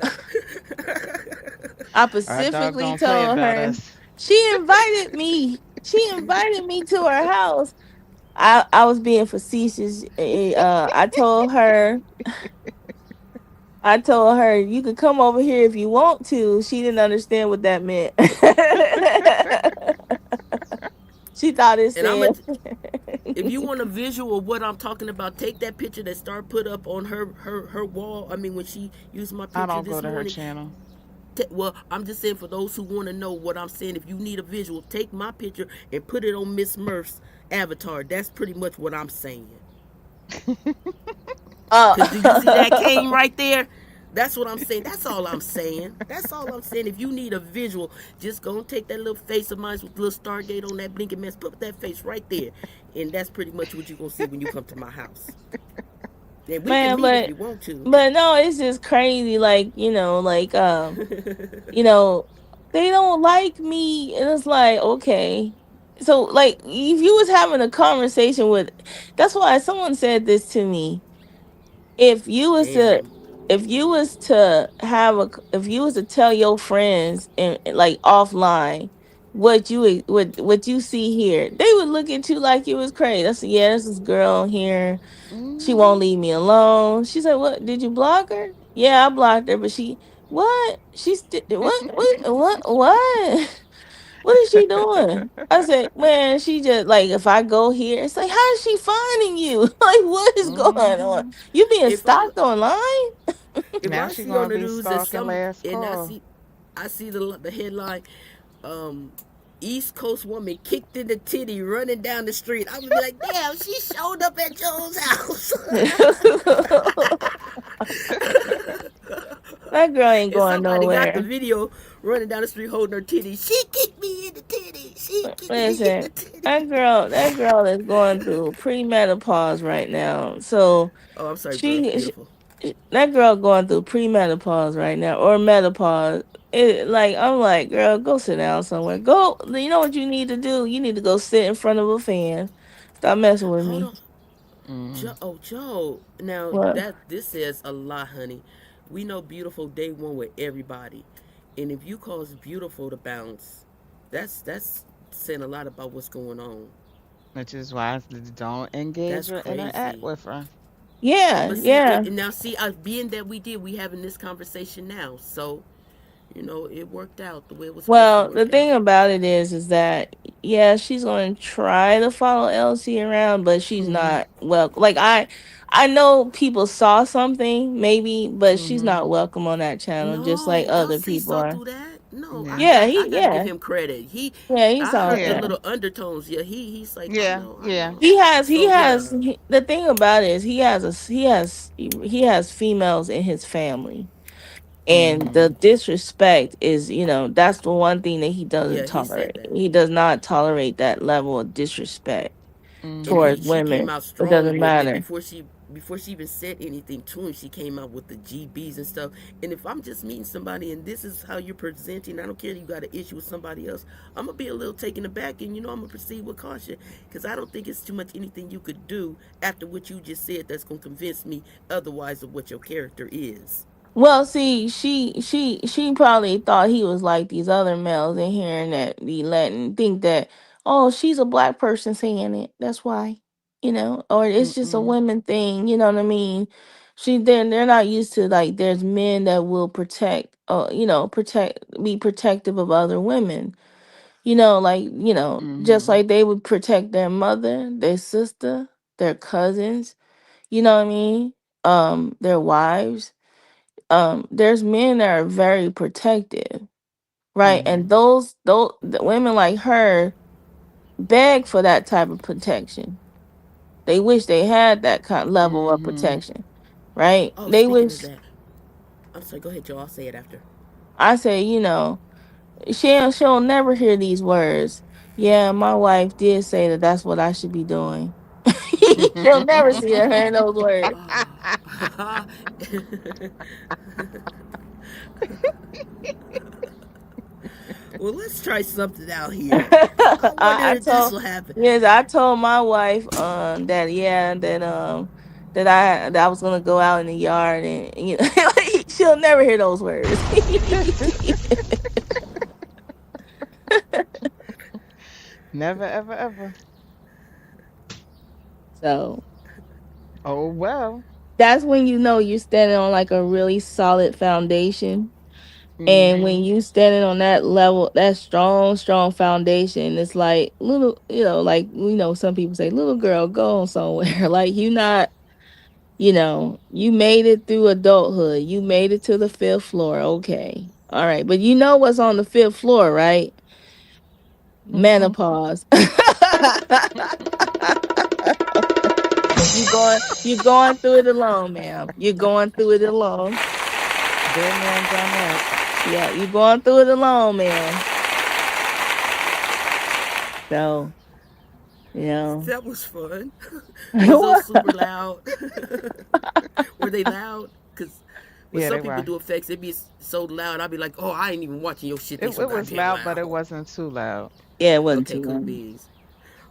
I Our dog specifically don't play told about her. us. She invited me. She invited me to her house. I was being facetious. I told her you could come over here if you want to. She didn't understand what that meant. She thought it And I'm a said if you want a visual of what I'm talking about, take that picture that Star put up on her wall. I mean, when she used my I picture don't go this to her morning. channel. Well, I'm just saying for those who want to know what I'm saying. If you need a visual, take my picture and put it on Miss Murph's avatar. That's pretty much what I'm saying. Cause do you see that cane oh right there? That's what I'm saying. That's all I'm saying. That's all I'm saying. If you need a visual, just go and take that little face of mine with the little Stargate on that blinking mess. Put that face right there, and that's pretty much what you're gonna see when you come to my house. And we can man, meet if you want to. but no, it's just crazy. Like you know, they don't like me, and it's like okay. So like, if you was having a conversation with, that's why someone said this to me. if you was to Damn. if you was to tell your friends and like offline what you see here, they would look at you like you was crazy. I said, yeah, this is girl here. She won't Hmm. leave me alone. She said, what, did you block her? Yeah, I blocked her, but what, what what is she doing? I said, man, she just like, if I go here, it's like, how is she finding you? Like, what is going on? Hmm. You being If I stalked online? if Now I she see on gonna the be news that stalking some last and call. I see the headline, East Coast woman kicked in the titty running down the street. I would be like, damn, she showed up at Joe's house. That girl ain't And going somebody got the nowhere. video running down the street holding her titty. She kicked me in the titty. She kicked me in Listen, the titty. that girl is going through premenopause right now. So Oh, I'm sorry, bro. she, she Beautiful. that girl going through premenopause right now, or menopause. Like, I'm like, girl, go sit down somewhere. Go. You know what you need to do? You need to go sit in front of a fan. Stop messing with Hold me. on. Mm. Joe. Now What? that this says a lot, honey. We know beautiful day one with everybody, and if you cause beautiful to bounce, that's saying a lot about what's going on. Which is why I said don't engage That's or interact crazy. with her. Yeah, But see, yeah. now see, being that we did, we having this conversation now, so it worked out the way it was supposed to Well, the work thing out. about it is that yeah, she's going to try to follow Elsie around, but she's Hmm. not well. Like, I know people saw something maybe, but she's Hmm. not welcome on that channel, just like No, other Elsie people saw are. through that. No, I Yeah. Yeah, got I got to give yeah, him credit. yeah. He I saw heard the Yeah. that. little undertones. Yeah, he's like, Yeah. I Yeah. know. He So yeah. has the thing about it is he has females in his family, and the Hmm. disrespect is, that's the one thing that he doesn't Yeah, he said tolerate. that. He does not tolerate that level of disrespect And Hmm. towards she came women. out It strong doesn't with it matter. before she even said anything to him. She came out with the GBs and stuff. And if I'm just meeting somebody and this is how you're presenting, I don't care if you got an issue with somebody else. I'm gonna be a little taken aback, and I'm gonna proceed with caution because I don't think it's too much anything you could do after what you just said that's gonna convince me otherwise of what your character is. Well, see, she probably thought he was like these other males in here, and that be letting think that, oh, she's a black person saying it. That's why, or it's just a Mm-mm. women thing. You know what I mean? They're not used to, like, there's men that will protect, be protective of other women. Like, just Hmm. like they would protect their mother, their sister, their cousins. You know what I mean? Their wives. There's men that are very protective, right? And those the women like her beg for that type of protection. They wish they had that kind level of Mm-hmm. protection, right? Oh, They speaking of wish. that, I'm sorry. Go ahead, Joe. I'll say it after. I say, she'll never hear these words. Yeah, my wife did say that that's what I should be doing. She'll never see her hearing those words. Well, let's try something out here. I wonder I if this told will happen. yes, I told my wife that that I was gonna go out in the yard and she'll never hear those words. Never, ever, ever. So Oh well. that's when you know you're standing on like a really solid foundation. And when Mm-hmm. you standing on that level, that strong, strong foundation, it's like little, like some people say, little girl, go on somewhere. Like you not, you made it through adulthood. You made it to the fifth floor. Okay. All right. But you know what's on the fifth floor, right? Menopause. you going through it alone, ma'am. You're going through it alone. Been there and done that. Yeah, you going through it alone, ma'am. So, you know. That was fun. Was those super loud? Were they loud? Because when Yeah, some they people were. do effects, it be so loud. I'd be like, oh, I ain't even watching your shit. They so It was goddamn loud, but it loud. wasn't too loud. Yeah, it wasn't Okay, too cool long. beans.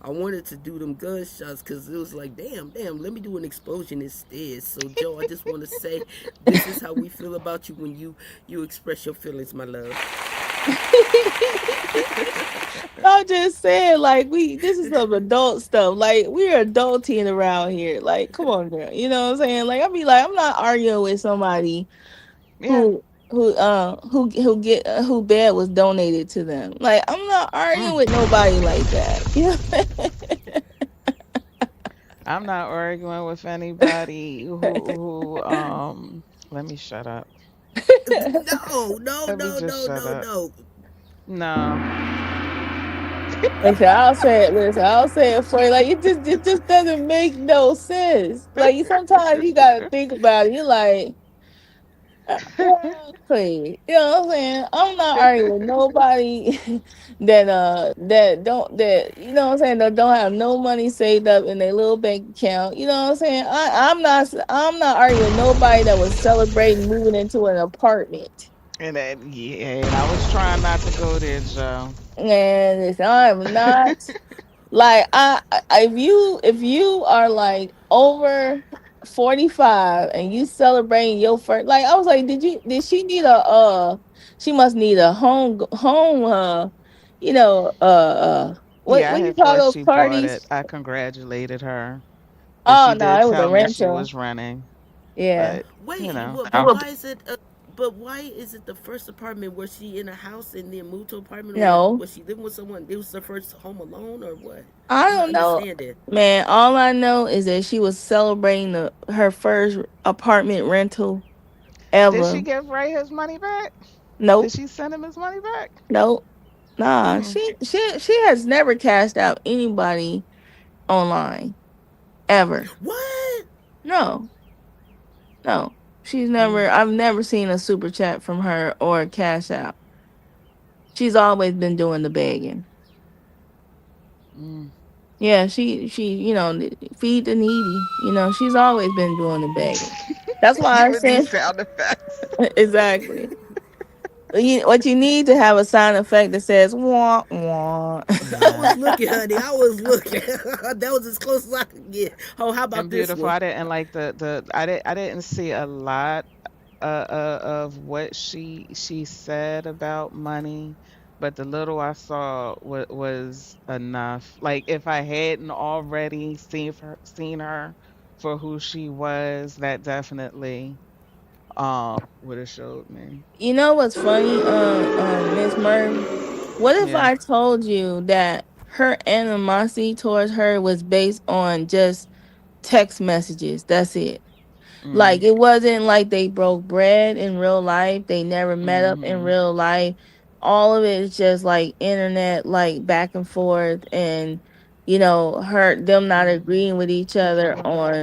I wanted to do them gunshots because it was like, damn, damn, let me do an explosion instead. So, Joe, I just want to say this is how we feel about you when you express your feelings, my love. I'm just saying, like, this is some adult stuff. Like, we're adulting around here. Like, come on, girl. You know what I'm saying? Like, I be like, I'm not arguing with somebody Yeah. who bed was donated to them. Like, I'm not arguing Mm. with nobody like that. Yeah. I'm not arguing with anybody who let me shut up. No, no, Let me no, just no, shut no, up. no. No. Listen, I'll say it for you. Like it just doesn't make no sense. Like sometimes you gotta think about it. You're like, please. You know what I'm saying? I'm not arguing with nobody that you know what I'm saying, that don't have no money saved up in their little bank account. You know what I'm saying? I'm not arguing with nobody that was celebrating moving into an apartment. And I was trying not to go there, Joe. And listen, I'm not. Like if you are like over 45 and you celebrating your first, like I was like, did she need she must need a home what Yeah, I what you had call thought those she bought it. parties? I congratulated her. And Oh she no, did it was a tell me she rental. was running. Yeah. But, you Wait, know. but why is it? But why is it the first apartment? Was she in a house and then moved to an apartment, or No, was she living with someone? It was her first home alone, or what? I I'm not don't know, understanding. man. All I know is that she was celebrating her first apartment rental Did she ever. give Ray his money back? Did Nope. she send him his money back? Nope. Nah, Mm. she has never cashed out anybody online ever. What? No, no. She's Mm. never. I've never seen a super chat from her or a cash out. She's always been doing the begging. Mm. Yeah, she feed the needy. She's always been doing the begging. That's why I With these said sound effects. exactly. What you need to have a sound effect that says wah wah. I Yeah. was looking, honey. I was looking. That was as close as I could get. Oh, how about And this beautiful. one? I didn't like I didn't see a lot of what she said about money, but the little I saw was enough. Like if I hadn't already seen her for who she was, that definitely would have showed me. You know what's funny, Miss Murray? What if Yeah. I told you that her animosity towards her was based on just text messages? That's it. Like Mm. it wasn't like they broke bread in real life. They never met up in Mhm. real life. all of it is just like internet, like back and forth, and her them not Mhm. agreeing with each other Mhm.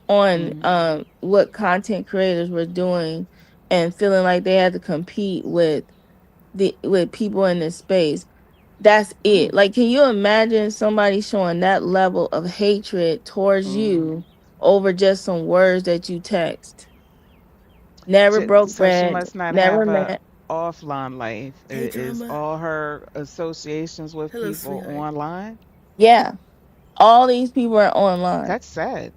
on what content creators were doing, and feeling like they had to compete with people in this space. That's it. Like, can you imagine somebody showing that level of hatred towards Mhm. you over just some words that you text? Never broke So she bread, must not never have a met. offline life. Hey, Is drama. all her associations with Hello, people sweetheart. online? Yeah, all these people are online. That's sad.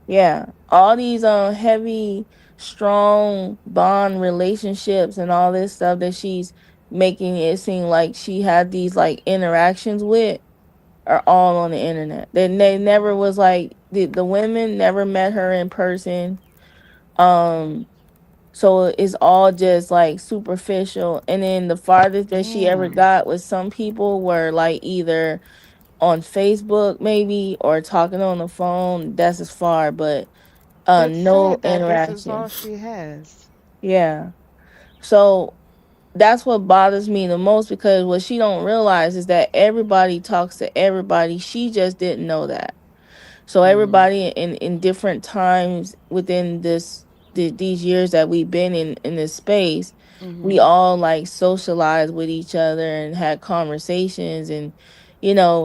Yeah, all these heavy, strong bond relationships and all this stuff that she's making it seem like she had these like interactions with are all on the internet. They never was like the women never met her in person. Um, so it's all just like superficial. And then the farthest that she ever Damn. got with some people were like either on Facebook maybe or talking on the phone. That's as far, but That's no sad that this is all interaction. she has. Yeah. So that's what bothers me the most, because what she don't realize is that everybody talks to everybody. She just didn't know that. So Mhm. everybody in different times within these years that we've been in this space, we Mhm. all like socialized with each other and had conversations, and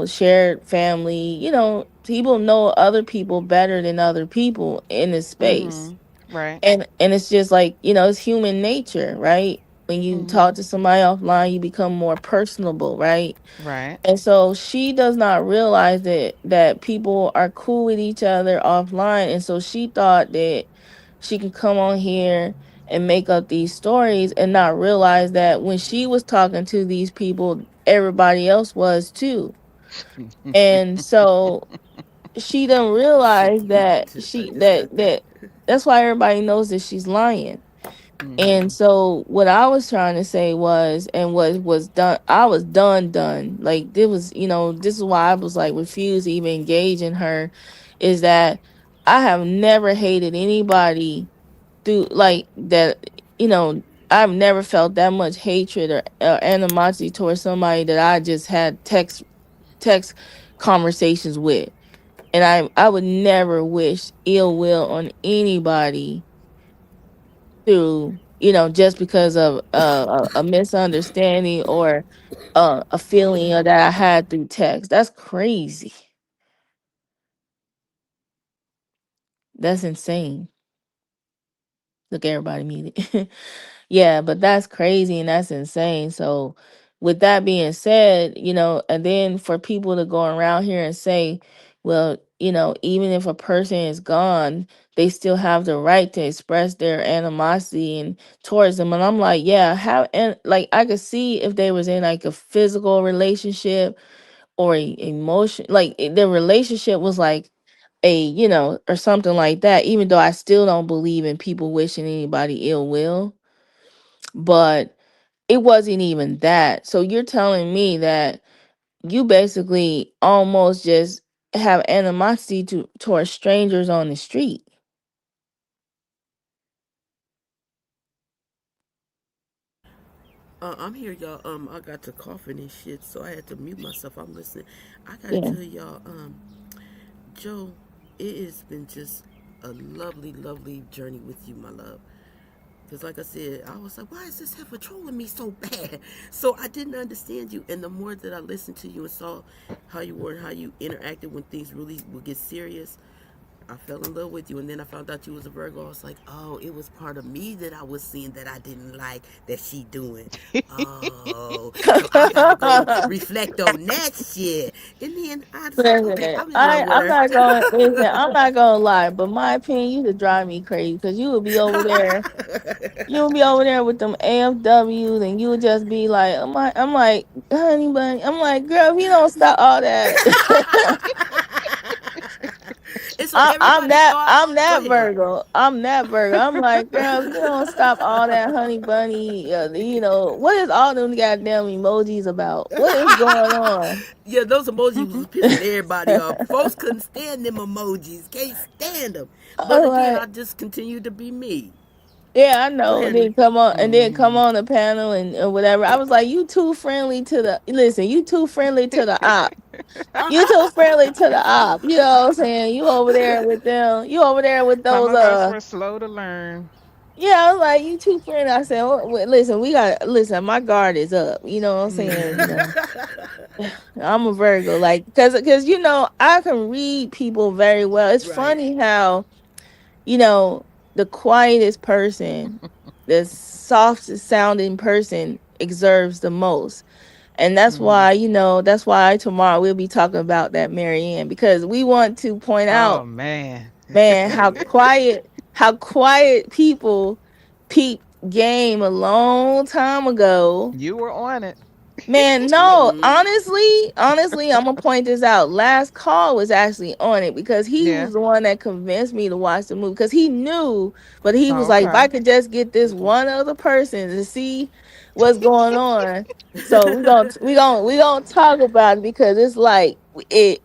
shared family. People know other people better than other people in this space. Mhm. Right. And it's just like, it's human nature, right? When you talk Mhm. to somebody offline, you become more personable, right? Right. And so she does not realize that people are cool with each other offline. And so she thought that she can come on here and make up these stories and not realize that when she was talking to these people, everybody else was too. And so she didn't Shit, realize you that I she just that got that. that that's why everybody knows that she's lying. And Mhm. so what I was trying to say was, and what was done, I was done. Like, this was, this is why I was like refused to even engage in her, is that I have never hated anybody through like that. I've never felt that much hatred or animosity towards somebody that I just had text conversations with. And I would never wish ill will on anybody through, just because of a misunderstanding or a feeling that I had through text. That's crazy. That's insane. Look, everybody muted. Yeah, but that's crazy and that's insane. So, with that being said, and then for people to go around here and say, well, even if a person is gone, they still have the right to express their animosity and towards them. And I'm like, yeah, how, and like I could see if they was in like a physical relationship or emotion, like the relationship was like or something like that, even though I still don't believe in people wishing anybody ill will. But it wasn't even that. So you're telling me that you basically almost just have animosity towards strangers on the street. I'm here, y'all. I got to coughing and shit, so I had to mute myself. I'm listening. I gotta Yeah. tell y'all, Joe, it has been just a lovely, lovely journey with you, my love. Because, like I said, I was like, why is this heifer trolling me so bad? So I didn't understand you. And the more that I listened to you and saw how you were and how you interacted when things really would get serious, I fell in love with you. And then I found out you was a Virgo. I was like, oh, it was part of me that I was seeing that I didn't like that she doing. Oh, so I gotta go reflect on that shit. And then I was like, okay, Listen, I'm in love with I'm her. not going to listen. I'm not going to lie, but my opinion, you could drive me crazy because you would be over there. You would be over there with them AFWs, and you would just be like, I'm like, honey bunny. I'm like, girl, if you don't stop all that. And so everybody thought, I'm go that ahead. Virgo. I'm that Virgo. I'm like, girl, if you don't stop all that honey bunny, what is all them goddamn emojis about? What is going on? Yeah, those emojis was pissing everybody off. Folks couldn't stand them emojis. Can't stand them. But I'm again, I like, just continued to be me. Yeah, I Go know. ahead. And then come Mhm. on the panel and whatever. I was like, you too friendly to the listen. You too friendly to the op. You too friendly to the op. You know what I'm saying? You over there with them. You over there with Some those. of us were slow to learn. Yeah, I was like, you too friendly. I said, oh, listen, we got listen. My guard is up. You know what I'm saying? You Mhm. know, I'm a Virgo. Like, cause I can read people very well. It's Right. funny how the quietest person, the softest sounding person exerts the most. And Mhm. that's why tomorrow we'll be talking about that Marianne because we want to point Oh out, man. man, Oh yeah. how quiet people peep game a long time ago. You were on it. Man, no, Mm-hmm. honestly, I'm gonna point this out. Last call was actually on it because he Yeah. was the one that convinced me to watch the movie because he knew, but he was Oh, like, if okay. I could just get this one other person to see what's going on, so we gonna talk about it because it's like it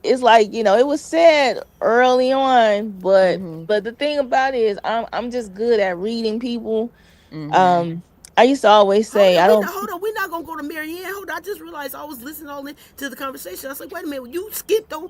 was said early on, but Mhm. the thing about it is I'm just good at reading people. Mhm. Um, I used to always Hold say on, I we don't. not hold on. We're not gonna go to Marianne. Hold on. I just realized I was listening all in to the conversation. I was like, wait a minute, you skipped on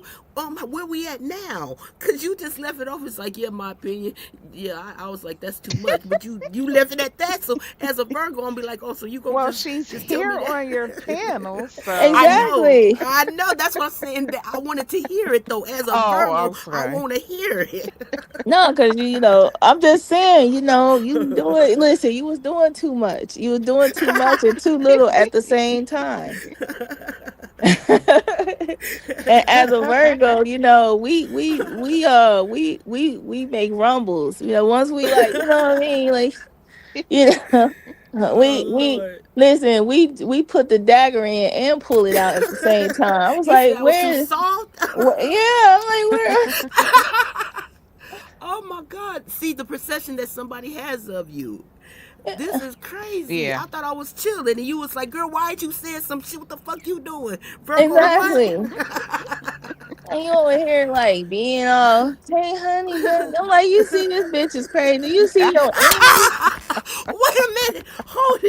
where we at now? Cause you just left it off. It's like, yeah, my opinion. Yeah, I was like, that's too much. But you left it at that. So as a Virgo, I'm be like, oh, so you gonna Well, just she's just tell me here that? on your panel, I so know, Exactly. I know. That's what I'm saying. That I wanted to hear it though. As a oh, Virgo, I okay. want to hear it. No, because I'm just saying, you doing listen, you was doing too much. You was doing too much and too little at the same time. And as a Virgo, we make rumbles. Once we like, what I mean? Like, you know, Oh we Lord. listen, we put the dagger in and pull it out at the same time. I was You said like, I was too where, soft. yeah, I'm like, where Oh my God. See the perception that somebody has of you. This is crazy. Yeah. I thought I was chilling, and you was like, "Girl, why ain't you saying some shit? What the fuck you doing, Virgo? The what?" exactly. And you over here like being all, hey honey, but I'm like, you see this bitch is crazy. You see your enemy. Wait a minute. Hold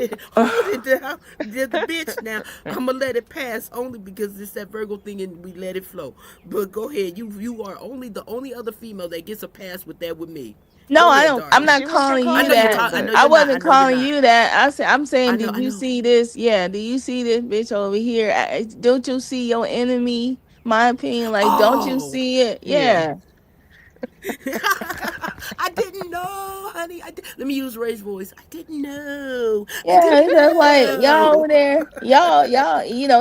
it down. The bitch now. I'ma let it pass only because it's that Virgo thing, and we let it flow. But go ahead. You are only the only other female that gets a pass with that with me. No, Go I ahead, don't. I'm darling. not She wasn't calling I you know calling you you, that. talk. I know but I you're not. I wasn't know you're calling not. you that. I'm saying, I know. did I you know. see this? Yeah. Do you see this bitch over here? Don't you see your enemy? My opinion, like, don't you Oh. see it? yeah. Yeah. I didn't know, honey. Let me use Ray's voice. I didn't know. I Yeah, didn't it's just like y'all know. over there, y'all.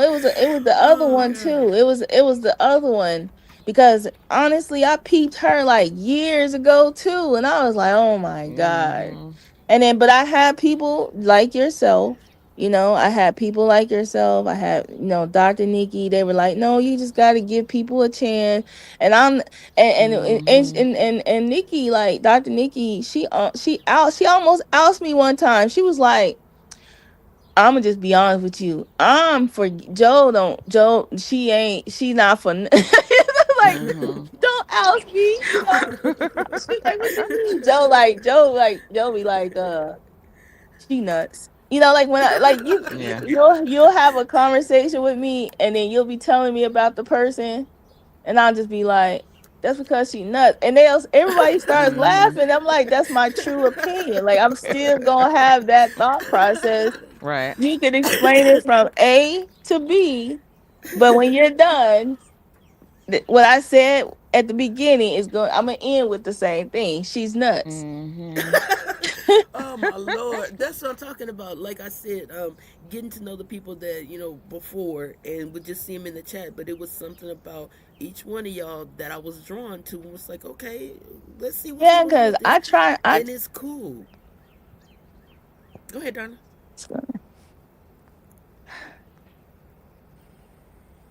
It was the other Oh one God. too. It was the other one because honestly, I peeped her like years ago too, and I was like, oh my god. Mhm. And then, but I had people like yourself. I had people like yourself. I had, Dr. Nikki. They were like, no, you just got to give people a chance. And I'm Mhm. and Nikki, like Dr. Nikki, she almost ousted me one time. She was like, I'm gonna just be honest with you. I'm for Joe. Don't Joe? She not for. Like, Mhm. don't oust me. She's like, what you mean? Joe be like, she nuts. Like when I like you, Yeah. you'll have a conversation with me, and then you'll be telling me about the person, and I'll just be like, that's because she nuts. And everybody starts Mhm. laughing. I'm like, that's my true opinion. Like I'm still gonna have that thought process. Right. You can explain it from A to B, but when you're done, what I said at the beginning is going. I'm gonna end with the same thing. She's nuts. Mhm. Oh my Lord. That's what I'm talking about. Like I said, getting to know the people that, before and would just see them in the chat, but it was something about each one of y'all that I was drawn to and was like, okay, let's see what's Yeah, going on because with this. I try. And it's cool. Go ahead, Donna.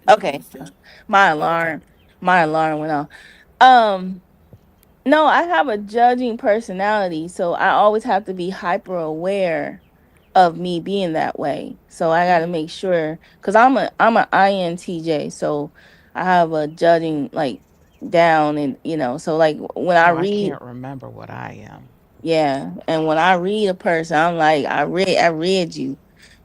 Is it me Okay, still? my Oh, okay. alarm, my alarm went off. Um, no, I have a judging personality, so I always have to be hyper aware of me being that way. So I got to make sure because I'm a INTJ, so I have a judging like down and so like when I Oh, I read, can't remember what I am. Yeah. And when I read a person, I'm like, I read you.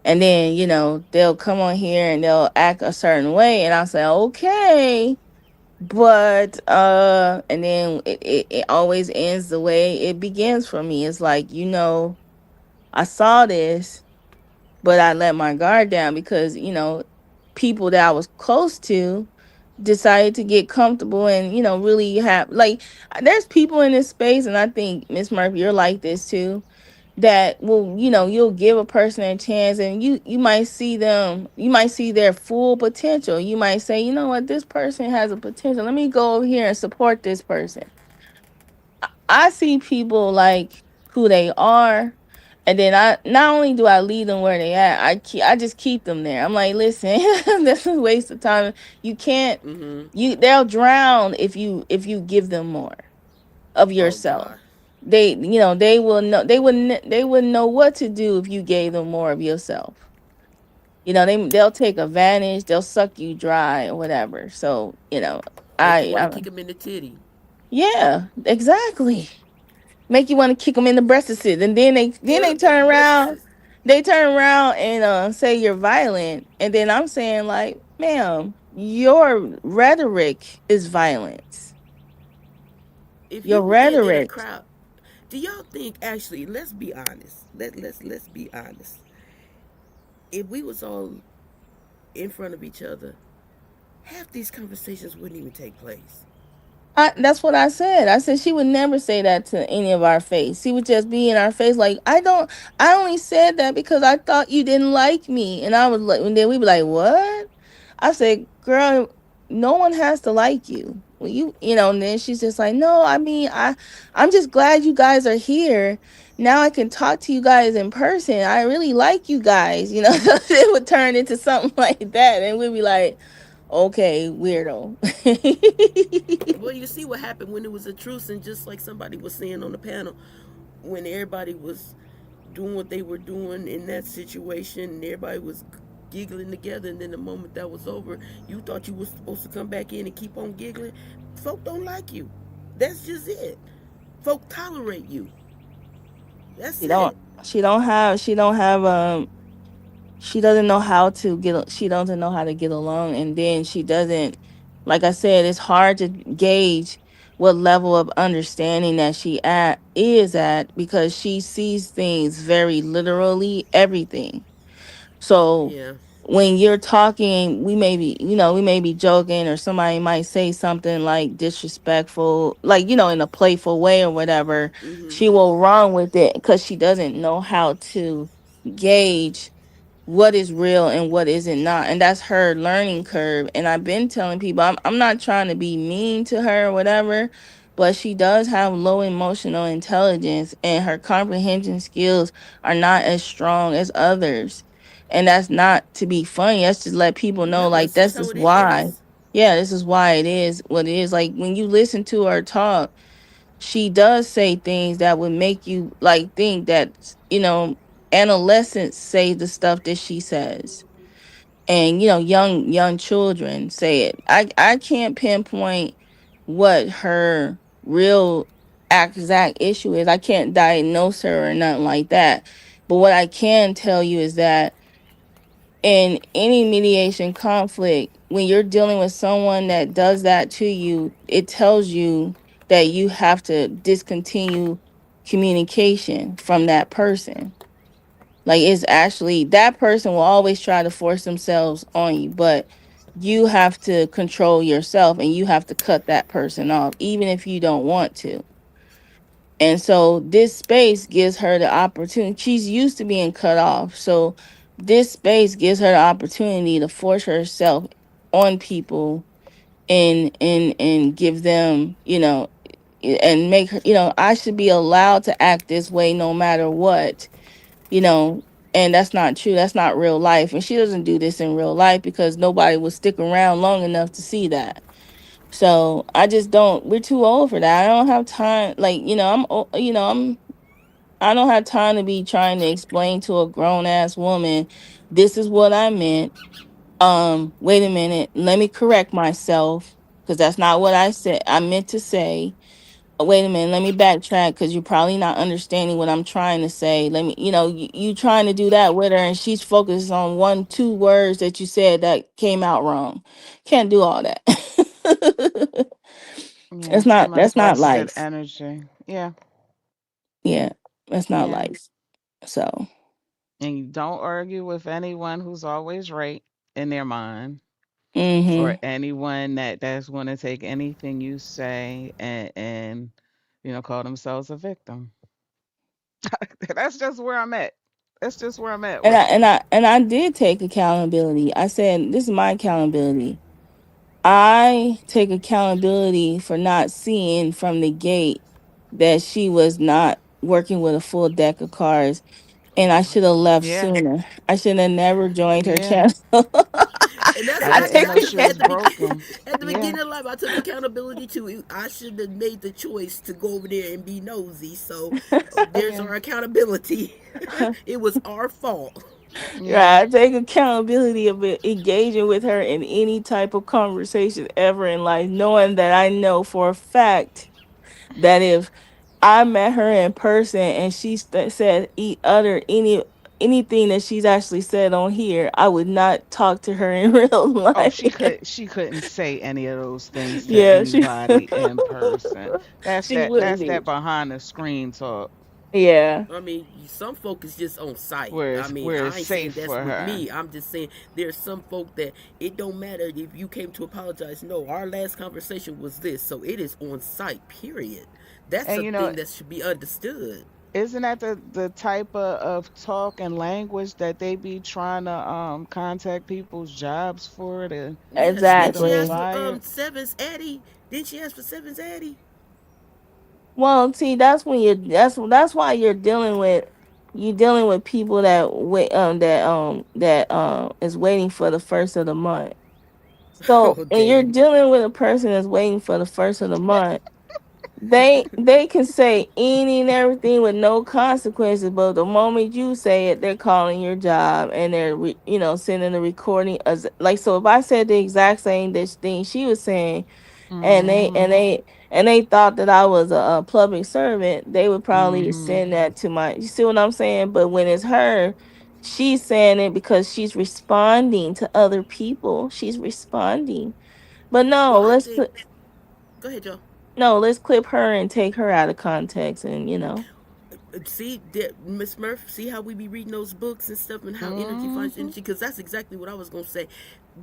And then, they'll come on here and they'll act a certain way. And I'll say, okay. But and then it always ends the way it begins for me. It's like, I saw this, but I let my guard down because, people that I was close to decided to get comfortable and, really have like there's people in this space, and I think Miss Murphy, you're like this too, that will, you'll give a person a chance, and you might see them, you might see their full potential. You might say, you know what, this person has a potential, let me go over here and support this person. I see people like who they are, and then I not only do I leave them where they at, I just keep them there. I'm like, listen, this is a waste of time. You can't, Mm-hmm. they'll drown if you give them more of Oh yourself. God. They will know, they wouldn't know what to do if you gave them more of yourself. They'll take advantage, they'll suck you dry or whatever. So, Make you I, want to I kick him in the titty. yeah, exactly. Make you want to kick them in the breasts, and then they Yep, the turn around, breasts. and say you're violent, and then I'm saying like, ma'am, your rhetoric is violence. If Your you was in a rhetoric. crowd, do y'all think actually? Let's be honest. Let's be honest. If we was all in front of each other, half these conversations wouldn't even take place. That's what I said. I said she would never say that to any of our face. She would just be in our face like, I don't. I only said that because I thought you didn't like me, and I was like, and then we'd be like, what? I said, girl, no one has to like you. Well, and then she's just like, no, I mean, I'm just glad you guys are here. Now I can talk to you guys in person. I really like you guys. It would turn into something like that, and we'd be like, okay, weirdo. Well, you see what happened when it was a truce, and just like somebody was saying on the panel, when everybody was doing what they were doing in that situation, and everybody was giggling together, and then the moment that was over, you thought you was supposed to come back in and keep on giggling. Folk don't like you. That's just it. Folk tolerate you. That's She don't it. she don't have she doesn't know how to she doesn't know how to get along, and then she doesn't, like I said, it's hard to gauge what level of understanding that she at is at, because she sees things very literally, everything. So Yeah. when you're talking, we may be joking, or somebody might say something like disrespectful, like, in a playful way or whatever. Mm-hmm. She will run with it because she doesn't know how to gauge what is real and what isn't not. And that's her learning curve. And I've been telling people, I'm not trying to be mean to her or whatever, but she does have low emotional intelligence, and her comprehension skills are not as strong as others. And that's not to be funny. That's just let people know, No, like, that's just this how is it why. is. Yeah, this is why it is what it is. Like, when you listen to her talk, she does say things that would make you like think that, adolescents say the stuff that she says, and, young children say it. I can't pinpoint what her real exact issue is. I can't diagnose her or nothing like that, but what I can tell you is that in any mediation conflict, when you're dealing with someone that does that to you, it tells you that you have to discontinue communication from that person. Like, it's actually, that person will always try to force themselves on you, but you have to control yourself, and you have to cut that person off, even if you don't want to. And so this space gives her the opportunity. She's used to being cut off. So this space gives her the opportunity to force herself on people, and give them, and make her, I should be allowed to act this way no matter what, you know, and that's not true. That's not real life. And she doesn't do this in real life because nobody will stick around long enough to see that. So I just don't, we're too old for that. I don't have time. Like, I don't have time to be trying to explain to a grown ass woman, this is what I meant. Wait a minute, let me correct myself, because that's not what I said. I meant to say. Wait a minute, let me backtrack because you're probably not understanding what I'm trying to say. Let me, you trying to do that with her, and she's focused on one, two words that you said that came out wrong. Can't do all that. Yeah, It's too not. much That's not wasted life. energy. Yeah, Yeah, that's not yeah. life. So, And you don't argue with anyone who's always right in their mind, or mm-hmm. anyone that's going to take anything you say and call themselves a victim. That's just where I'm at. That's just where I'm at And I with and you. I and I did take accountability. I said, this is my accountability. I take accountability for not seeing from the gate that she was not working with a full deck of cards, and I Oh, should have left Yeah, sooner. I should have never joined her yeah. channel. and that's I I exactly didn't take I know took she at was the broken. at the Yeah, beginning of life. I took accountability too. I should have made the choice to go over there and be nosy. So there's yeah, our accountability. It was our fault. yeah. right. I take accountability of it, engaging with her in any type of conversation ever in life, knowing that I know for a fact that if I met her in person and she said utter anything that she's actually said on here, I would not talk to her in real Oh, life. she couldn't say any of those things to Yeah, she anybody in person. That's she that wouldn't that's be. that behind the screen talk Yeah, I mean, some folk is just on sight. I mean, where it's I ain't saying safe that's for with her. me. I'm just saying there's some folk that it don't matter if you came to apologize. No, our last conversation was this, so it is on site. Period. That's And a thing that should be understood. isn't that the type of talk and language that they be trying to contact people's jobs for Yes. to get Didn't she them ask exactly. for fired? Seven's Addy? Didn't she ask for Seven's Addy? Well, see, that's when that's why you're dealing with people that wait that is waiting for the first of the month. So, Oh and you're damn. dealing with a person that's waiting for the first of the month. They can say any and everything with no consequences, but the moment you say it, they're calling your job and they're sending a recording as like. So if I said the exact same this thing she was saying, and they and Mm-hmm. they and they thought that I was a public servant, they would probably Mm-hmm. send that to my. You see what I'm saying? But when it's her, she's saying it because she's responding to other people. She's responding. But Well, no, I think. let's Go ahead, Joe. no, let's clip her and take her out of context and See, Miss Murph, see how we be reading those books and stuff, and how energy finds Mm-hmm. energy, because that's exactly what I was gonna say.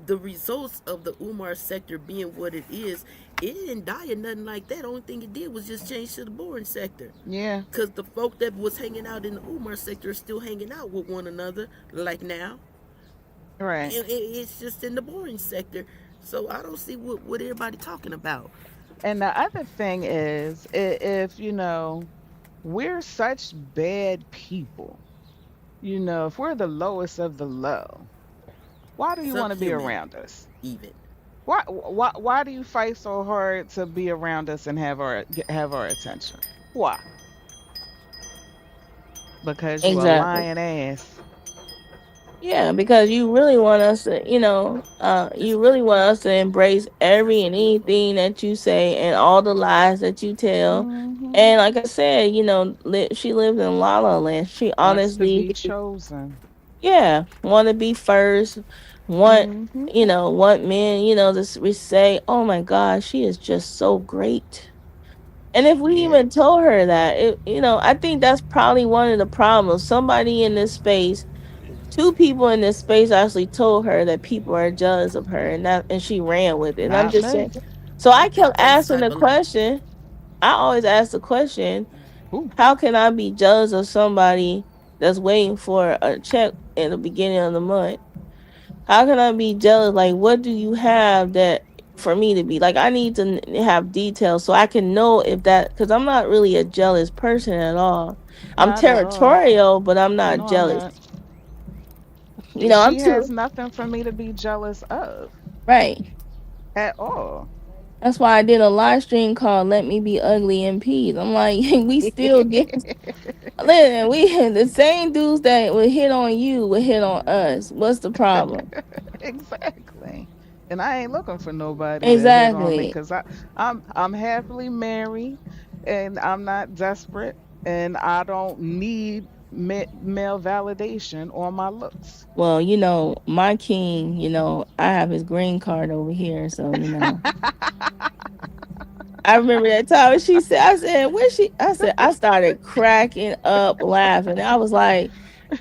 The results of the Umar sector being what it is, it didn't die or nothing like that. Only thing it did was just change to the boring sector, Yeah. because the folk that was hanging out in the Umar sector are still hanging out with one another like now, Right. and it's just in the boring sector. So I don't see what everybody talking about. And the other thing is, if we're such bad people, if we're the lowest of the low, why do you want to be Subhuman, around us? even. Why do you fight so hard to be around us and have our attention? Why? Because you a exactly. lying ass. Yeah, because you really want us to, That's you really want us to embrace that's every so and beautiful. anything that you say and all the lies that you tell. Hmm. And like I said, she lives in La La Land. She Wants to honestly, be chosen. yeah, want to be first. Want, Hmm. want men, we say, oh my God, she is just so great. And if we Yeah. even told her that, I think that's probably one of the problems. Somebody in this space, two people in this space actually told her that people are jealous of her, and she ran with it. And I'm Not just me. saying. So I I think kept those asking type the of question. I always ask the question, Ooh. how can I be jealous of somebody that's waiting for a check in the beginning of the month? How can I be jealous? Like, what do you have that for me to be like? I need to have details so I can know if that, because I'm not really a jealous person at all. I'm Not at all. territorial, but I'm not No, I'm jealous. not. I'm She has too nothing for me to be jealous of right. at all. That's why I did a live stream called "Let Me Be Ugly in Peace." I'm like, we still get listen. We the same dudes that would hit on you would hit on us. What's the problem? Exactly. And I ain't looking for nobody to hit on me Exactly. because I'm happily married. and I'm not desperate, and I don't need male validation on my looks. Well, my king, I have his green card over here, so I remember that time she said, I said, where she? I said, I started cracking up laughing. I was like,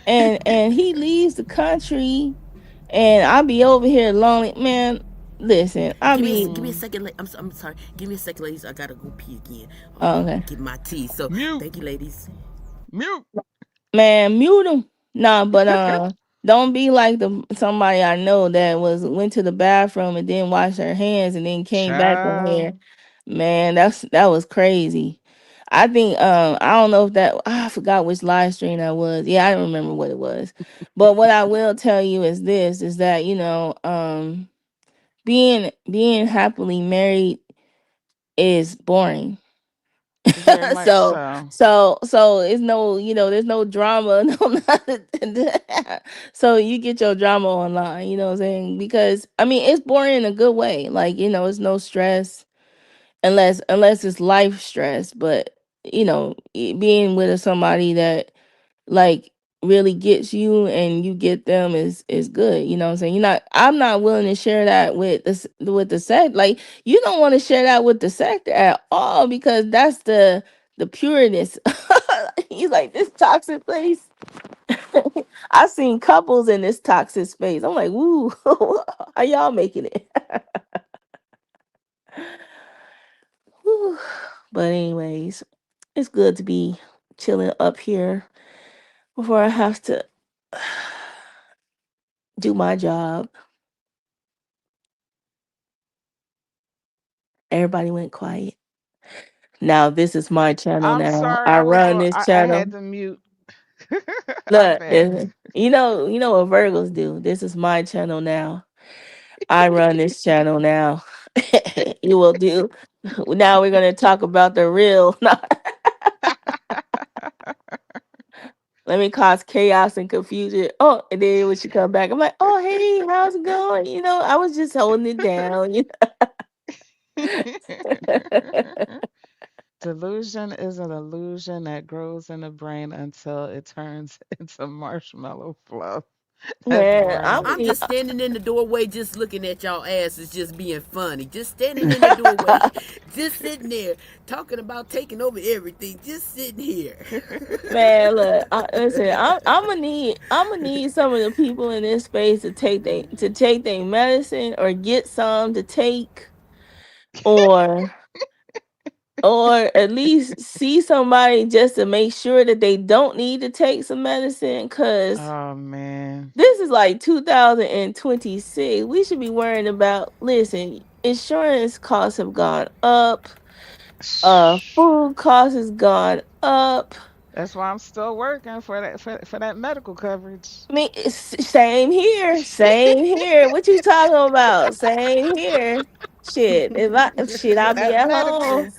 and he leaves the country, and I be over here lonely, man. Listen, I be Give me a Mm. second. I'm sorry. Give me a second, ladies. I gotta go pee again. oh, okay. Get my tea. So Mute, thank you, ladies. mute. Man, mute him. Nah, but don't be like the somebody I know that went to the bathroom and then washed her hands and then came back on here. Child. Man, that was crazy. I think I don't know if I forgot which live stream that was. Yeah, I don't remember what it was. But what I will tell you is this is that, being happily married is boring. Very much so so. so it's no, there's no drama, no nothing. So you get your drama online, you know what I'm saying? Because I mean it's boring in a good way. Like, it's no stress unless it's life stress. But being with somebody that like really gets you and you get them is good. You know what I'm saying? I'm not willing to share that with the sect. Like, you don't want to share that with the sect at all, because that's the pureness. He's like, this toxic place. I've seen couples in this toxic space. I'm like, woo, how y'all making it? Whew. But anyways, it's good to be chilling up here before I have to do my job. Everybody went quiet. Now this is my channel I'm now. sorry. I I was run on. this I had channel. to mute. I Look, bet. you know what Virgos do. This is my channel now. I run this channel now. You will do. Now we're gonna talk about the real. Let me cause chaos and confusion. Oh, and then when she come back, I'm like, oh hey, how's it going? I was just holding it down. Delusion is an illusion that grows in the brain until it turns into marshmallow fluff. That's Man, right. I'm just standing in the doorway, just looking at y'all asses, just being funny. Just standing in the doorway, just sitting there, talking about taking over everything. Just sitting here. Man, look, listen, I'm gonna need some of the people in this space to take their medicine or get some to take, or at least see somebody just to make sure that they don't need to take some medicine, cuz Oh man. this is like 2026. We should be worrying about, listen, insurance costs have gone up, Shh. food costs has gone up. That's why I'm still working for that medical coverage. I mean, same here. Same here. What you talking about? Same here. Shit. Shit, I'll be That at home. medical.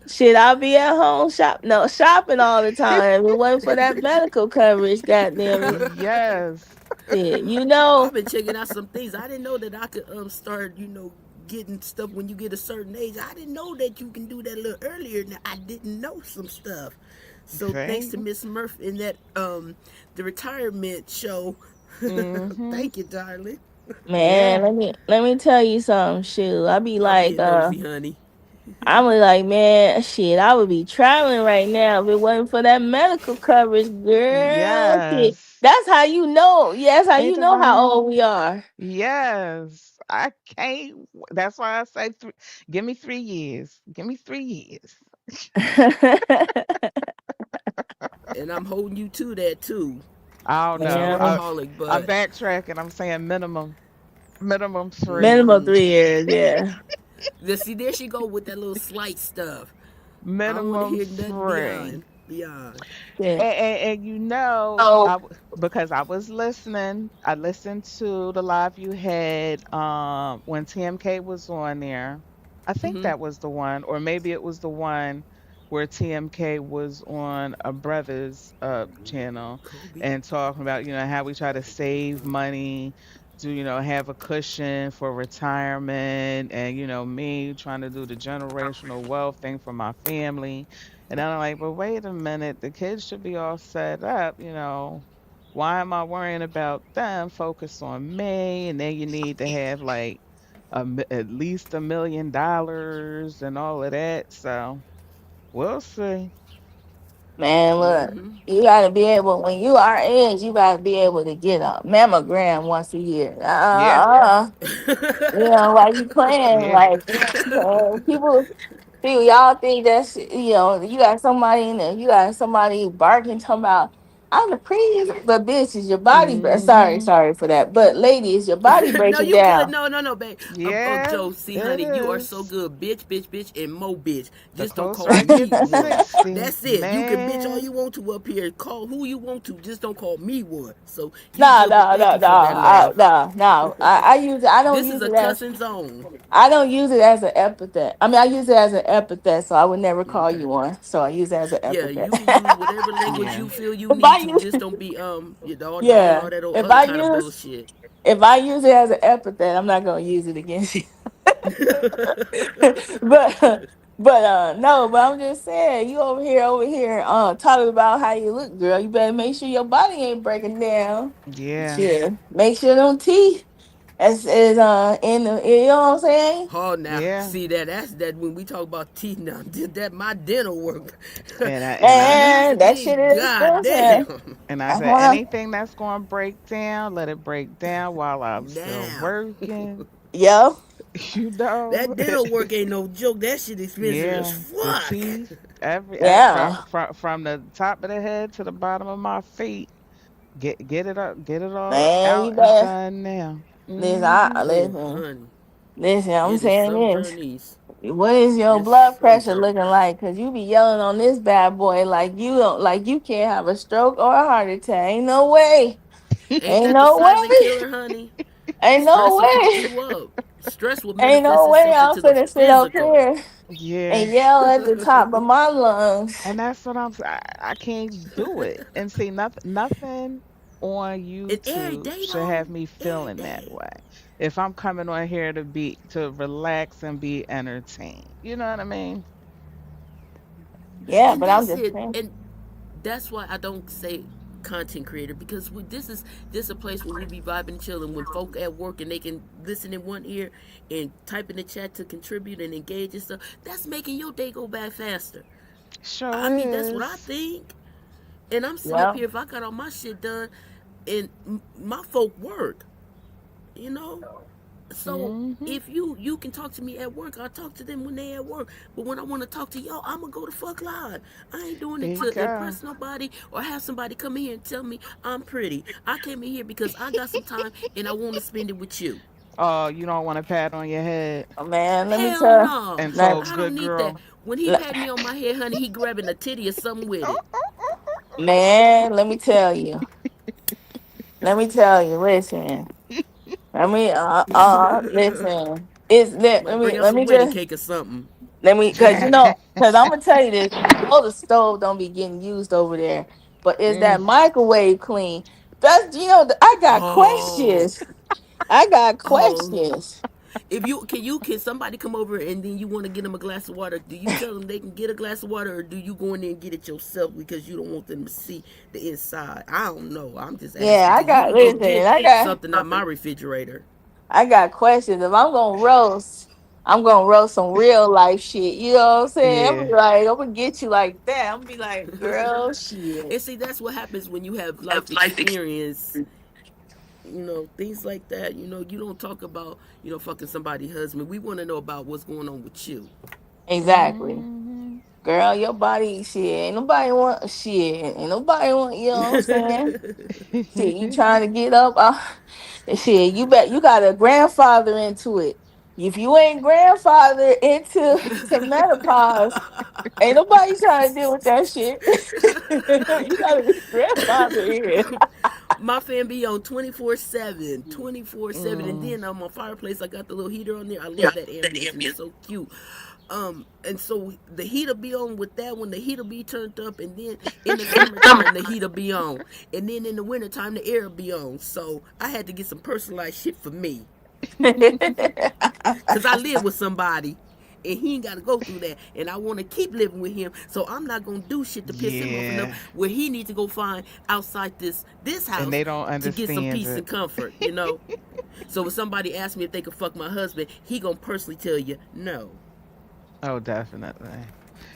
Shit, I'll be at home shopping all the time. If it wasn't for that medical coverage, goddamn it. Yes. Shit, I've been checking out some things. I didn't know that I could start, getting stuff when you get a certain age. I didn't know that you can do that a little earlier. Now I didn't know some stuff. So thanks to See? Miss Murph in that the retirement show. Mm-hmm. Thank you, darling. man, Yeah. let me tell you something. Shoot, I be I'm like, being nosy, honey. I'm like, man, shit, I would be traveling right now if it wasn't for that medical coverage, girl. Shit. Yes. That's how you know. Yeah, that's how Ain't you that know how right? old we are. Yes. I can't. That's why I say give me 3 years. Give me 3 years. And I'm holding you to that too. I don't He's a know. Yeah. workaholic, I'm but backtracking. I'm saying minimum three. Minimum mm-hmm. 3 years, yeah. See, there she go with that little slight stuff. I don't want to Minimum hear nothing three. beyond. Beyond. Yeah. And because I was listening, I listened to the live you had when TMK was on there. I think Mm-hmm. that was the one, or maybe it was the one where TMK was on a brother's channel Kobe. and talking about how we try to save money to, have a cushion for retirement, and me trying to do the generational wealth thing for my family. And then I'm like, but wait a minute, the kids should be all set up. Why am I worrying about them? Focus on me. And then you need to have like at least $1 million and all of that. So we'll see. Man, look, Mm-hmm. you gotta be able when you are age, you gotta be able to get a mammogram once a year. Yeah. Why you playing Yeah. like people y'all think that's you got somebody in there, you got somebody barking talking about I'm the prettiest, but bitch is your body Hmm. sorry for that. But lady, is your body No, breaking you good. down? No, no, no, babe. Oh, Yeah, Joe, see, it honey, you are so is. good. Bitch, bitch, bitch, and more bitch. The Just don't closer call I get me to one. 60, That's it. You can bitch all man. you want to up here. Call who you want to. Just don't call me one. So you No, good, but no, thank no, you for that no, laugh. no, no. I don't This is use a it as cussing zone. I don't use it as an epithet. I mean, I use it as an epithet, so I would never call Okay. you one. So I use it as an Yeah, epithet. you can use whatever language Yeah. you feel you if I need to. use, Just don't be doing yeah, all that if other I kind of use, bullshit. if I use it as an epithet, I'm not gonna use it against you. but, no, but I'm just saying, you over here, talking about how you look, girl. You better make sure your body ain't breaking down. Yeah. Shit, make sure them teeth is in the, you know what I'm saying? Oh, now Yeah. see that's that when we talk about teeth now. Did that my dental work? And I and It I used to And that be shit is god expensive. damn. and I I said wanna, anything that's going to break down, let it break down while I'm still Now working. yo, You know. that dental work ain't no joke. That shit expensive as Yeah, the fuck. teeth, from yeah, from the top of the head to the bottom of my feet. Get it up, get it all man, you out and better done now. listen. Hmm. Oh honey, Listen. I'm it is saying some this. journeys. What is your It's blood some pressure journeys. looking like? Cause you be yelling on this bad boy like you don't, like you can't have a stroke or a heart attack. Ain't no way. Ain't Ain't that the no silent way. killer, honey? Ain't no Stress will fuck way. you up. Stress will Ain't manifest no way. itself I'm into the finna sit up physical. here Yeah, and yell at the top of my lungs. and that's what I can't do it. And see, nothing on And every YouTube day should though, have me every feeling that day. way. If I'm coming on here to relax and be entertained, you know what I mean? Yeah, And but I'm that's just it. saying. And that's why I don't say content creator because this is a place where we be vibing and chilling when folk at work and they can listen in one ear and type in the chat to contribute and engage and stuff. That's making your day go by faster. Sure I mean, that's what I is. think. And I'm sitting up Yeah. here if I got all my shit done and my folk work, you know. So Hmm. if you can talk to me at work, I'll talk to them when they at work. But when I want to talk to y'all, I'm gonna go to fuck live. I ain't doing There it you to go. impress nobody or have somebody come in here and tell me I'm pretty. I came in here because I got some time and I want to spend it with you. Oh, you don't want a pat on your head? Oh, man, let me Hell tell. no, And Let, so, I don't good need that. girl. When he let- pat me on my head, honey, he grabbing a titty or something with Oh, it. man, let me tell you. Let me tell you. Listen. Listen. Might bring out Let some me wedding just cake or something. cause I'm gonna tell you this. I know the stove don't be getting used over there, but is that mm, microwave clean? That's I got Oh, questions. I got oh. questions. If can somebody come over and then you want to get them a glass of water? Do you tell them they can get a glass of water, or do you go in there and get it yourself because you don't want them to see the inside? I don't know. I'm just Yeah, asking I because you got can go listen. get something out my refrigerator. I got questions. If I'm gonna roast, I'm gonna roast some real life shit. You know what I'm saying? I'm yeah. be like, I'm gonna get you like that. I'm gonna be like, girl, shit. And see, that's what happens when you have life experience. Things like that. You don't talk about fucking somebody's husband. We want to know about what's going on with you. Exactly. Hmm. Girl, your body, shit. Ain't nobody want shit. Ain't nobody want, you know what I'm saying? Shit, you trying to get up. Shit, you bet you got a grandfather into it. If you ain't grandfather into to menopause, ain't nobody trying to deal with that shit. You gotta be grandfather here. My fan be on 24/7, 24/7, and Mm. then on my fireplace I got the little heater on there. I love that ambience and it's so cute. And so the heater be on with that when the heater be turned up, and then in the summertime the heater be on, and then in the wintertime the air be on. So I had to get some personalized shit for me, cause I live with somebody, and he ain't got to go through that, and I want to keep living with him. So I'm not gonna do shit to piss him off enough Yeah. where he needs to go find outside this And house they don't to get some understand peace it. and comfort. You know. So if somebody asks me if they could fuck my husband, he gonna personally tell you no. Oh, definitely.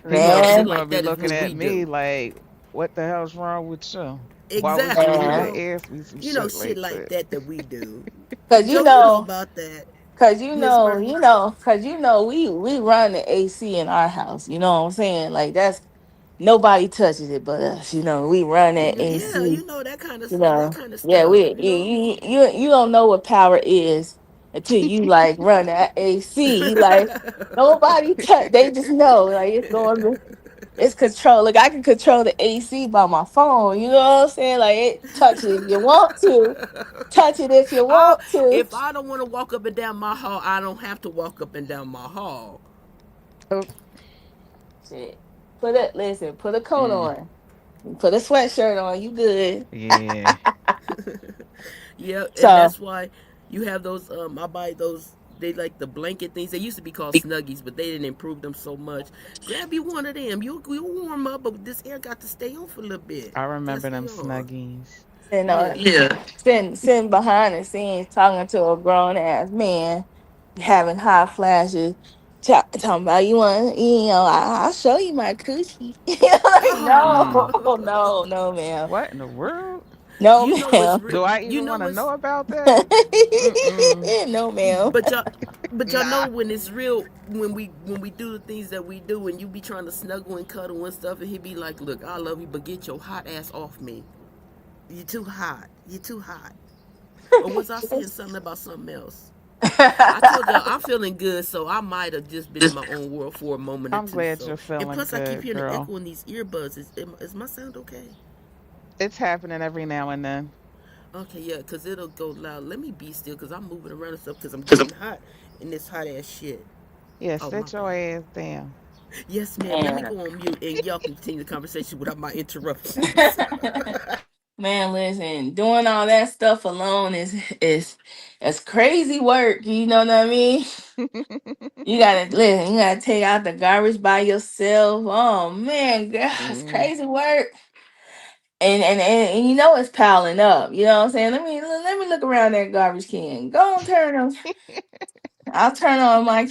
He You know, look he shit Man, gonna like be that is looking what at we me do. like, what the hell's wrong with you? Why would you Exactly, you even man. know. ask me some You know, shit shit like like that? that we do. Cause you Joe, you know know, about that. cause you Miss know, Murphy. you know, cause you know, we run the AC in our house. You know what I'm saying? Like that's nobody touches it but us. You know, we run that AC. Yeah, you You know that know, kind of yeah, stuff, we you know. you don't know what power is until you like run that AC. You like nobody touch. They just know like it's going. It's control. Like I can control the AC by my phone. You know what I'm saying? Like it touch it if you want to. Touch it if you I want to. if I don't want to walk up and down my hall, I don't have to walk up and down my hall. Oh, Shit. Put it listen, put a coat mm, on. Put a sweatshirt on, you good. yeah. Yeah, and So that's why you have those. I buy those. They like the blanket things. They used to be called Snuggies, but they didn't improve them so much. Grab you one of them. You warm up, but this air got to stay on for a little bit. I Got to remember them stay on. snuggies. sitting Yeah. on sitting behind the scenes talking to a grown ass man, having hot flashes, talking about you want I'll show you my coochie. Like, Mm. no, no, no, ma'am. What in the world? No, You know what's ma'am. re- Do I you even know want to what's know about that? Mm-mm. No, ma'am. but y'all know Nah. when it's real when we do the things that we do and you be trying to snuggle and cuddle and stuff and he be like, look, I love you, but get your hot ass off me. You too hot. You too hot. Or was I saying something about something else? I told y'all I'm feeling good, so I might have just been in my own world for a moment or I'm two. glad So, you're and feeling plus I keep good, hearing the girl. echo in these earbuds. Is my sound okay? It's happening every now and then. Okay, yeah, cause it'll go loud. Let me be still, cause I'm moving around and stuff, cause I'm getting hot in this hot ass shit. Yeah, Oh my sit your bad. ass down. Yes, ma'am. Let me Man. go on mute and y'all can continue the conversation without my interruptions. Man, listen, doing all that stuff alone is it's crazy work. You know what I mean? You gotta listen. You gotta take out the garbage by yourself. Oh man, girl, it's Mm. crazy work. And you know it's piling up. You know what I'm saying? Let me look around that garbage can. Go and turn them. I'll turn on my.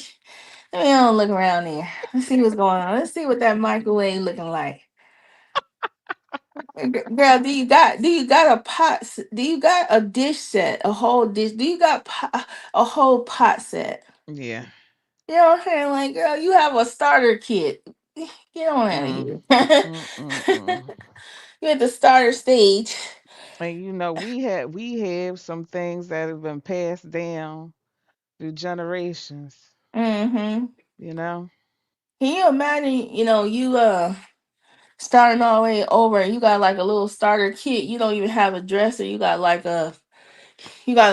Let me go look around there. Let's see what's going on. Let's see what that microwave looking like. Girl, do you got a do you got a dish set, a whole dish? Do you got a whole pot set? Yeah. You know what I'm saying? Like, girl, you have a starter kit. Get on out of Mm. here. Mm-mm-mm. You're at the starter stage. And we have some things that have been passed down through generations. Hmm. You know. Can you imagine, you starting all the way over, you got like a little starter kit, you don't even have a dresser, you got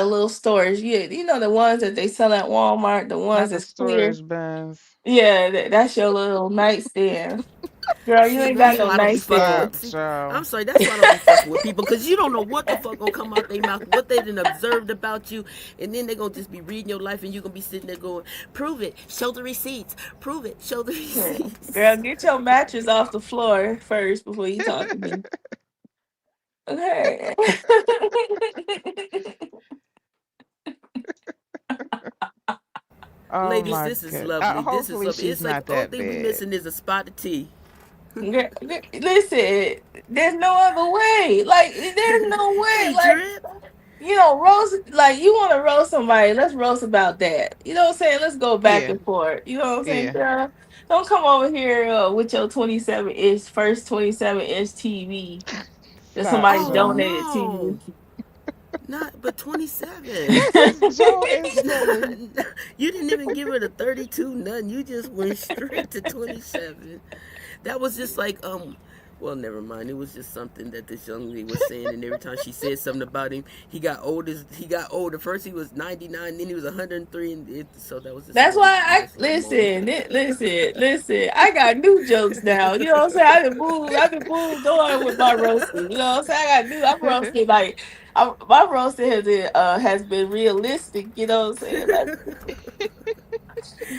a little storage. You know the ones that they sell at Walmart, the ones Not the that's clear. storage bins. Yeah, that's your little nightstand. Girl, you See, ain't that's got no why I don't be fucking nightstand. Stop, with. See, Joe. I'm sorry. That's why I don't be fucking with people, cause you don't know what the fuck gonna come out their mouth, what they done observed about you, and then they gonna just be reading your life, and you gonna be sitting there going, "Prove it, show the receipts. Prove it, show the Yeah. Girl, receipts." get your mattress off the floor first before you talk to me. Okay. Oh Ladies, my this is god. lovely. This is Hopefully lovely. she's It's like not the only that thing we bad. missing is a spot of tea. Listen, there's no other way. Like, there's no way. Hey, Like, drip. roast, like, you want to roast somebody, let's roast about that. You know what I'm saying? Let's go back Yeah. and forth. You know what I'm saying, Yeah. girl? Don't come over here with your 27-inch, first 27-inch TV that Stop, somebody Oh Joe. donated to no, you. not but 27. Joe is silly. You didn't even give it a 32, nothing. You just went straight to 27. That was just like Well, never mind. It was just something that this young lady was saying, and every time she said something about him, he got older. He got older. First he was 99, then he was 103, and so that was just a That's little why I nice little moment. listen. I got new jokes now. You know what I'm saying? I've been moved on with my roasting. You know what I'm saying? I'm roasting like my roasting has been realistic. You know what I'm saying? Like,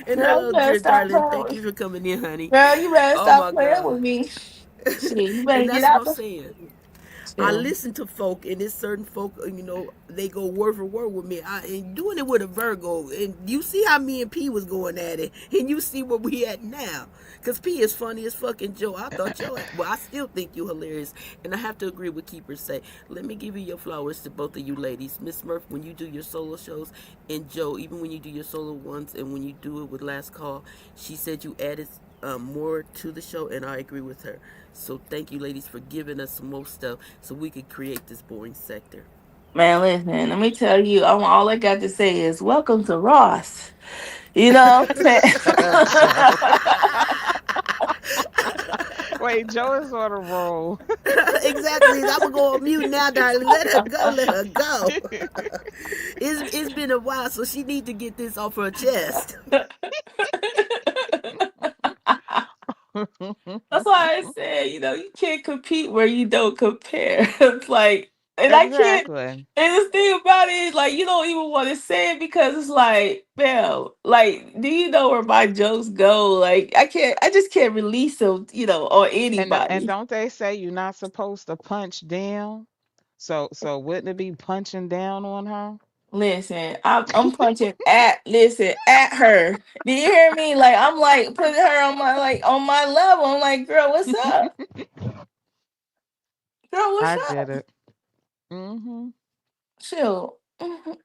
And girl, you hello, better dear stop darling. playing Thank with you for coming in, honey. girl. You better Oh stop my playing God. with me. Shit, you better And get that's what out I'm the saying. I shit. listen to folk, and there's certain folk, they go word for word with me. And doing it with a Virgo, and you see how me and P was going at it, and you see where we at now. Cause P is funny as fucking Joe. I thought well, I still think you hilarious, and I have to agree with Keeper say. Let me give you your flowers to both of you ladies, Miss Murph, when you do your solo shows, and Joe, even when you do your solo ones, and when you do it with Last Call, she said you added more to the show, and I agree with her. So thank you, ladies, for giving us some more stuff so we could create this boring sector. Man, listen, let me tell you, all I got to say is welcome to Ross. You know what I'm Joe. saying? Wait, Joe is on a roll. Exactly. I'm gonna go on mute now, darling. Let her go. Let her go. It's been a while, so she need to get this off her chest. That's why I said, you can't compete where you don't compare. It's like, and I can't. Exactly. And this thing about it is, like, you don't even want to say it because it's like, man, like, do you know where my jokes go? Like, I just can't release them, on And anybody. don't they say you're not supposed to punch down? So wouldn't it be punching down on her? Listen, I'm punching at her. Do you hear me? Like, I'm like putting her on my level. I'm like, girl, what's up? Girl, what's I get up? it. Mm-hmm. Chill.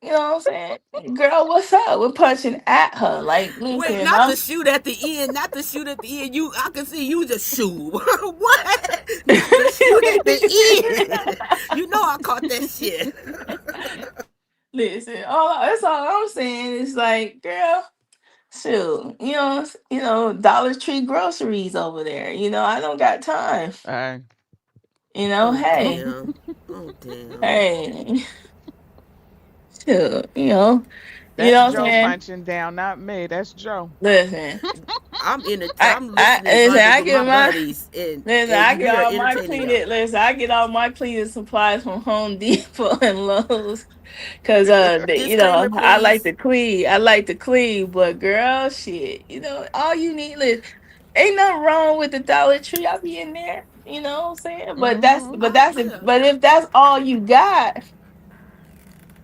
You know what I'm saying? Girl, what's up? We're punching at her. Like, Wait, listen, not to shoot at the end. Not to shoot at the end. I can see you just shoot. What? Not to shoot at the end. You know I caught that shit. listen, that's all I'm saying is like, girl, shoot, Dollar Tree groceries over there. I don't got time. Uh, Oh Hey, damn. Oh damn. hey, shoot, you that's know what I'm Joe saying? punching down, not me. That's Joe. Listen, I'm in it. I, I'm I listening listen. vibing I with my get my buddies, and listen. I and get we are all my entertaining y'all. cleaning. Listen, I get all my cleaning supplies from Home Depot and Lowe's. Cause Disclaimer, I like please. to clean. I like to clean, but girl, shit, all you need is ain't nothing wrong with the Dollar Tree. I'll be in there. You know what I'm saying? Mm-hmm. Yeah, But if that's all you got,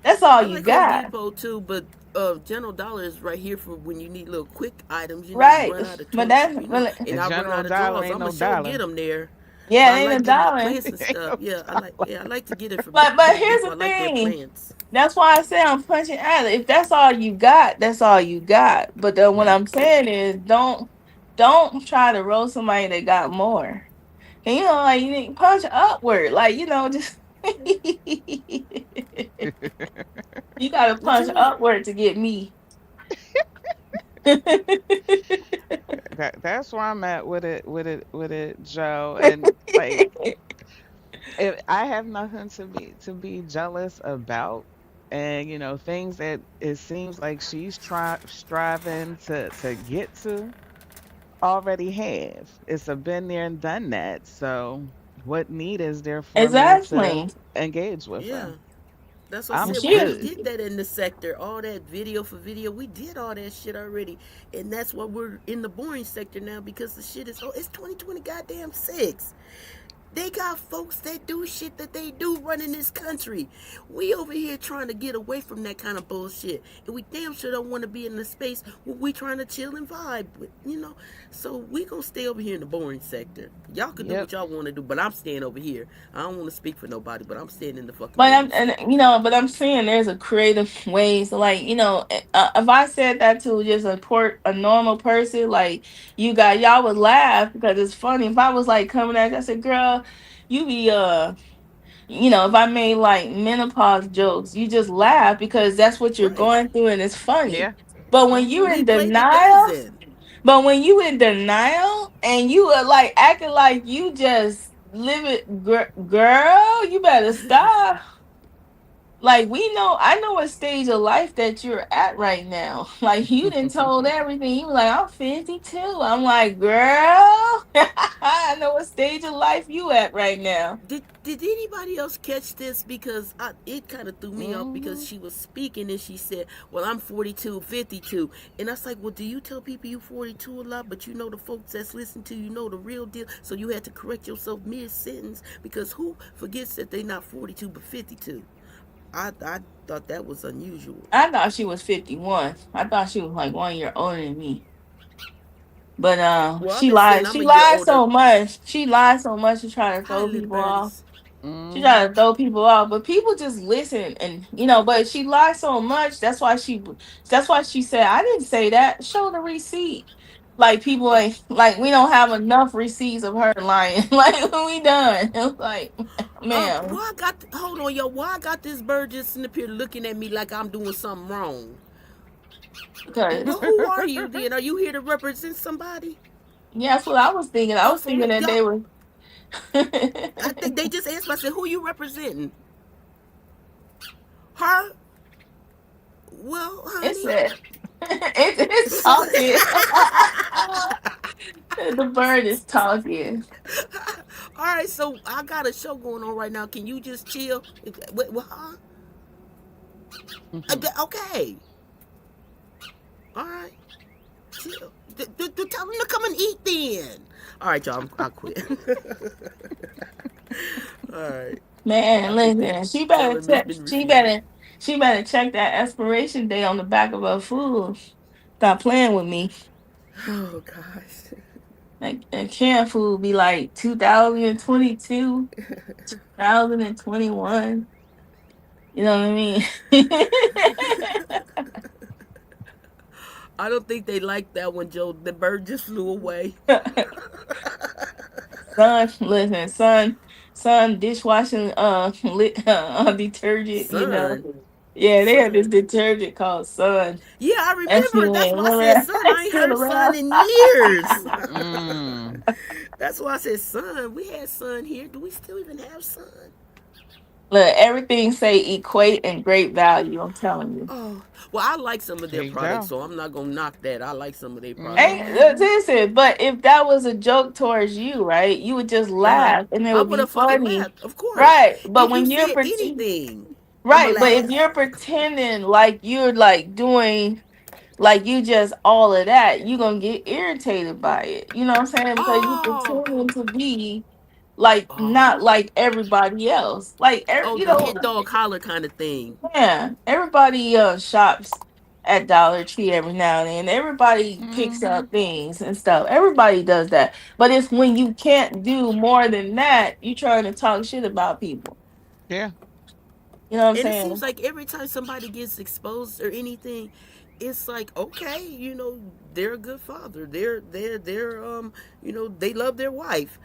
that's all I you like Home got, Depot too, but General Dollar is right here for when you need little quick items. You right? run out of But toilet that's paper. And And I run General out of Dollar drawers. ain't I'ma no sure get dollar. them there. yeah, But it I ain't like a getting my dollar. plants and Ain't stuff. no Yeah, I like to get it from But Home here's Depot. the I like their thing. plants. That's why I say I'm punching at it. If that's all you got, that's all you got. But what I'm saying is, don't try to roast somebody that got more. And like you need to punch upward. Like, just you gotta What punch you mean? upward to get me. that's where I'm at with it, Joe. And like, if I have nothing to be jealous about, and things that it seems like she's striving to get to, already have. It's a been there and done that. So what need is there for me to Exactly. engage with her? Yeah. That's what I I'm said. We already Shoot. good. did that in the sector. All that video for video. We did all that shit already. And that's why we're in the boring sector now because the shit is, it's 2020 goddamn six. They got folks that do shit that they do running this country. We over here trying to get away from that kind of bullshit. And we damn sure don't want to be in the space where we trying to chill and vibe with. So we gonna stay over here in the boring sector. Y'all can do Yep. what y'all want to do, but I'm staying over here. I don't want to speak for nobody, but I'm staying in the fucking But boring sector. I'm saying there's a creative ways. Like, if I said that to just a normal person, like y'all would laugh because it's funny. If I was like coming at you, I said, "Girl, you be if I made like menopause jokes, you just laugh because that's what you're Right. going through and it's funny. Yeah. But when Hmm. you We in played the denial, dancing. but when you in denial and you are like acting like you just girl, you better stop. Like we know, I know what stage of life that you're at right now. Like you didn't told everything. You were like, I'm 52. I'm like, girl, I know what stage of life you at right now. Did anybody else catch this? Because it kind of threw me off because Hmm. she was speaking and she said, "Well, I'm 42, 52," and I was like, "Well, do you tell people you 42 a lot, but you know the folks that's listening to you know the real deal, so you had to correct yourself mid sentence because who forgets that they not 42 but 52?" I thought that was unusual. I thought she was 51. I thought she was like 1 year older than me. But Well, I've she been saying lied. I'm She a year lied older. so much. She lied so much to try to Hi, throw little people off. birdies. She tried to Hmm. throw people off, but people just listen, and but she lied so much. That's why she said, I didn't say that. Show the receipt. Like people Uh, ain't like we don't have enough receipts of her lying. Like when we done. It's like, ma'am, why I got? Hold on, yo. Why I got this bird just sitting up here looking at me like I'm doing something wrong? because Well, who are you then? Are you here to represent somebody? yeah, that's what I was thinking. I Oh, was for real? thinking that Y'all, they were. I think they just asked me. I said, "Who you representing?" Her? Well, It honey. said it's talking. The bird is talking. All right, so I got a show going on right now. Can you just chill? Huh? Okay. All right. Chill. Tell them to come and eat then. All right, y'all. I quit. All right. I Man, think they listen, telling me it's been refuted. she better check that expiration date on the back of her food. Stop playing with me. Oh gosh. Like and canned food be like 2022, 2021. You know what I mean? I don't think they like that one, Joe. The bird just flew away. son, dishwashing detergent, Son. Yeah, they have this Son. detergent called Sun. Yeah, I That remember. shit That's ain't why I remember said that. son. I That's ain't still heard son around. in years. Mm. That's why I said son. We had son here. Do we still even have son? Look, everything say equate and great value. I'm telling you. Oh, well, I like some of There their you products, go. so I'm not gonna knock that. I like some of their products. Hey, Hmm. listen, but if that was a joke towards you, right, you would just Uh huh. laugh and it I would would be have fucking funny, laughed, of course. right? But If you when you're said anything, I'ma right, but if laugh. you're pretending like you're like doing like you just all of that, you're gonna get irritated by it. You know what I'm saying? Because you Oh, pretending to be like oh, not like everybody else. Like oh, you the know, hit dog holler kind of thing. yeah, everybody shops at Dollar Tree every now and then. Everybody picks Hmm. up things and stuff. Everybody does that. But it's when you can't do more than that, you trying to talk shit about people. Yeah. You know what I'm And it seems saying? like every time somebody gets exposed or anything, it's like okay, they're a good father. They love their wife.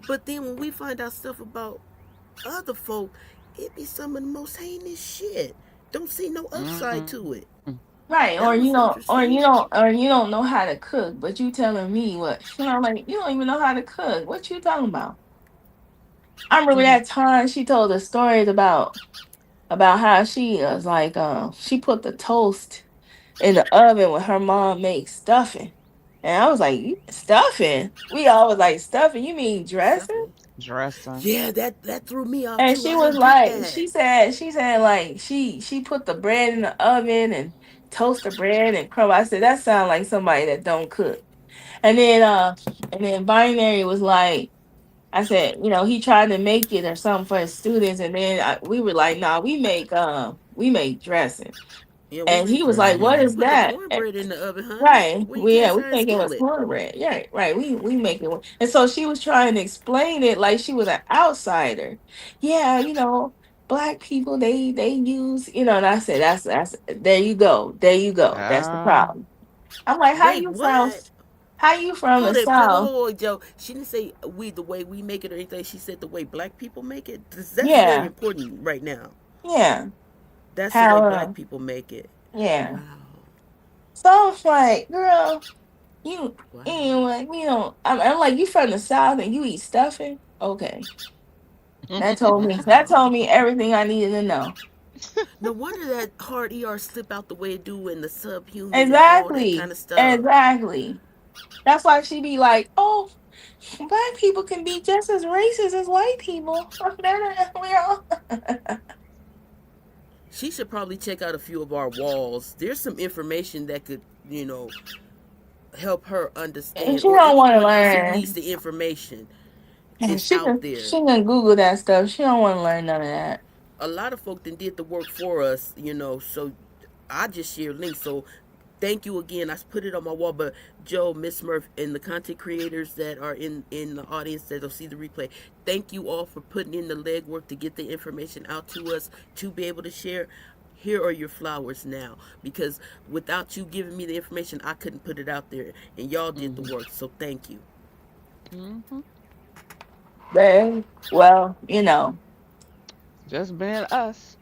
But then when we find out stuff about other folk, it be some of the most heinous shit. Don't see no upside Mm. to it. Right. That was interesting. Or you don't know how to cook, but you telling me what like you don't even know how to cook. What you talking about? I remember that time she told the stories about how she was like she put the toast in the oven when her mom makes stuffing. And I was like, stuffing? We always like stuffing. You mean dressing? Stuffing. Dressing. Yeah, that threw me off And too. she I was ain't get like, that. she said like she put the bread in the oven and toast the bread and crumb. I said that sounds like somebody that don't cook. And then binary was like, I said, he tried to make it or something for his students, and then we were like, nah, we make dressing. Yeah, And he was like, what we is Hmm. put the that? cornbread in the oven, honey. Right. Where you can't We try and think it steal was it. cornbread. Yeah, right. We make it. And so she was trying to explain it like she was an outsider. Yeah, black people they use, and I said that's there you go. There you go. That's the Ah. problem. I'm like, Wait, what? how you from the Hold it, South? hold, Joe. She didn't say we the way we make it or anything. She said the way black people make it. That's very Yeah, important right now. yeah. That's the way How black people make it. yeah. Wow, So I was like, girl, you wow. like, I'm like, you from the South and you eat stuffing? Okay. That told me everything I needed to know. No wonder that hard ER slip out the way it do and the subhuman and all that kind Exactly. of stuff. Exactly. That's why she be like, "Oh, black people can be just as racist as white people." We're all She should probably check out a few of our walls. There's some information that could, you know, help her and understand, she or don't want to anyone else who needs learn. the information. And It's she out can there. she can Google that stuff. She don't want to learn none of that. A lot of folk then did the work for us, you know. So I just share links. So thank you again. I put it on my wall. But Joe, Miss Murph, and the content creators that are in the audience that'll see the replay, thank you all for putting in the legwork to get the information out to us to be able to share. Here are your flowers now, because without you giving me the information, I couldn't put it out there, and y'all did the Mhm. work. So thank you. Mhm. But well, Just being us.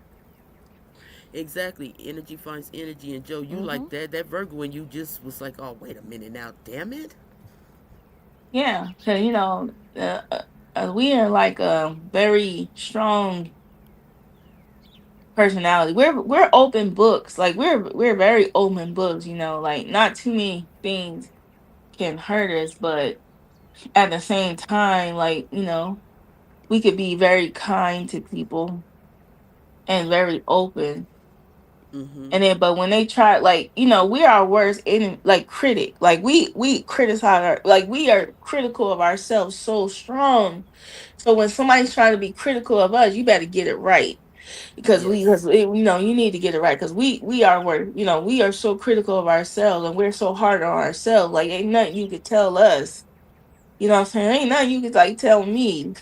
Exactly. Energy finds energy. And Joe, you like Mhm. that. That Virgo and you just was like, oh, wait a minute now. Damn it. yeah, because we are like a very strong personality. We're open books. Like we're very open books. Like not too many things can hurt us, but at the same time, like we could be very kind to people and very open. Mm-hmm. And then, but when they try, like we're our worst enemy, like critic. Like we criticize like we are critical of ourselves so strong. So when somebody's trying to be critical of us, you better get it right because Yes. you need to get it right because we are so critical of ourselves and we're so hard on ourselves. Like ain't nothing you could tell us. You know what I'm saying? Ain't nothing you could like tell me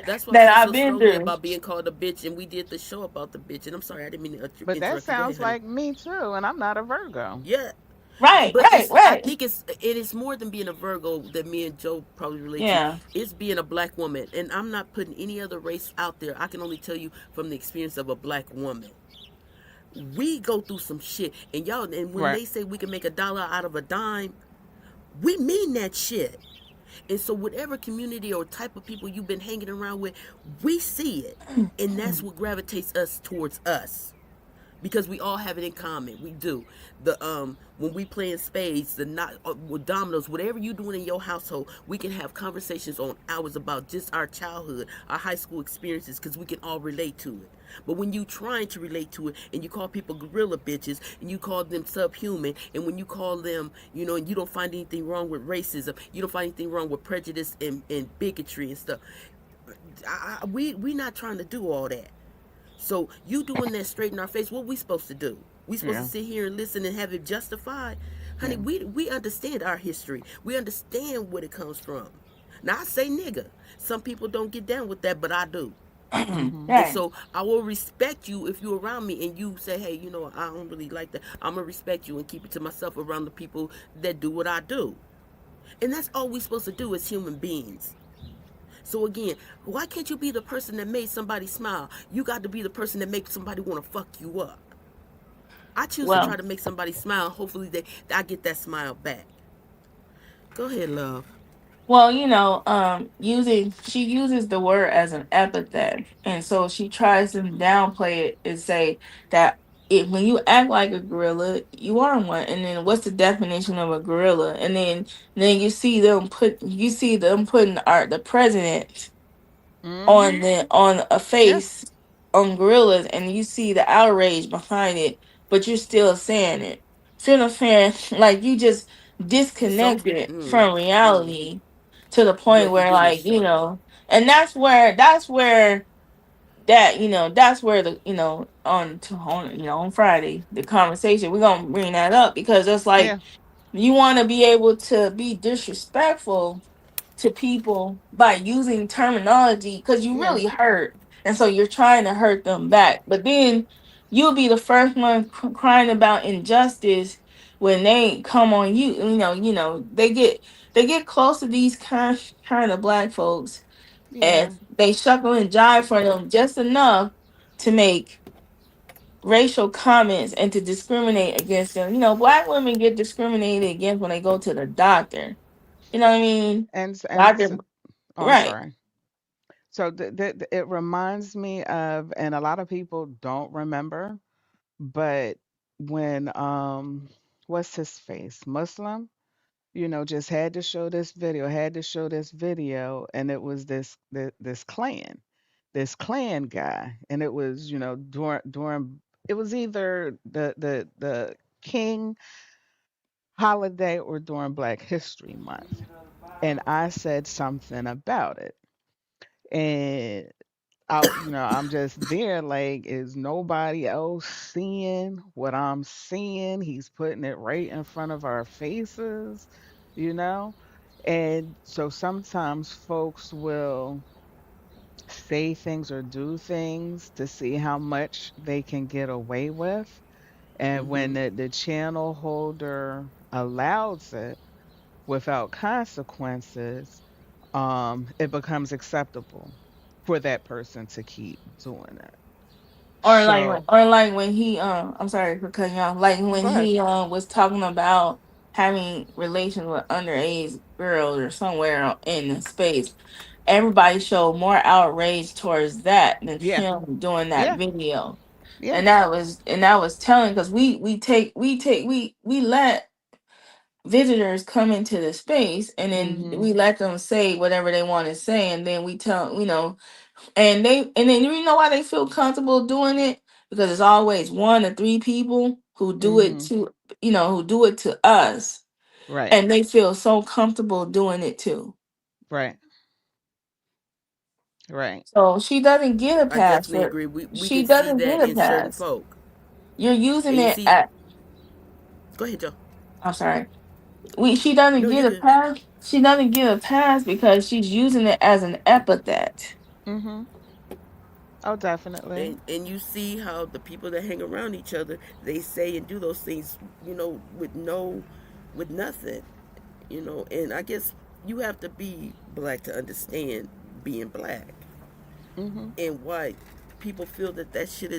That's why I that feel I've so been strongly through. about being called a bitch. And we did the show about the bitch. And I'm sorry, I didn't mean to But that interrupt you. Go ahead, sounds honey. like me too, and I'm not a Virgo. Yeah. Right, But right, I right. think it is more than being a Virgo that me and Joe probably relate to. Yeah. It's being a black woman. And I'm not putting any other race out there. I can only tell you from the experience of a black woman. We go through some shit. And y'all, and when Right. they say we can make a dollar out of a dime, we mean that shit. And so, whatever community or type of people you've been hanging around with, we see it. And that's what gravitates us towards us. Because we all have it in common. We do. The when we play in spades, the not with dominoes, whatever you doing in your household, we can have conversations on hours about just our childhood, our high school experiences, because we can all relate to it. But when you trying to relate to it and you call people gorilla bitches and you call them subhuman, and when you call them, and you don't find anything wrong with racism, you don't find anything wrong with prejudice and bigotry and stuff. We not trying to do all that. So you doing that straight in our face, what we supposed to do? We supposed to Yeah. sit here and listen and have it justified? Honey, Yeah. we understand our history. We understand where it comes from. Now I say nigga. Some people don't get down with that, but I do. Mhm. And Right. so I will respect you if you're around me and you say, hey, I don't really like that. I'm gonna respect you and keep it to myself around the people that do what I do. And that's all we supposed to do as human beings. So again, why can't you be the person that made somebody smile? You got to be the person that makes somebody want to fuck you up. I choose to try Well, to make somebody smile. Hopefully, I get that smile back. Go ahead, love. using she uses the word as an epithet, and so she tries to downplay it and say that when you act like a gorilla, you are one. And then what's the definition of a gorilla? And then you see them putting the president Mhm. on a Yeah. face on gorillas, and you see the outrage behind it, but you're still saying it. See what I'm saying? Like you just Some, disconnected from reality to the point what he where, didn't like, show. and that's where the on Friday the conversation we're gonna bring that up because it's like Yeah. you want to be able to be disrespectful to people by using terminology because you Yeah. really hurt, and so you're trying to hurt them back, but then you'll be the first one crying about injustice when they come on you. They get close to these kind of black folks, and Yeah. they shuckle and jive for them just enough to make racial comments and to discriminate against them. Black women get discriminated against when they go to the doctor. You know what I mean? And s- and s- Doctor. Oh, I'm Right. sorry. So it reminds me of, and a lot of people don't remember, but when what's his face, Muslim, just had to show this video, and it was this clan guy, and it was during it was either the King holiday or during Black History Month, and I said something about it, and I'm just there like, is nobody else seeing what I'm seeing? He's putting it right in front of our faces, you know? And so sometimes folks will say things or do things to see how much they can get away with. And when Mm-hmm. the channel holder allows it without consequences, it becomes acceptable for that person to keep doing it. So, Or like when he I'm sorry for cutting you off. Like when go ahead. he was talking about having relations with underage girls or somewhere in space. Everybody showed more outrage towards that than Yeah, him doing that yeah, video. yeah. And that was telling, because we let visitors come into the space, and then Mhm, we let them say whatever they want to say, and then we tell, and then you know why they feel comfortable doing it, because it's always one or three people who do it mhm. to, who do it to us, Right, and they feel so comfortable doing it too. right, right. So she doesn't get a I pass definitely for agree. We she can see doesn't that get a in certain pass. folk, You're using and you it see. at Go ahead, Joe. I'm sorry. She doesn't No, you get a good. pass. She doesn't get a pass because she's using it as an epithet. Mhm. Oh, definitely. And you see how the people that hang around each other, they say and do those things, with no, with nothing, And I guess you have to be black to understand being black Mhm, and why people feel that that shit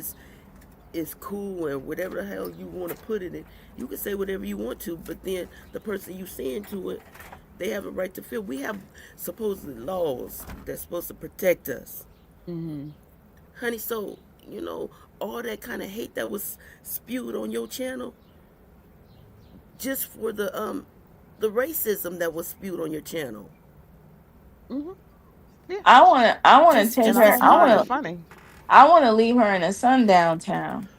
is cool and whatever the hell you want to put it in. You can say whatever you want to, but then the person you saying to it, they have a right to feel. We have supposedly laws that's supposed to protect us, mhm, honey. So all that kind of hate that was spewed on your channel, just for the racism that was spewed on your channel, mhm. Yeah, I wanna just take and just I to her. don't I spew find it. it wanna funny. I wanna leave her in a sundown town.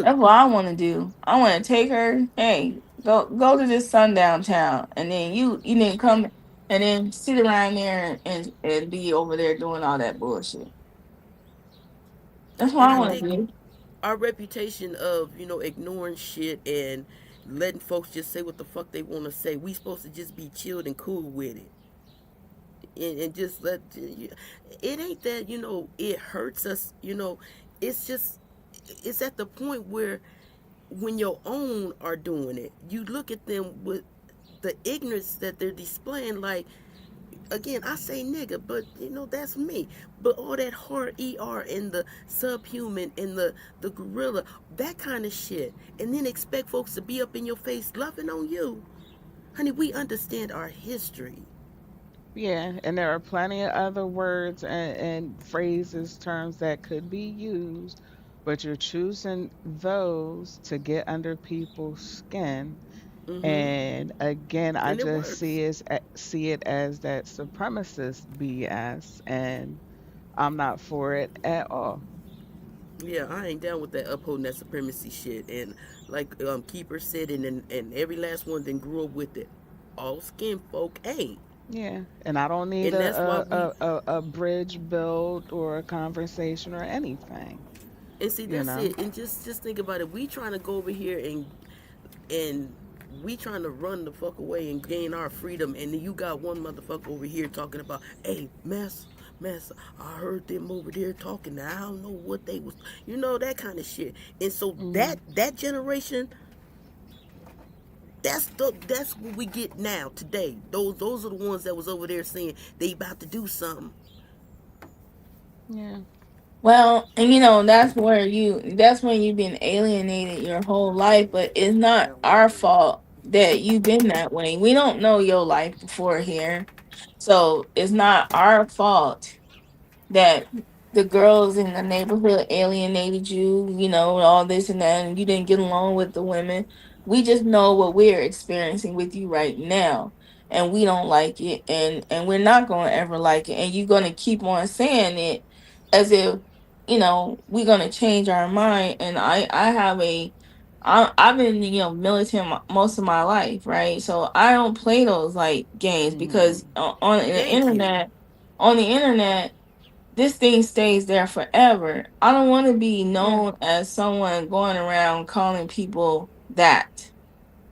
That's what I wanna do. I wanna take her, hey, go to this sundown town, and then you didn't come, and then sit around there and be over there doing all that bullshit. That's what And I I wanna think do. our reputation of ignoring shit and letting folks just say what the fuck they want to say, we supposed to just be chilled and cool with it, and just let it ain't that it hurts us. It's just it's at the point where when your own are doing it, you look at them with the ignorance that they're displaying. Like, again, I say nigga, but that's me. But all that hard ER and the subhuman and the gorilla, that kind of shit, and then expect folks to be up in your face loving on you, honey. We understand our history. Yeah, and there are plenty of other words and phrases, terms that could be used, but you're choosing those to get under people's skin. Mm-hmm. And again, I And it just works. see it as that supremacist BS, and I'm not for it at all. Yeah, I ain't down with that upholding that supremacy shit. And like Keeper said, and every last one then grew up with it. All skin folk ain't, Yeah, and I don't need and that's why we. a bridge built or a conversation or anything, And see, you that's know. it. And just think about it. We trying to go over here and we trying to run the fuck away and gain our freedom, and then you got one motherfucker over here talking about, hey, mess, I heard them over there talking. I don't know what they was, that kind of shit. And so Hmm. that generation, that's what we get now today. Those are the ones that was over there saying they about to do something. Yeah. Well, and that's when you've been alienated your whole life, but it's not our fault that you've been that way. We don't know your life before here. So it's not our fault that the girls in the neighborhood alienated you, all this and that, and you didn't get along with the women. We just know what we're experiencing with you right now, and we don't like it, and we're not going to ever like it, and you're going to keep on saying it as if we're going to change our mind. And I've been militant most of my life, right? So I don't play those like games because Mhm. on the Thank you. internet, on the internet this thing stays there forever. I don't want to be Yeah. known as someone going around calling people that,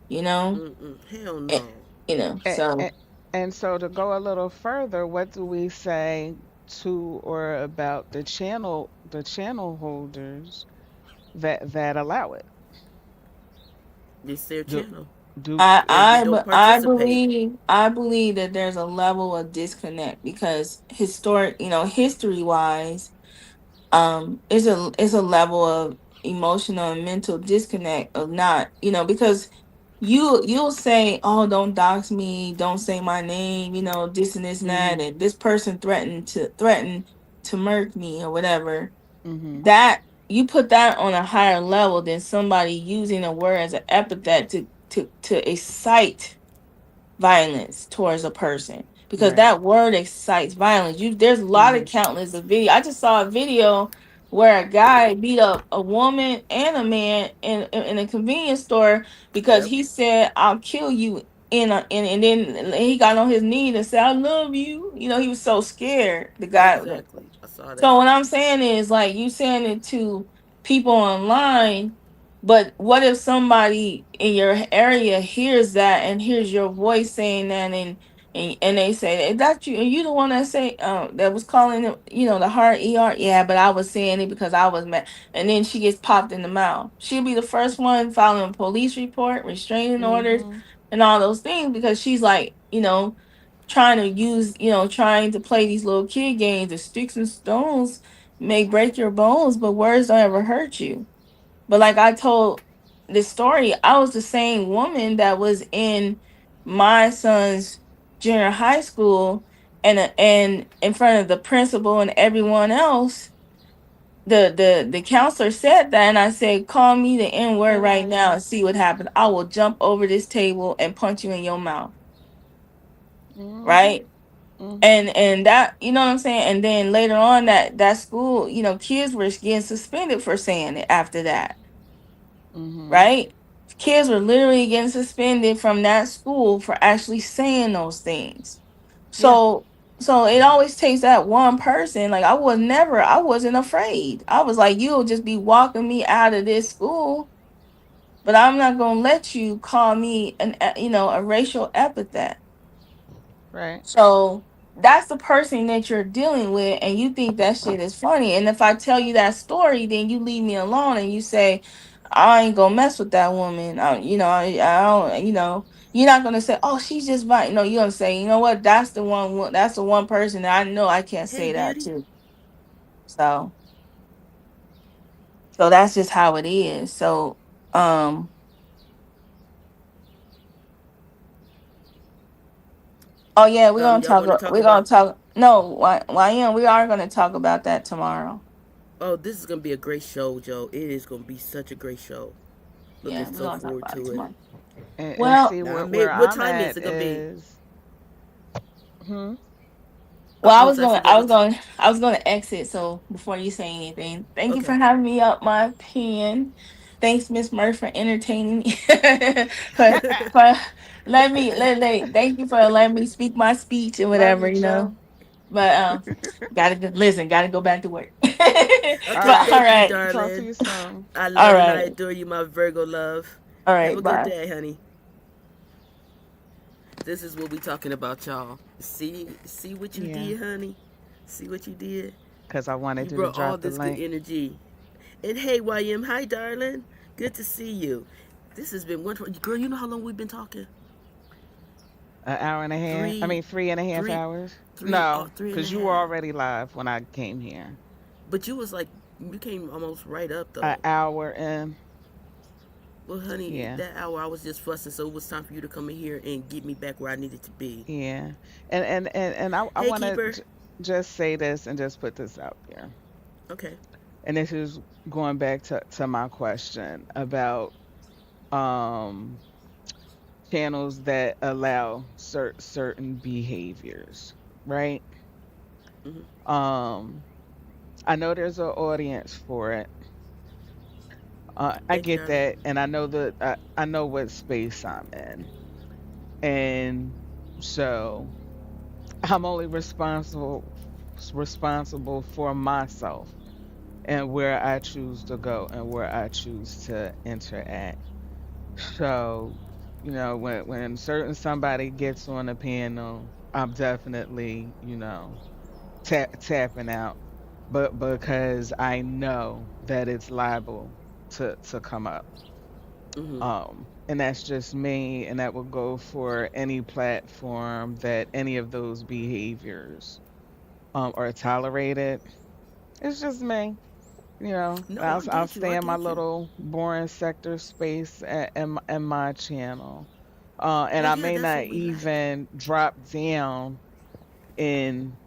you know, Mm-mm. Hell Eh, no. And, so and so to go a little further, what do we say to or about the channel holders that allow it? It's their Do channel. do And we don't participate. I believe that there's a level of disconnect because history wise, is a level of emotional and mental disconnect of not, because you'll say, oh, don't dox me, don't say my name, this and this and that, Mhm. and this person threatened to murk me or whatever. Mhm. That you put that on a higher level than somebody using a word as an epithet to excite violence towards a person, because Right. that word excites violence. There's a lot of Mhm. countless of video. I just saw a video where a guy beat up a woman and a man in a convenience store because Yep. he said, "I'll kill you." And then he got on his knee and said, "I love you." He was so scared. The guy. Exactly. I saw So that. what I'm saying is, like, you saying it to people online, but what if somebody in your area hears that and hears your voice saying that, and they say, "Is that you? Are you the one that say that was calling it, the hard ER?" Yeah, but I was saying it because I was mad. And then she gets popped in the mouth. She'll be the first one filing a police report, restraining orders, Mhm. and all those things because she's like, trying to play these little kid games. The sticks and stones may break your bones, but words don't ever hurt you. But like I told this story, I was the same woman that was in my son's junior high school, and in front of the principal and everyone else. The counselor said that, and I said, "Call me the N word right now and see what happens. I will jump over this table and punch you in your mouth." Mhm. Right? Mhm. And that, what I'm saying, and then later on, that school, kids were getting suspended for saying it after that. Mhm. Right? Kids were literally getting suspended from that school for actually saying those things. Yeah. So it always takes that one person. Like, I wasn't afraid. I was like, you'll just be walking me out of this school, but I'm not gonna let you call me a racial epithet. Right. So that's the person that you're dealing with, and you think that shit is funny. And if I tell you that story, then you leave me alone and you say, I ain't gonna mess with that woman. I don't, you're not gonna say, oh, she's just right. No, you're gonna say, you know what? That's the one person that I know I can't Hey, say that beauty. to. So, so that's just how it is. So, um, oh yeah, Y'all want to talk we're gonna about? talk. No, YM, we are gonna talk about that tomorrow. Oh, this is gonna be a great show, Joe. It is gonna be such a great show. Looking Yeah, we're so gonna talk forward about it to it. tomorrow. And Well, see Now, I where made. What I'm time is at it gonna be? is. Hmm. well, I'm sorry. I forget what. I was gonna exit. So before you say anything, thank you for Okay. having me up my pen. Thanks, Miss Murph, for entertaining me. for thank you for letting me speak my speech and Love whatever, you, Joe. But gotta go back to work. All Okay. But right. Thank you, Talk to darling. you soon. I all love and I right, adore you, my Virgo love. all Have a right, good bye. day, honey. This is what we talking about, y'all. See what you Yeah. did, honey. See what you did. Because I You wanted you to brought all drop the this good link. energy. And hey, YM, hi, darling. Good to see you. This has been wonderful. Girl, you know how long we've been talking? An hour and a half. I Three, mean, 3.5 three, hours. three, No, three and a because you were half. already live when I came here. But you was like, you came almost right up An though. hour in. Well, honey, Yeah. that hour I was just fussing, so it was time for you to come in here and get me back where I needed to be. Yeah. And I Hey, want to keeper. just say this and just put this out there. Okay. And this is going back to my question about um channels that allow certain behaviors, right? Hmm. Um I know there's an audience for it. I Thank you, get darling. that, and I know I know what space I'm in, and so I'm only responsible for myself and where I choose to go and where I choose to interact. So, when certain somebody gets on a panel, I'm definitely, tapping out, but because I know that it's liable to come up. Hmm. And that's just me, and that will go for any platform that any of those behaviors are tolerated. It's just me. No, I'll I I'll get you. stay I in my get you. little boring sector space and my channel. And Well, I yeah, may that's not what we like. even drop down in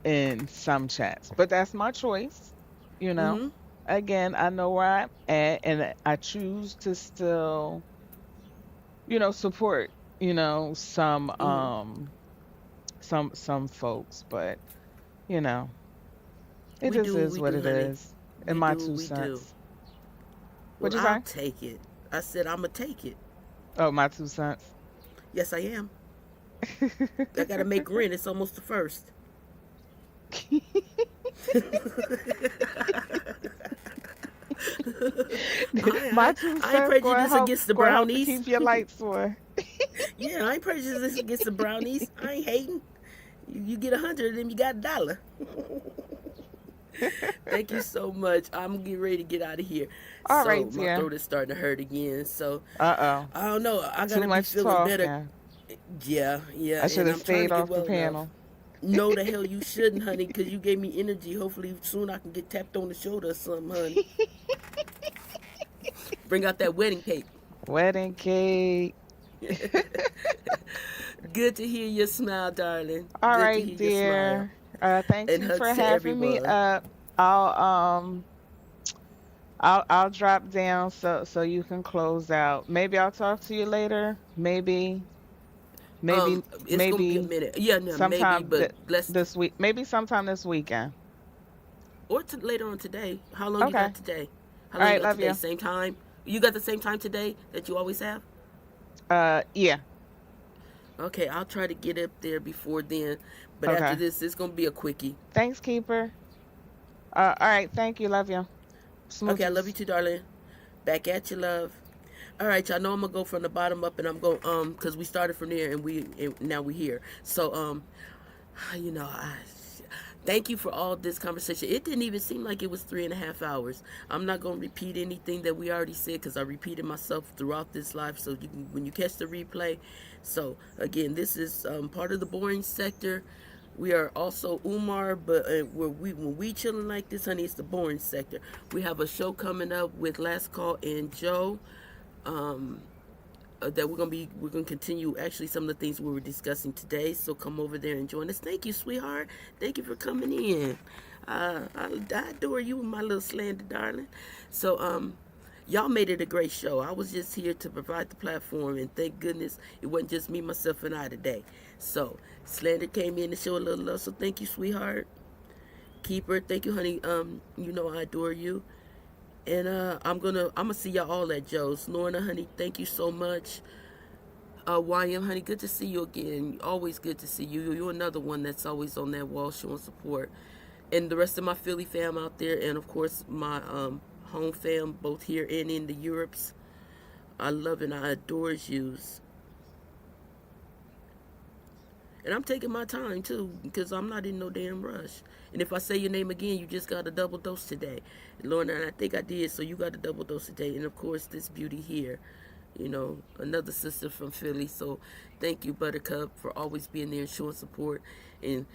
in some chats, but that's my choice. You know, Hmm. again, I know where I'm at, and I choose to still, support, some Hmm. some folks, but you know, it We just do what is we what do, it honey. is. In We my do what two we do. cents. Well, What'd you I'll say? take it. I said I'ma take it. Oh, my 2 cents. Yes, I am. I gotta make rent. It's almost the first. My I two I ain't cents gonna prejudiced help against the gonna help to brownies. keep your lights on. Yeah, I ain't prejudiced against the brownies. I ain't hating. You get 100 of them, you got $1. Thank you so much. I'm getting ready to get out of here. All right, So my dear. throat is starting to hurt again. So Uh-oh. I don't know. I Too gotta be much feeling better. talking. Yeah, yeah. I should And have I'm trying stayed to get off the well enough. panel. No, the hell you shouldn't, honey, because you gave me energy. Hopefully soon I can get tapped on the shoulder or something, honey. Bring out that wedding cake. Wedding cake. Good to hear your smile, darling. All Good to right, hear your smile. dear. Thank And you hugs for to having me everyone. up. I'll um I'll drop down so you can close out. Maybe I'll talk to you later. Maybe It's gonna be a maybe minute. Yeah, no, maybe, sometime but let's this week. Maybe sometime this weekend. later on today. How long you Okay. got today? How All long you right, got love today? you. Same time? You got the same time today that you always have? Yeah. Okay, I'll try to get up there before then. But after Okay. this, it's gonna be a quickie. Thanks, keeper. All right, thank you. Love you. Okay, I love you Smooches. too, darling. Back at you, love. All right, y'all know I'm gonna go from the bottom up, and I'm going cause we started from there and now we here. So I thank you for all this conversation. It didn't even seem like it was 3.5 hours. I'm not gonna repeat anything that we already said because I repeated myself throughout this live. So you can when you catch the replay. So again, this is part of the boring sector. We are also Umar, but when we chilling like this, honey, it's the boring sector. We have a show coming up with Last Call and Joe. Um, that we're gonna continue actually some of the things we were discussing today. So come over there and join us. Thank you, sweetheart. Thank you for coming in. I adore you, my little slander darling. So y'all made it a great show. I was just here to provide the platform, and thank goodness it wasn't just me, myself, and I today. So Slander came in to show a little love. So thank you, sweetheart. Keeper, thank you, honey. I adore you. And I'm gonna see y'all all at Joe's. Lorna, honey, thank you so much. YM, honey, good to see you again. Always good to see you. You're another one that's always on that wall showing support. And the rest of my Philly fam out there, and of course my home fam, both here and in the Europes. I love and I adore yous. And I'm taking my time too, because I'm not in no damn rush. And if I say your name again, you just got a double dose today. Lorna, and I think I did, so you got a double dose today. And of course, this beauty here, another sister from Philly. So thank you, Buttercup, for always being there and showing support. And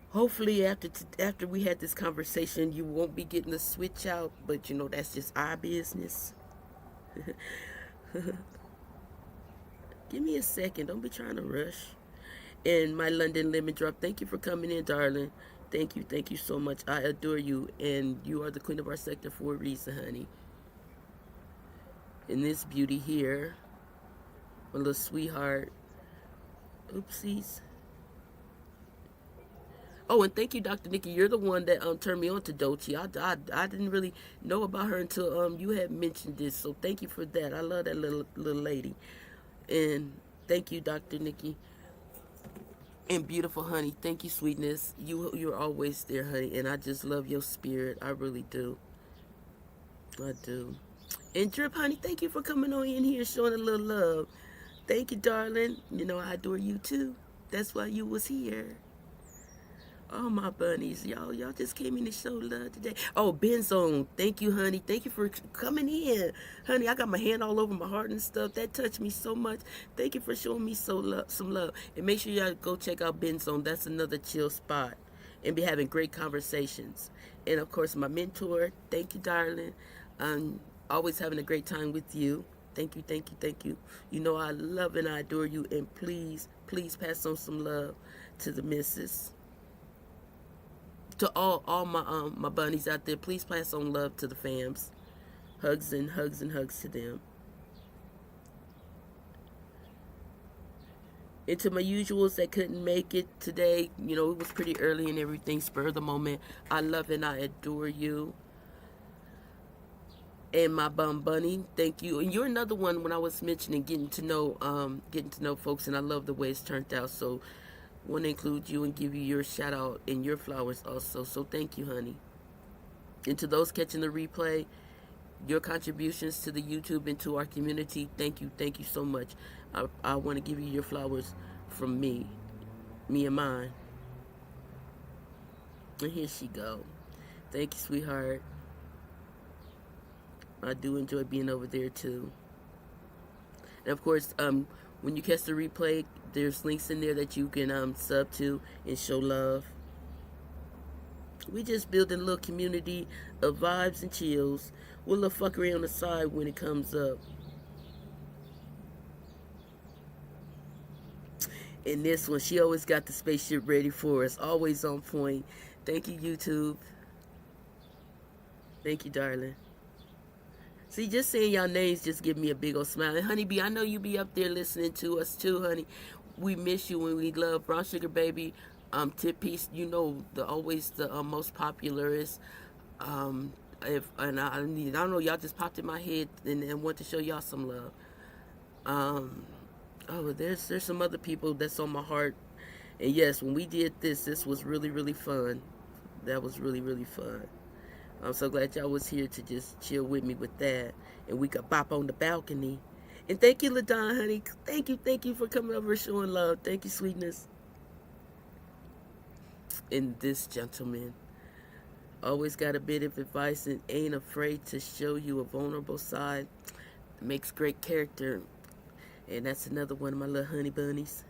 hopefully, after we had this conversation, you won't be getting the switch out, but that's just our business. Give me a second. Don't be trying to rush. And my London lemon drop. Thank you for coming in, darling. Thank you so much. I adore you, and you are the queen of our sector for a reason, honey. And this beauty here, my little sweetheart. Oopsies. Oh, and thank you, Dr. Nikki. You're the one that turned me on to Dochi. I didn't really know about her until you had mentioned this. So thank you for that. I love that little lady. And thank you, Dr. Nikki. And beautiful honey. Thank you, sweetness. You're always there, honey. And I just love your spirit. I really do. I do. And Drip, honey, thank you for coming on in here showing a little love. Thank you, darling. You know I adore you too. That's why you was here. Oh my bunnies, y'all just came in to show love today. Oh, Benzone, thank you, honey. Thank you for coming in, honey. I got my hand all over my heart and stuff. That touched me so much. Thank you for showing me some love. And make sure y'all go check out Benzone. That's another chill spot, and be having great conversations. And of course, my mentor. Thank you, darling. Always having a great time with you. Thank you, thank you, thank you. You know I love and I adore you. And please, please pass on some love to the missus, to all my bunnies out there. Please pass on love to the fams. Hugs and hugs and hugs to them. And to my usuals that couldn't make it today, you know, it was pretty early and everything, spur of the moment. I love and I adore you. And my bum bunny, thank you. And you're another one when I was mentioning getting to know folks, and I love the way it's turned out. So want to include you and give you your shout out and your flowers also. So thank you, honey. And to those catching the replay, your contributions to the YouTube and to our community, thank you so much. I want to give you your flowers from me and mine. And here she go. Thank you, sweetheart. I do enjoy being over there too. And of course, when you catch the replay, there's links in there that you can sub to and show love. We just building a little community of vibes and chills with a little fuckery on the side when it comes up. And this one, she always got the spaceship ready for us, always on point. Thank you, YouTube. Thank you, darling. See, just saying y'all names just give me a big old smile. And Honeybee, I know you be up there listening to us too, honey. We miss you and we love Brown Sugar Baby. Tip Piece, you know, always the most popular is. I don't know, y'all just popped in my head and want to show y'all some love. There's some other people that's on my heart. And yes, when we did this was really, really fun. That was really, really fun. I'm so glad y'all was here to just chill with me with that. And we could bop on the balcony. And thank you, LaDon, honey. Thank you for coming over and showing love. Thank you, sweetness. And this gentleman always got a bit of advice and ain't afraid to show you a vulnerable side. Makes great character. And that's another one of my little honey bunnies.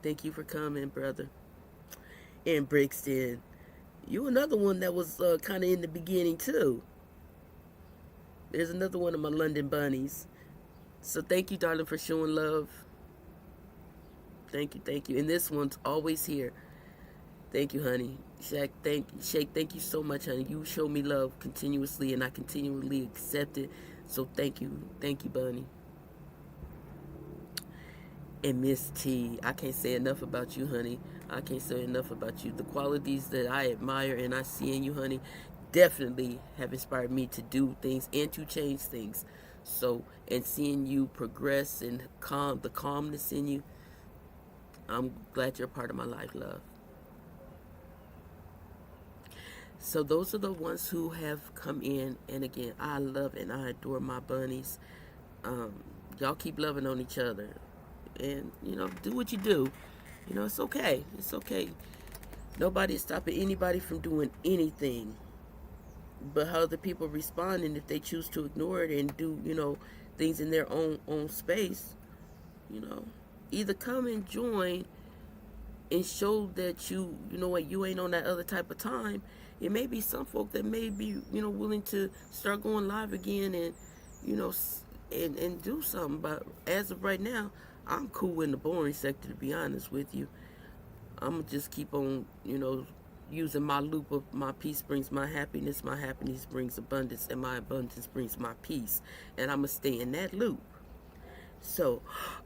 Thank you for coming, brother. And Brixton, you another one that was kind of in the beginning too. There's another one of my London bunnies. So thank you, darling, for showing love. Thank you. And this one's always here. Thank you, honey. Shake, thank you so much, honey. You show me love continuously, and I continually accept it. So thank you, bunny. And Miss T, I can't say enough about you, honey. I can't say enough about you. The qualities that I admire and I see in you, honey, definitely have inspired me to do things and to change things. So, and seeing you progress and the calmness in you, I'm glad you're a part of my life, love. So those are the ones who have come in, and again, I love and I adore my bunnies. Y'all keep loving on each other, and you know, do what you do. You know, it's okay. It's okay. Nobody is stopping anybody from doing anything. But how the people respond, and if they choose to ignore it and do, you know, things in their own space, you know, either come and join and show that you know what, you ain't on that other type of time. It may be some folk that may be, you know, willing to start going live again you know, and do something. But as of right now, I'm cool in the boring sector, to be honest with you. I'm gonna just keep on, using my loop of my peace brings my happiness brings abundance, and my abundance brings my peace. And I'm gonna stay in that loop. So,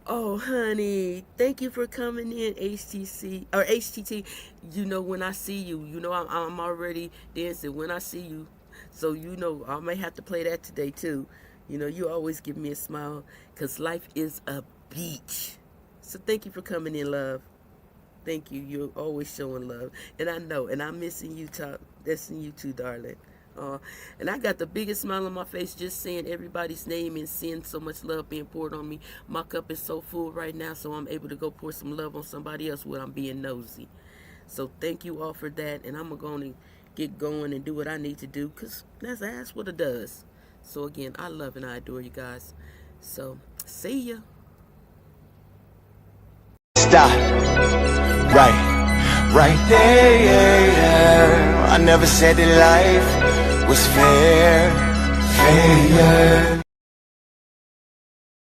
oh honey, thank you for coming in, HTC or HTT. When I see you, I'm already dancing when I see you. So I may have to play that today too. You always give me a smile, cause life is a beach. So thank you for coming in, love. Thank you. You're always showing love, and I know, and I'm missing you, missing you too, darling. And I got the biggest smile on my face just saying everybody's name and seeing so much love being poured on me. My cup is so full right now, so I'm able to go pour some love on somebody else when I'm being nosy. So thank you all for that, and I'm going to get going and do what I need to do, because that's what it does. So again, I love and I adore you guys. So, see ya. Stop. Right there. I never said that life was fair.